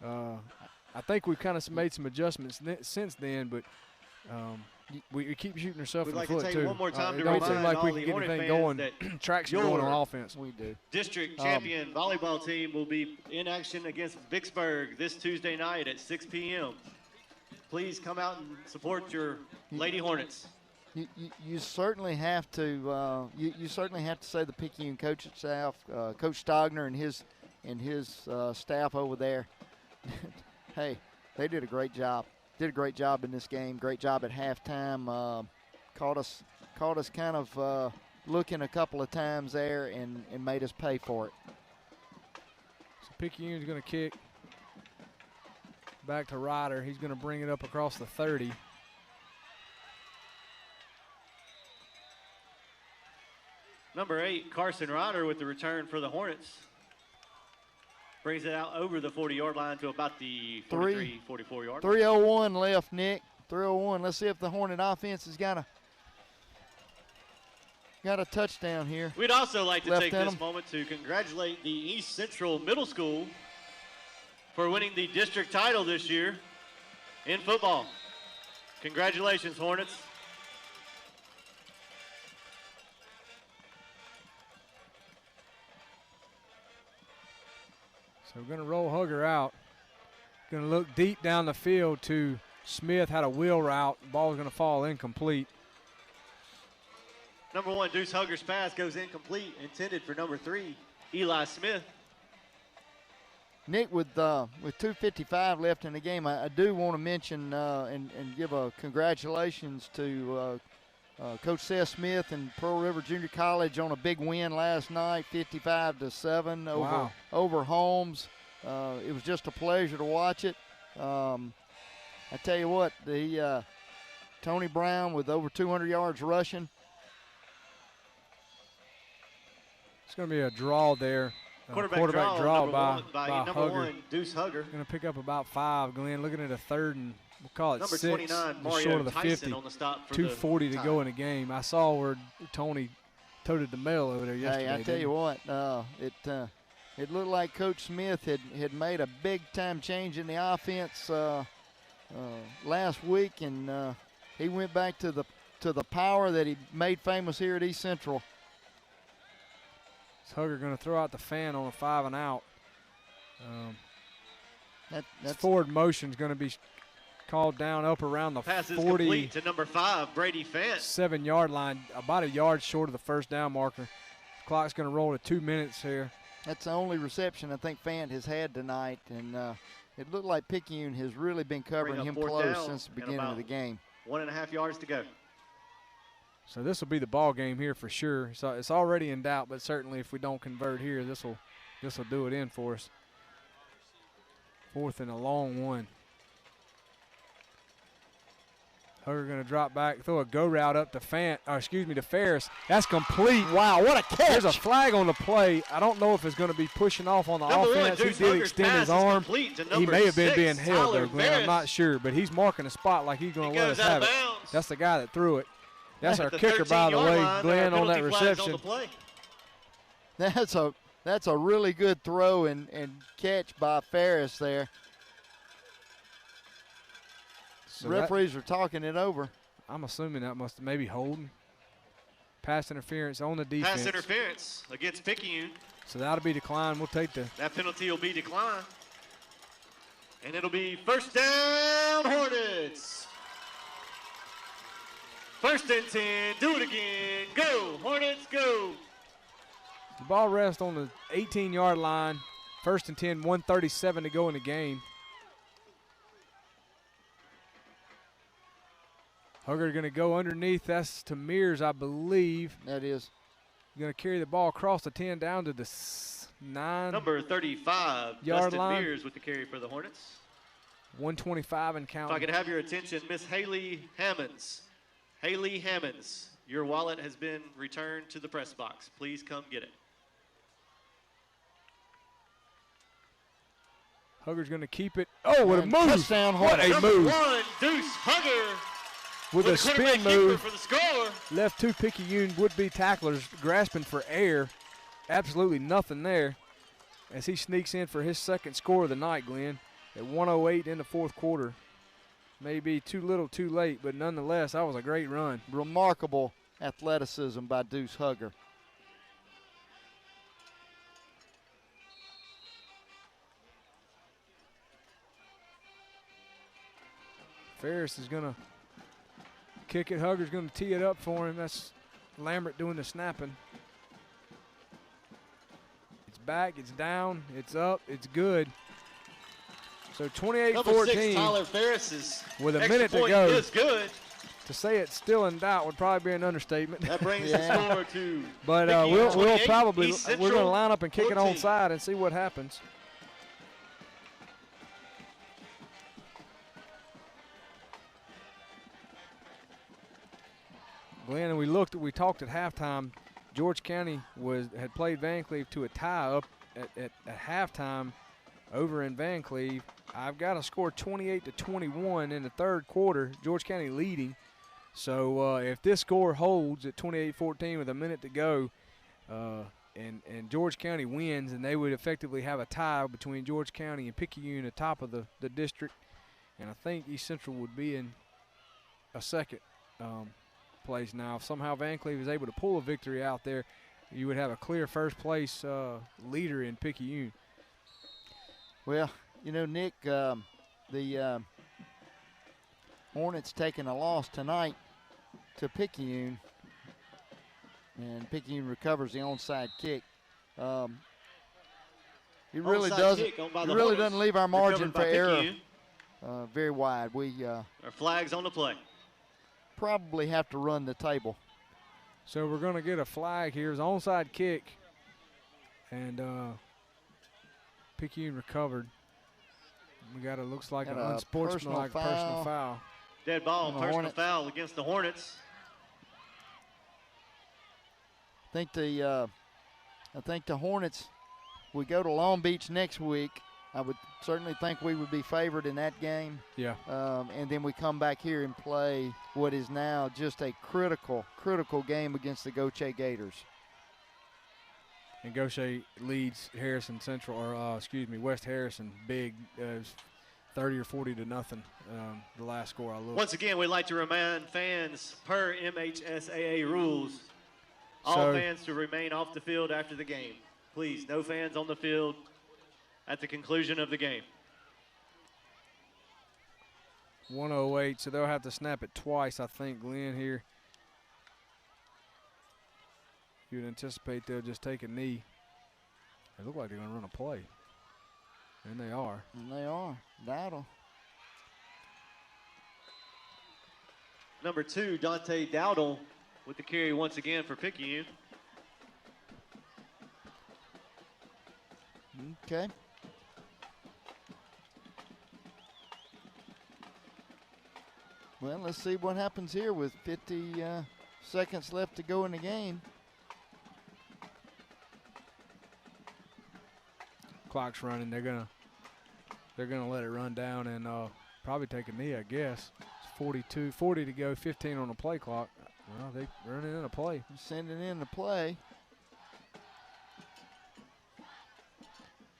I think we've kind of made some adjustments since then, but we keep shooting ourselves in the foot, too. We'd like to take one more time to don't seem remind like we all can the get Hornet anything fans going, that traction going on offense. We do. District champion volleyball team will be in action against Vicksburg this Tuesday night at 6 p.m. Please come out and support your Lady Hornets. You certainly have to. You certainly have to say the Picayune coaching staff, Coach Stogner and his staff over there. Hey, they did a great job. Did a great job in this game. Great job at halftime. Caught us kind of looking a couple of times there and made us pay for it. So Picayune's going to kick back to Ryder. He's going to bring it up across the 30. Number 8, Carson Ryder with the return for the Hornets. Brings it out over the 40-yard line to about the 43, 44-yard line. 3:01 left, Nick. 3:01. Let's see if the Hornet offense has got a touchdown here. We'd also like to take this moment to congratulate the East Central Middle School for winning the district title this year in football. Congratulations, Hornets. So we're going to roll Hugger out. Going to look deep down the field to Smith, had a wheel route. Ball is going to fall incomplete. Number 1, Deuce Hugger's pass goes incomplete, intended for number 3, Eli Smith. Nick, with 2:55 left in the game, I do want to mention and give a congratulations to Coach Seth Smith and Pearl River Junior College on a big win last night, 55-7 over Holmes. It was just a pleasure to watch it. I tell you what, the Tony Brown with over 200 yards rushing. It's going to be a draw there. Quarterback draw by number Hugger. 1, Deuce Hugger. Going to pick up about 5. Glenn, looking at a 3rd and we'll call it number 6. 29, Mario short of the Tyson 50. on the stop for 2:40 the to go in the game. I saw where Tony toted the mail over there yesterday. Hey, I tell you what, it looked like Coach Smith had made a big-time change in the offense last week, and he went back to the power that he made famous here at East Central. Hugger going to throw out the fan on a 5 and out. That's forward motion is going to be called down up around the pass is 40. complete to number 5, Brady Fant. 7-yard line, about a yard short of the first down marker. Clock's going to roll to 2 minutes here. That's the only reception I think Fant has had tonight, and it looked like Picayune has really been covering him close since the beginning of the game. 1.5 yards to go. So this will be the ball game here for sure. So it's already in doubt, but certainly if we don't convert here, this will do it in for us. 4th and a long one. Hugger going to drop back, throw a go route up to to Ferris. That's complete. Wow, what a catch. There's a flag on the play. I don't know if it's going to be pushing off on the offense. He did extend his arm. He may have been being held, though, Glenn. I'm not sure, but he's marking a spot like he's going to let us have it. That's the guy that threw it. That's our kicker, by the way, Glenn, on that reception. That's a really good throw and catch by Ferris there. So referees are talking it over. I'm assuming that must maybe holding. Pass interference on the defense. Pass interference against Picayune. So that'll be declined. We'll take that penalty will be declined. And it'll be first down, Hornets. 1st and 10, do it again, go, Hornets, go. The ball rests on the 18-yard line. 1st and 10, 1:37 to go in the game. Hugger going to go underneath. That's to Mears, I believe. That is. Going to carry the ball across the 10 down to the 9. Number 35, Dustin Mears with the carry for the Hornets. 125 and counting. If I could have your attention, Miss Haley Hammonds. Haley Hammonds, your wallet has been returned to the press box. Please come get it. Hugger's going to keep it. Oh, what a move. Touchdown, what a Number move. 1, Deuce Hugger. With a spin move. For the score. Left 2 Picayune would-be tacklers grasping for air. Absolutely nothing there as he sneaks in for his 2nd score of the night, Glenn, at 1:08 in the 4th quarter. Maybe too little, too late, but nonetheless, that was a great run. Remarkable athleticism by Deuce Hugger. Ferris is going to kick it. Hugger's going to tee it up for him. That's Lambert doing the snapping. It's back, it's down, it's up, it's good. So 28-14 Tyler Ferris is with a minute to go. Is good. To say it's still in doubt would probably be an understatement. That brings the score to But we'll probably we're going to line up and kick 14. it onside and see what happens. Glenn, and we talked at halftime. George County had played Van Cleve to a tie up at halftime over in Van Cleve. I've got a score 28-21 in the 3rd quarter, George County leading. So if this score holds at 28-14 with a minute to go, and George County wins, and they would effectively have a tie between George County and Picayune atop of the district. And I think East Central would be in a second place now. If somehow Van Cleve is able to pull a victory out there, you would have a clear first place leader in Picayune. Well, you know, Nick, the Hornets taking a loss tonight to Picayune, and Picayune recovers the onside kick. He really doesn't leave our margin for error very wide. Our flags on the play. Probably have to run the table. So we're going to get a flag here. It's an onside kick, and Picayune recovered. We got looks like an unsportsmanlike personal foul. Dead ball, personal foul against the Hornets. I think the Hornets, we go to Long Beach next week. I would certainly think we would be favored in that game. Yeah. And then we come back here and play what is now just a critical game against the Gautier Gators. And Gautier leads Harrison Central, or West Harrison big, 30 or 40 to nothing. The last score I looked. Once again, we'd like to remind fans, per MHSAA rules, all fans to remain off the field after the game. Please, no fans on the field at the conclusion of the game. 1:08, so they'll have to snap it twice, I think, Glenn, here. You'd anticipate they'll just take a knee. They look like they're going to run a play. And they are. Dowdle. Number 2, Dante Dowdle, with the carry once again for Picayune. Okay. Well, let's see what happens here with 50 seconds left to go in the game. Clock's running. They're gonna let it run down and probably take a knee, I guess. It's 40 to go, 15 on the play clock. Well, they running in a play. Sending in the play.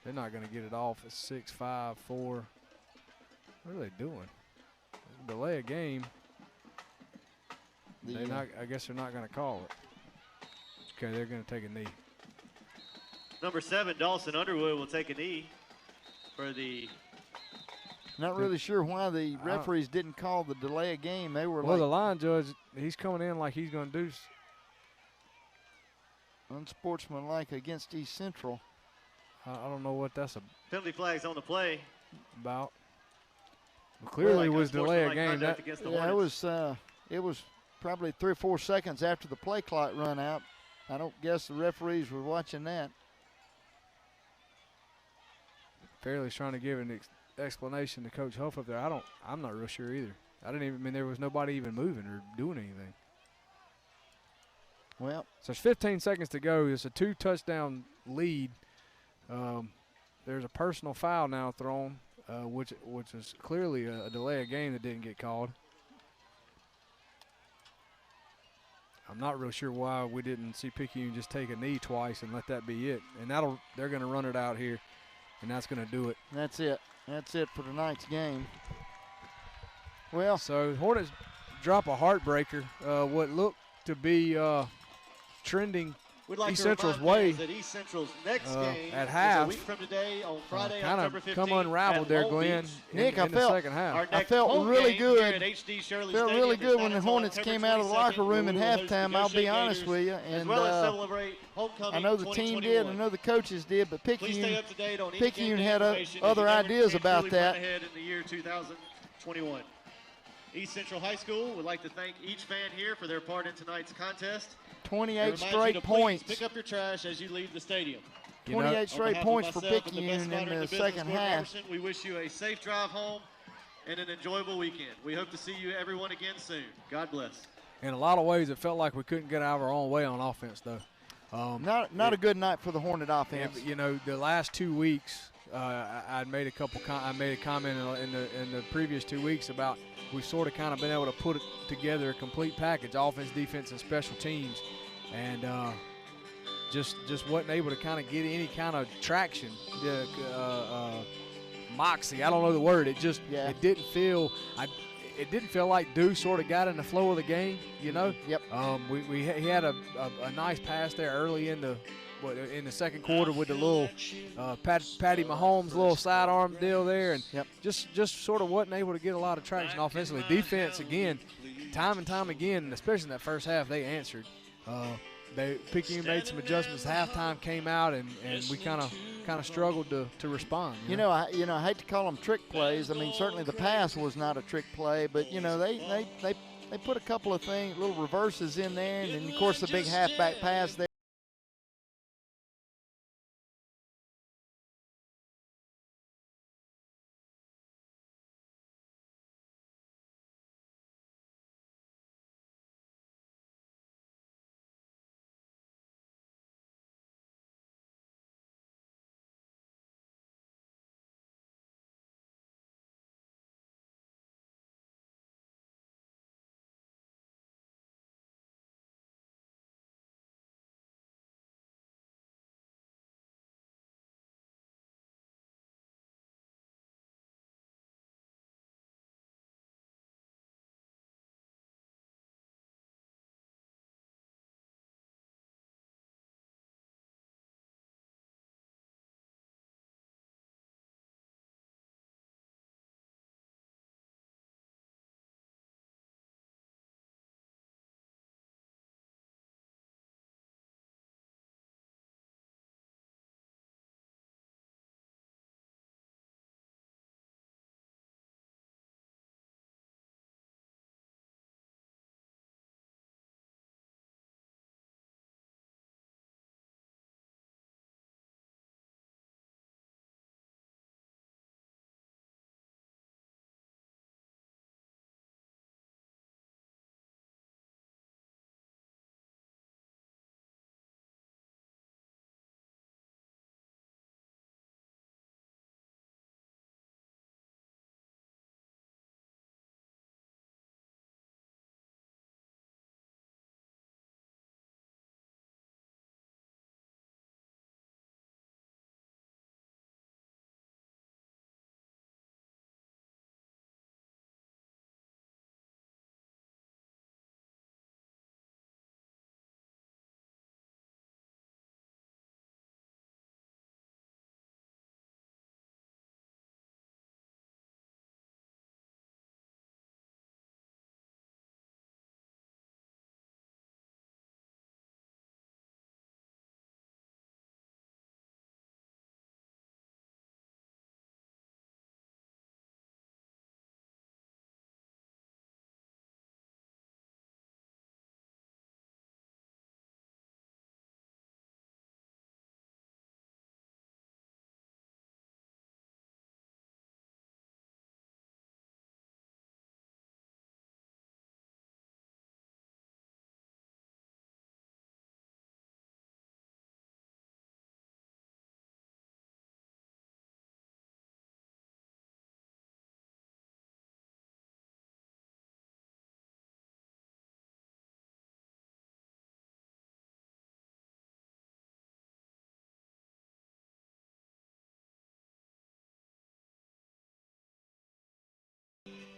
They're not going to get it off at 6-5-4. What are they doing? Delay a game. I guess they're not going to call it. Okay, they're going to take a knee. Number 7, Dawson Underwood, will take a knee for the. Not really sure why the referees didn't call the delay a game. They were the line judge, he's coming in like he's going to do unsportsmanlike against East Central. I don't know what that's penalty flags on the play about. Well, clearly, was delay a game. It was probably 3 or 4 seconds after the play clock run out. I don't guess the referees were watching that. Fairley's trying to give an explanation to Coach Huff up there. I'm not real sure either. There was nobody even moving or doing anything. Well, so there's 15 seconds to go. It's a 2-touchdown lead. There's a personal foul now thrown, which is clearly a delay of game that didn't get called. I'm not real sure why we didn't see Picayune just take a knee twice and let that be it. And they're going to run it out here, and that's going to do it. That's it. That's it for tonight's game. Well, so Hornets drop a heartbreaker. What looked to be trending East Central's way that East Central's next game at half. Is a week from today on Friday, kind October of 15th come unraveled there, Glenn. Nick, in the second half. I felt really good. Felt really good when the Hornets came out of the locker room at halftime. I'll be honest with you, and I know the team did, I know the coaches did, but Picayune had other ideas about that. Ahead in the year 2021. East Central High School would like to thank each fan here for their part in tonight's contest. 28 straight points. Pick up your trash as you leave the stadium. 28 straight points for Picayune in the second half. We wish you a safe drive home and an enjoyable weekend. We hope to see you everyone again soon. God bless. In a lot of ways, it felt like we couldn't get out of our own way on offense, though. Not a good night for the Hornet offense. The last 2 weeks, I made a comment in the previous 2 weeks about we've sort of kind of been able to put together a complete package, offense, defense, and special teams, and just wasn't able to kind of get any kind of traction, moxie. I don't know the word. It didn't feel. it didn't feel like Deuce sort of got in the flow of the game, you know. Yep. He had a nice pass there early in the second quarter with the little Patty Mahomes little sidearm deal there, and just sort of wasn't able to get a lot of traction offensively. Defense again, time and time again, and especially in that first half, they answered. Picayune made some adjustments. Halftime came out, and we kind of struggled to respond. You know, I hate to call them trick plays. I mean, certainly the pass was not a trick play, but you know they put a couple of things, little reverses in there, and then of course the big halfback pass there.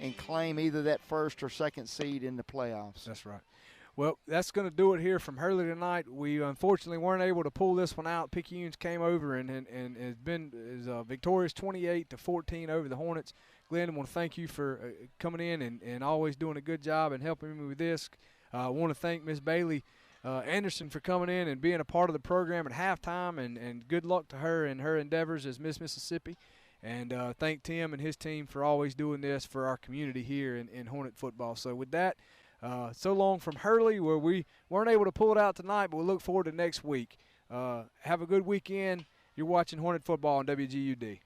And claim either that first or second seed in the playoffs. That's right. Well, that's going to do it here from Hurley tonight. We unfortunately weren't able to pull this one out. Picayune's came over and has been victorious 28-14 over the Hornets. Glenn, I want to thank you for coming in and always doing a good job and helping me with this. I want to thank Ms. Bailey Anderson for coming in and being a part of the program at halftime, and good luck to her in her endeavors as Miss Mississippi. And thank Tim and his team for always doing this for our community here in Hornet football. So with that, so long from Hurley, where we weren't able to pull it out tonight, but we'll look forward to next week. Have a good weekend. You're watching Hornet football on WGUD.